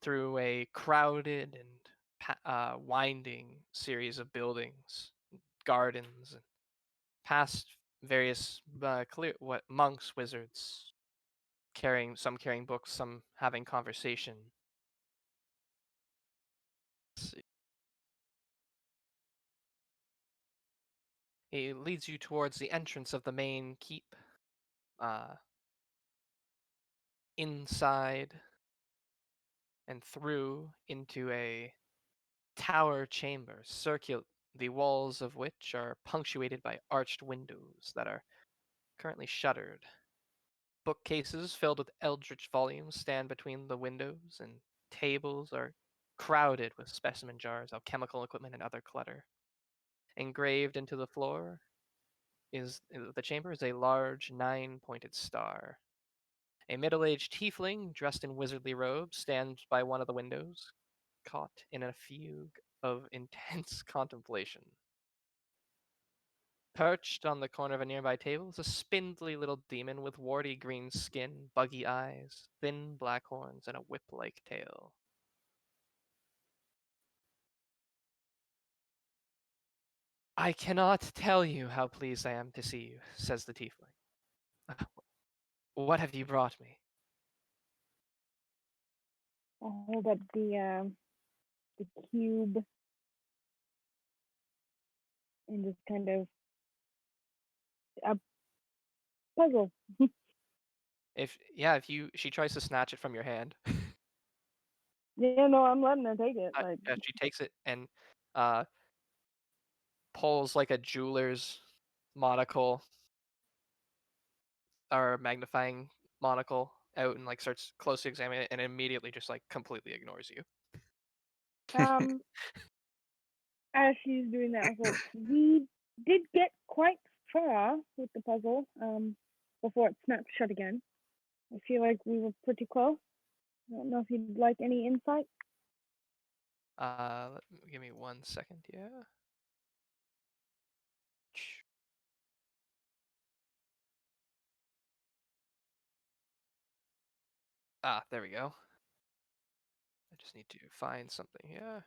through a crowded and winding series of buildings, gardens, and past various monks, wizards, carrying books, some having conversation. Let's see. He leads you towards the entrance of the main keep. Inside and through into a tower chamber, the walls of which are punctuated by arched windows that are currently shuttered. Bookcases filled with eldritch volumes stand between the windows, and tables are crowded with specimen jars, alchemical equipment, and other clutter. Engraved into the floor is the chamber is a large 9-pointed star. A middle-aged tiefling dressed in wizardly robes stands by one of the windows, caught in a fugue of intense contemplation. Perched on the corner of a nearby table is a spindly little demon with warty green skin, buggy eyes, thin black horns, and a whip-like tail. I cannot tell you how pleased I am to see you, says the tiefling. What have you brought me? I'll hold up the cube and just kind of a puzzle. She tries to snatch it from your hand. Yeah, no, I'm letting her take it. Like, Yeah, she takes it and uh, pulls like a jeweler's monocle or magnifying monocle out and like starts closely examining it and immediately just like completely ignores you. um, as she's doing that, also, we did get quite far with the puzzle before it snapped shut again. I feel like we were pretty close. I don't know if you'd like any insight. Give me 1 second. Yeah. Ah, there we go. I just need to find something here.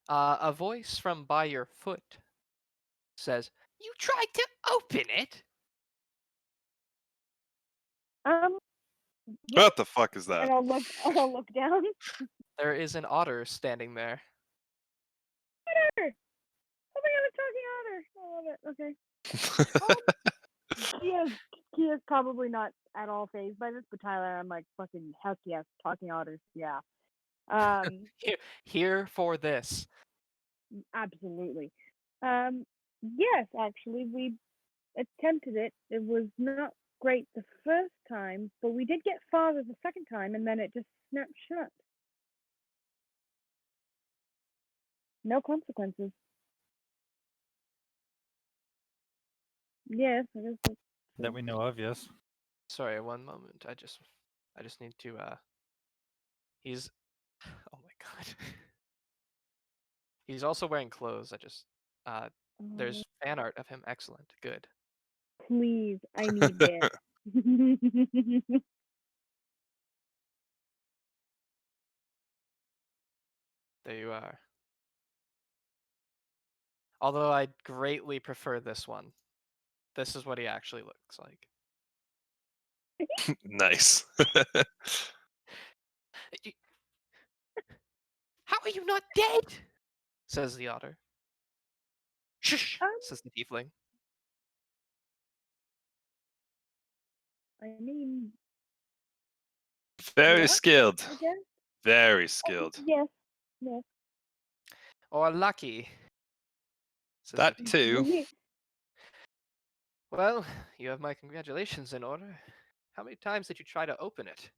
A voice from by your foot says, "You tried to open it?" Yeah, What the fuck is that? and I'll look down. There is an otter standing there. Otter! Oh my god, a talking otter! I love it. Okay. Kia's probably not at all phased by this, but Tyler, I'm like, fucking heck yes, talking otters, yeah. Here for this. Absolutely. Yes, actually, we attempted it. It was not great the first time, but we did get farther the second time, and then it just snapped shut. No consequences. Yes, I guess that's That we know of, yes. Sorry, 1 moment. I just need to he's oh my god. He's also wearing clothes. There's fan art of him. Excellent. Good. please, I need this. There you are. Although I greatly prefer this one. This is what he actually looks like. Nice. How are you not dead? Says the otter. Shush, says the tiefling. I mean, Very yeah, skilled. I guess. Very skilled. Yes, yes. Or lucky. Says That the too. tiefling. Well, you have my congratulations in order. How many times did you try to open it?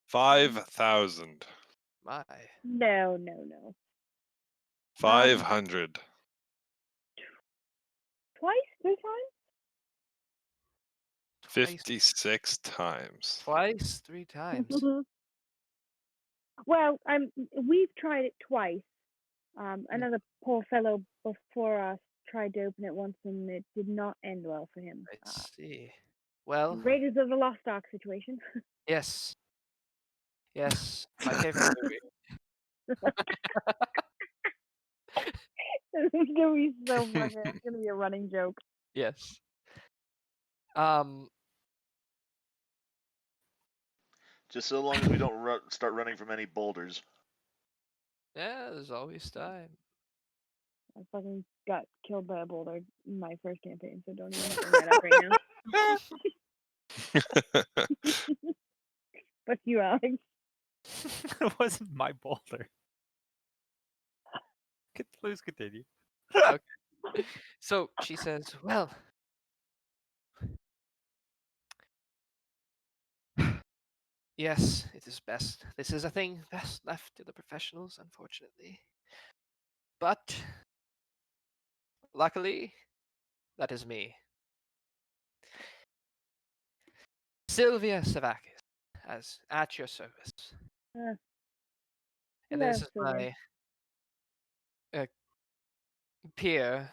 5,000. My. No. 500. Twice? 3 times? 56 times. Twice? 3 times. Well, we've tried it twice. Another poor fellow before us tried to open it once, and it did not end well for him. I see. Well, Raiders of the Lost Ark situation. yes. Yes, my favorite movie. It's gonna be so funny. It's gonna be a running joke. Yes. Just so long as we don't start running from any boulders. Yeah, there's always time. I fucking got killed by a boulder in my first campaign, so don't even bring that up right now. Fuck you, Alex. It wasn't my boulder. Please continue. Okay. So she says, well, yes, it is best. This is a thing best left to the professionals, unfortunately. But, luckily, that is me. Sylvia Savakis, as at your service. And this is my peer,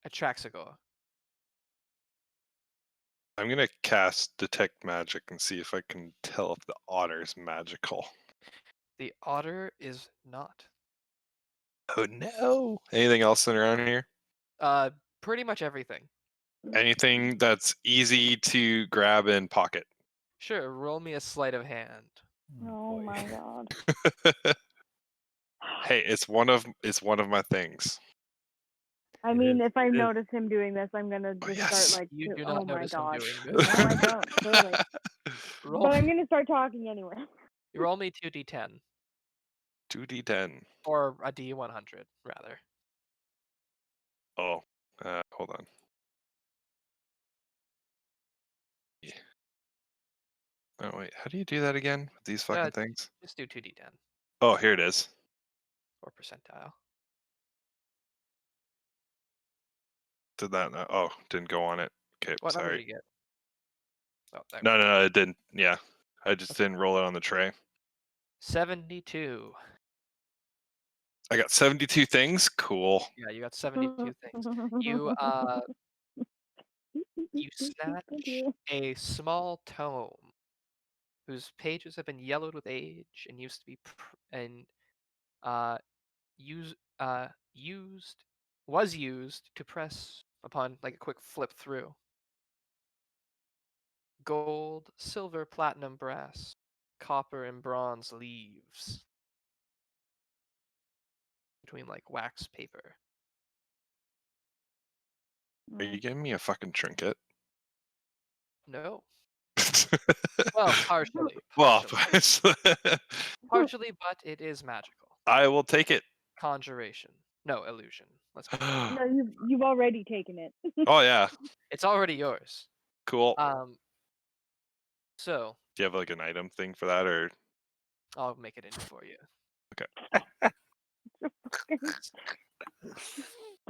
Atraxagor. I'm going to cast Detect Magic and see if I can tell if the otter is magical. The otter is not. Oh no. Anything else around here? Pretty much everything. Anything that's easy to grab and pocket. Sure, roll me a sleight of hand. Oh my god. Hey, it's one of my things. I mean, if I notice him doing this, I'm gonna just start like, You do oh not my notice him gosh. doing this. No, I don't. Clearly. But I'm gonna start talking anyway. You roll me 2d10. 2d10. Or a d100, rather. Oh, hold on. Oh wait, how do you do that again with these fucking things? Just do 2d10 Oh, here it is. or percentile. Did that? Oh, didn't go on it. Okay, What number sorry. did you get? Oh, there. No, it didn't. Yeah, I just didn't roll it on the tray. 72. I got 72 things. Cool. Yeah, you got 72 things. You you snatch a small tome whose pages have been yellowed with age and used to be used to press upon like a quick flip through. Gold, silver, platinum, brass, copper, and bronze leaves between like wax paper. Are you giving me a fucking trinket? No. Well, partially. Well, Partially, but it is magical. I will take it. Conjuration. No, illusion. Let's go. No, you've already taken it. Oh yeah, It's already yours. cool. So Do you have like an item thing for that, or? I'll make it in for you.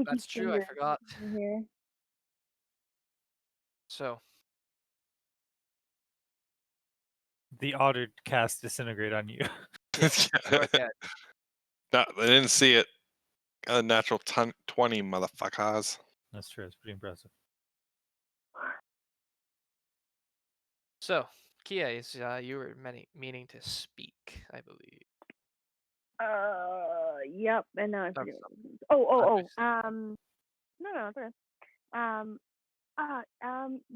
That's true, I forgot. Here. So The otter cast disintegrate on you. you're dead. No, I didn't see it. Got a natural 20, motherfuckers. That's true. It's pretty impressive. So, Keya, is you were meaning to speak, I believe. Yep, and now I forget. No, it's okay.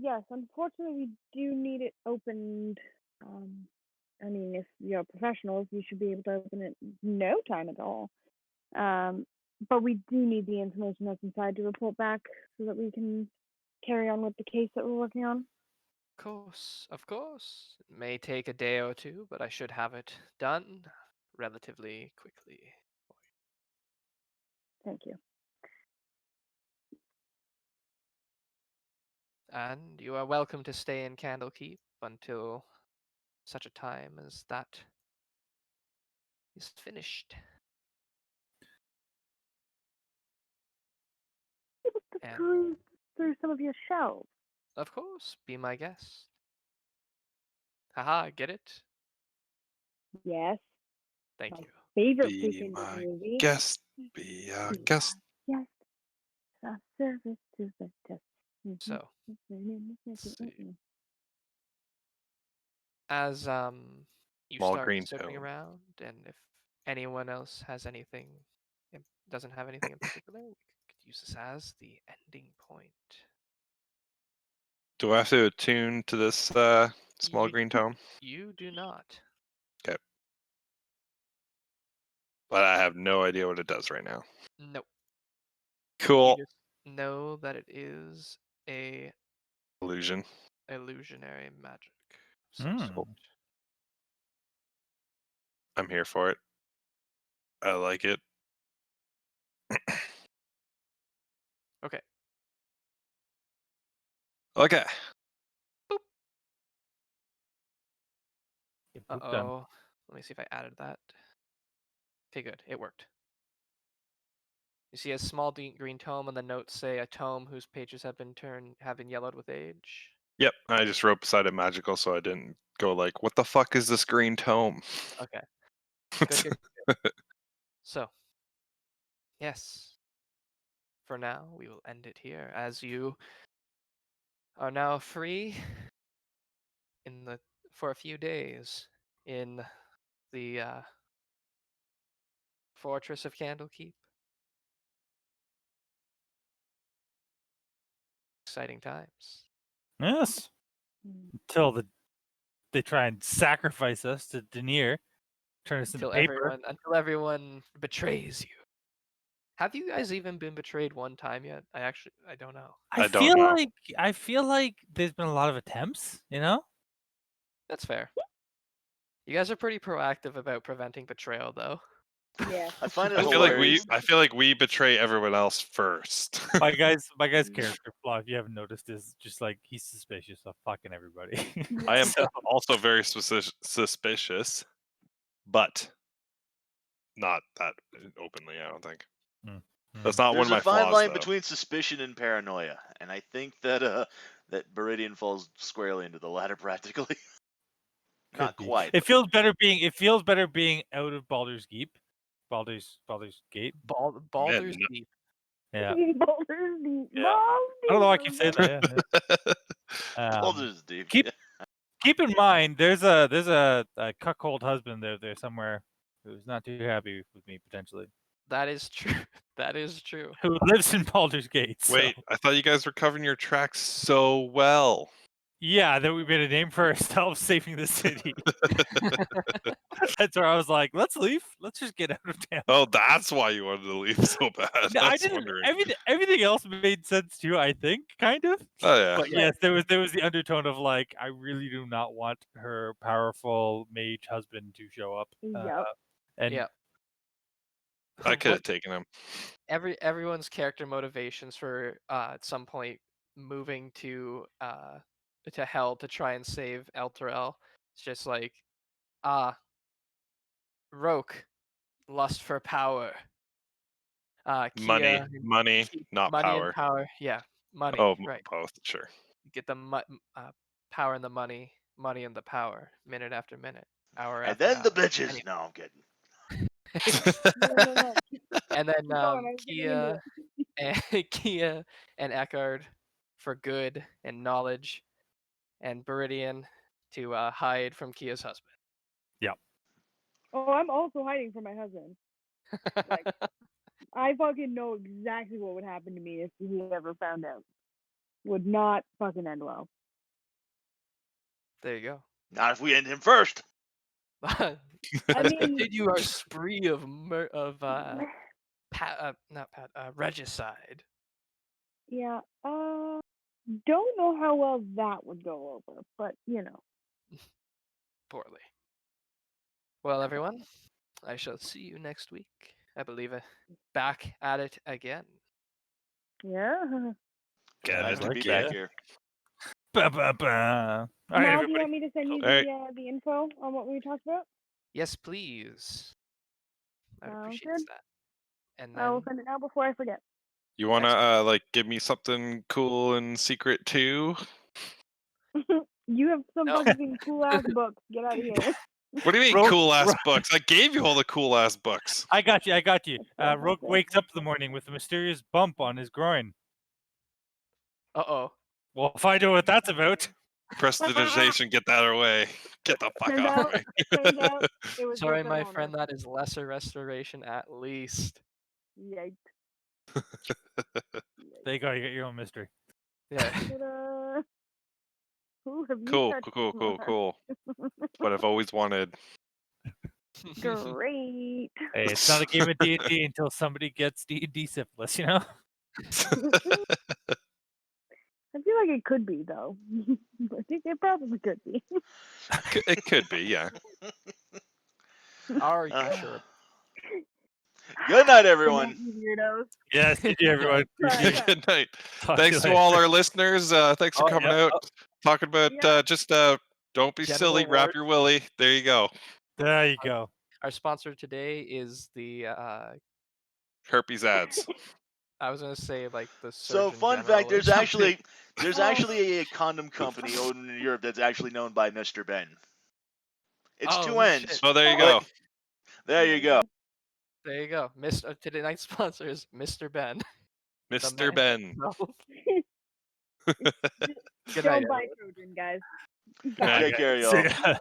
Yes, unfortunately, we do need it opened. I mean, if you're professionals, you should be able to open it in no time at all. But we do need the information that's inside to report back so that we can carry on with the case that we're working on. Of course. It may take a day or two, but I should have it done relatively quickly. Thank you. And you are welcome to stay in Candlekeep until such a time as that is finished. And Through some of your shelves. of course, be my guest. Haha, get it? Yes. Thank My you. favorite Be freaking my movie. guest. Be a guest. Yes. A service to the test. So, let's see. As you Small start green searching tome. around, and if anyone else has anything, doesn't have anything in particular, we could use this as the ending point. Do I have to attune to this small green tome? You do not. Okay. But I have no idea what it does right now. Nope. Cool. You just know that it is a Illusion. illusionary magic. Mm. I'm here for it. I like it. Okay. Okay. Uh-oh. Let me see if I added that. Okay, good. It worked. You see a small green tome, and the notes say a tome whose pages have been yellowed with age. Yep. I just wrote beside it magical, so I didn't go like, what the fuck is this green tome? Okay. Good. So, yes. For now, we will end it here, as you are now free for a few days in the Fortress of Candlekeep. Exciting times. Yes. Until they try and sacrifice us to Denier, turn us into paper. Until everyone betrays you. Have you guys even been betrayed one time yet? I don't know. I feel like there's been a lot of attempts, you know? That's fair. You guys are pretty proactive about preventing betrayal, though. Yeah. I find it I feel like hilarious. we betray everyone else first. My guy's character flaw, if you haven't noticed, is just like he's suspicious of fucking everybody. I am So, also very suspicious, but not that openly. I don't think that's not one There's of a my fine flaws, line though. between suspicion and paranoia, and I think that that Beriadan falls squarely into the latter practically. Not could be. quite. It feels better being out of Baldur's Gate. Baldur's Gate. Baldur's no. Deep. Yeah. Boulders deep. Yeah. Balls I don't know why I deep, keep saying that. Yeah. Baldur's Deep. keep- yeah. Keep in mind, there's a cuckold husband there somewhere who's not too happy with me potentially, That is true. That is true. who lives in Baldur's Gate. So. Wait, I thought you guys were covering your tracks so well. Yeah, then we made a name for ourselves saving the city. That's where I was like, let's leave. Let's just get out of town. Oh, that's why you wanted to leave so bad. No, I I was didn't. wondering. Everything else made sense too. I think, kind of. Oh yeah. But yes, there was the undertone of like, I really do not want her powerful mage husband to show up. Yep. And Yeah. I could have taken him. Everyone's character motivations for at some point moving to hell to try and save Elturel. It's just like Roque, lust for power. Money, Keya, money, not money power. and power. Yeah, money. Oh, right. both, sure. Get the power and the money and the power, minute after minute, hour And after then hour. the bitches. Anyway. No, I'm kidding. No. And then Keep going, I was getting into Keya and Ekard for good and knowledge, and Beriadan to hide from Keya's husband. Oh, I'm also hiding from my husband. Like, I fucking know exactly what would happen to me if he ever found out. Would not fucking end well. There you go. Not if we end him first. I Let's mean, continue our spree of regicide. yeah. Don't know how well that would go over, but you know. Poorly. Well, everyone, I shall see you next week. I believe back at it again. Yeah. Nice to be yeah. back here. Ba, ba, ba. All right, Mal, do you everybody. want me to send you Alright. the info on what we talked about? Yes, please. I would Sounds appreciate good. that. And I will then send it now before I forget. You wanna like give me something cool and secret too? You have some No. fucking cool ass books. Get out of here. What do you mean Rogue- cool ass books? I gave you all the cool ass books. I got you. That's Rogue good. wakes up in the morning with a mysterious bump on his groin. Uh-oh. We'll find out what that's about. Prestidigitation, get that away. Get the fuck Turns off out- me. turns out it was Sorry, just a my boner. friend, that is lesser restoration at least. Yikes. There you go. You got your own mystery. Yeah. Ta-da. Who have you Cool, touched cool, cool, more? cool. What I've always wanted. Great. Hey, it's not a game of D&D until somebody gets D&D syphilis, you know? I feel like it could be though. I think it probably could be. It could be, yeah. Are you Uh, sure? Good night, everyone. Weirdos. Yes, thank you, everyone. Appreciate it. Good night. Talk Thanks to to you all later. our listeners. Thanks for Oh, coming yeah. out. Talking about Yeah. just don't be Genital silly, wrap wart. your willy. There you go. There you go. Our sponsor today is the Herpes ads. I was gonna say like the So, Surgeon fun General fact: or there's something. actually a condom company over in Europe that's actually known by Mr. Ben. It's Oh, two ends. shit. Oh, there you But go. there you go. There you go. Tonight's sponsor is Mr. Ben. The Mr. man Ben. himself. Good Don't night, buy everyone. Trojan, guys. Yeah, Take care, See y'all. ya.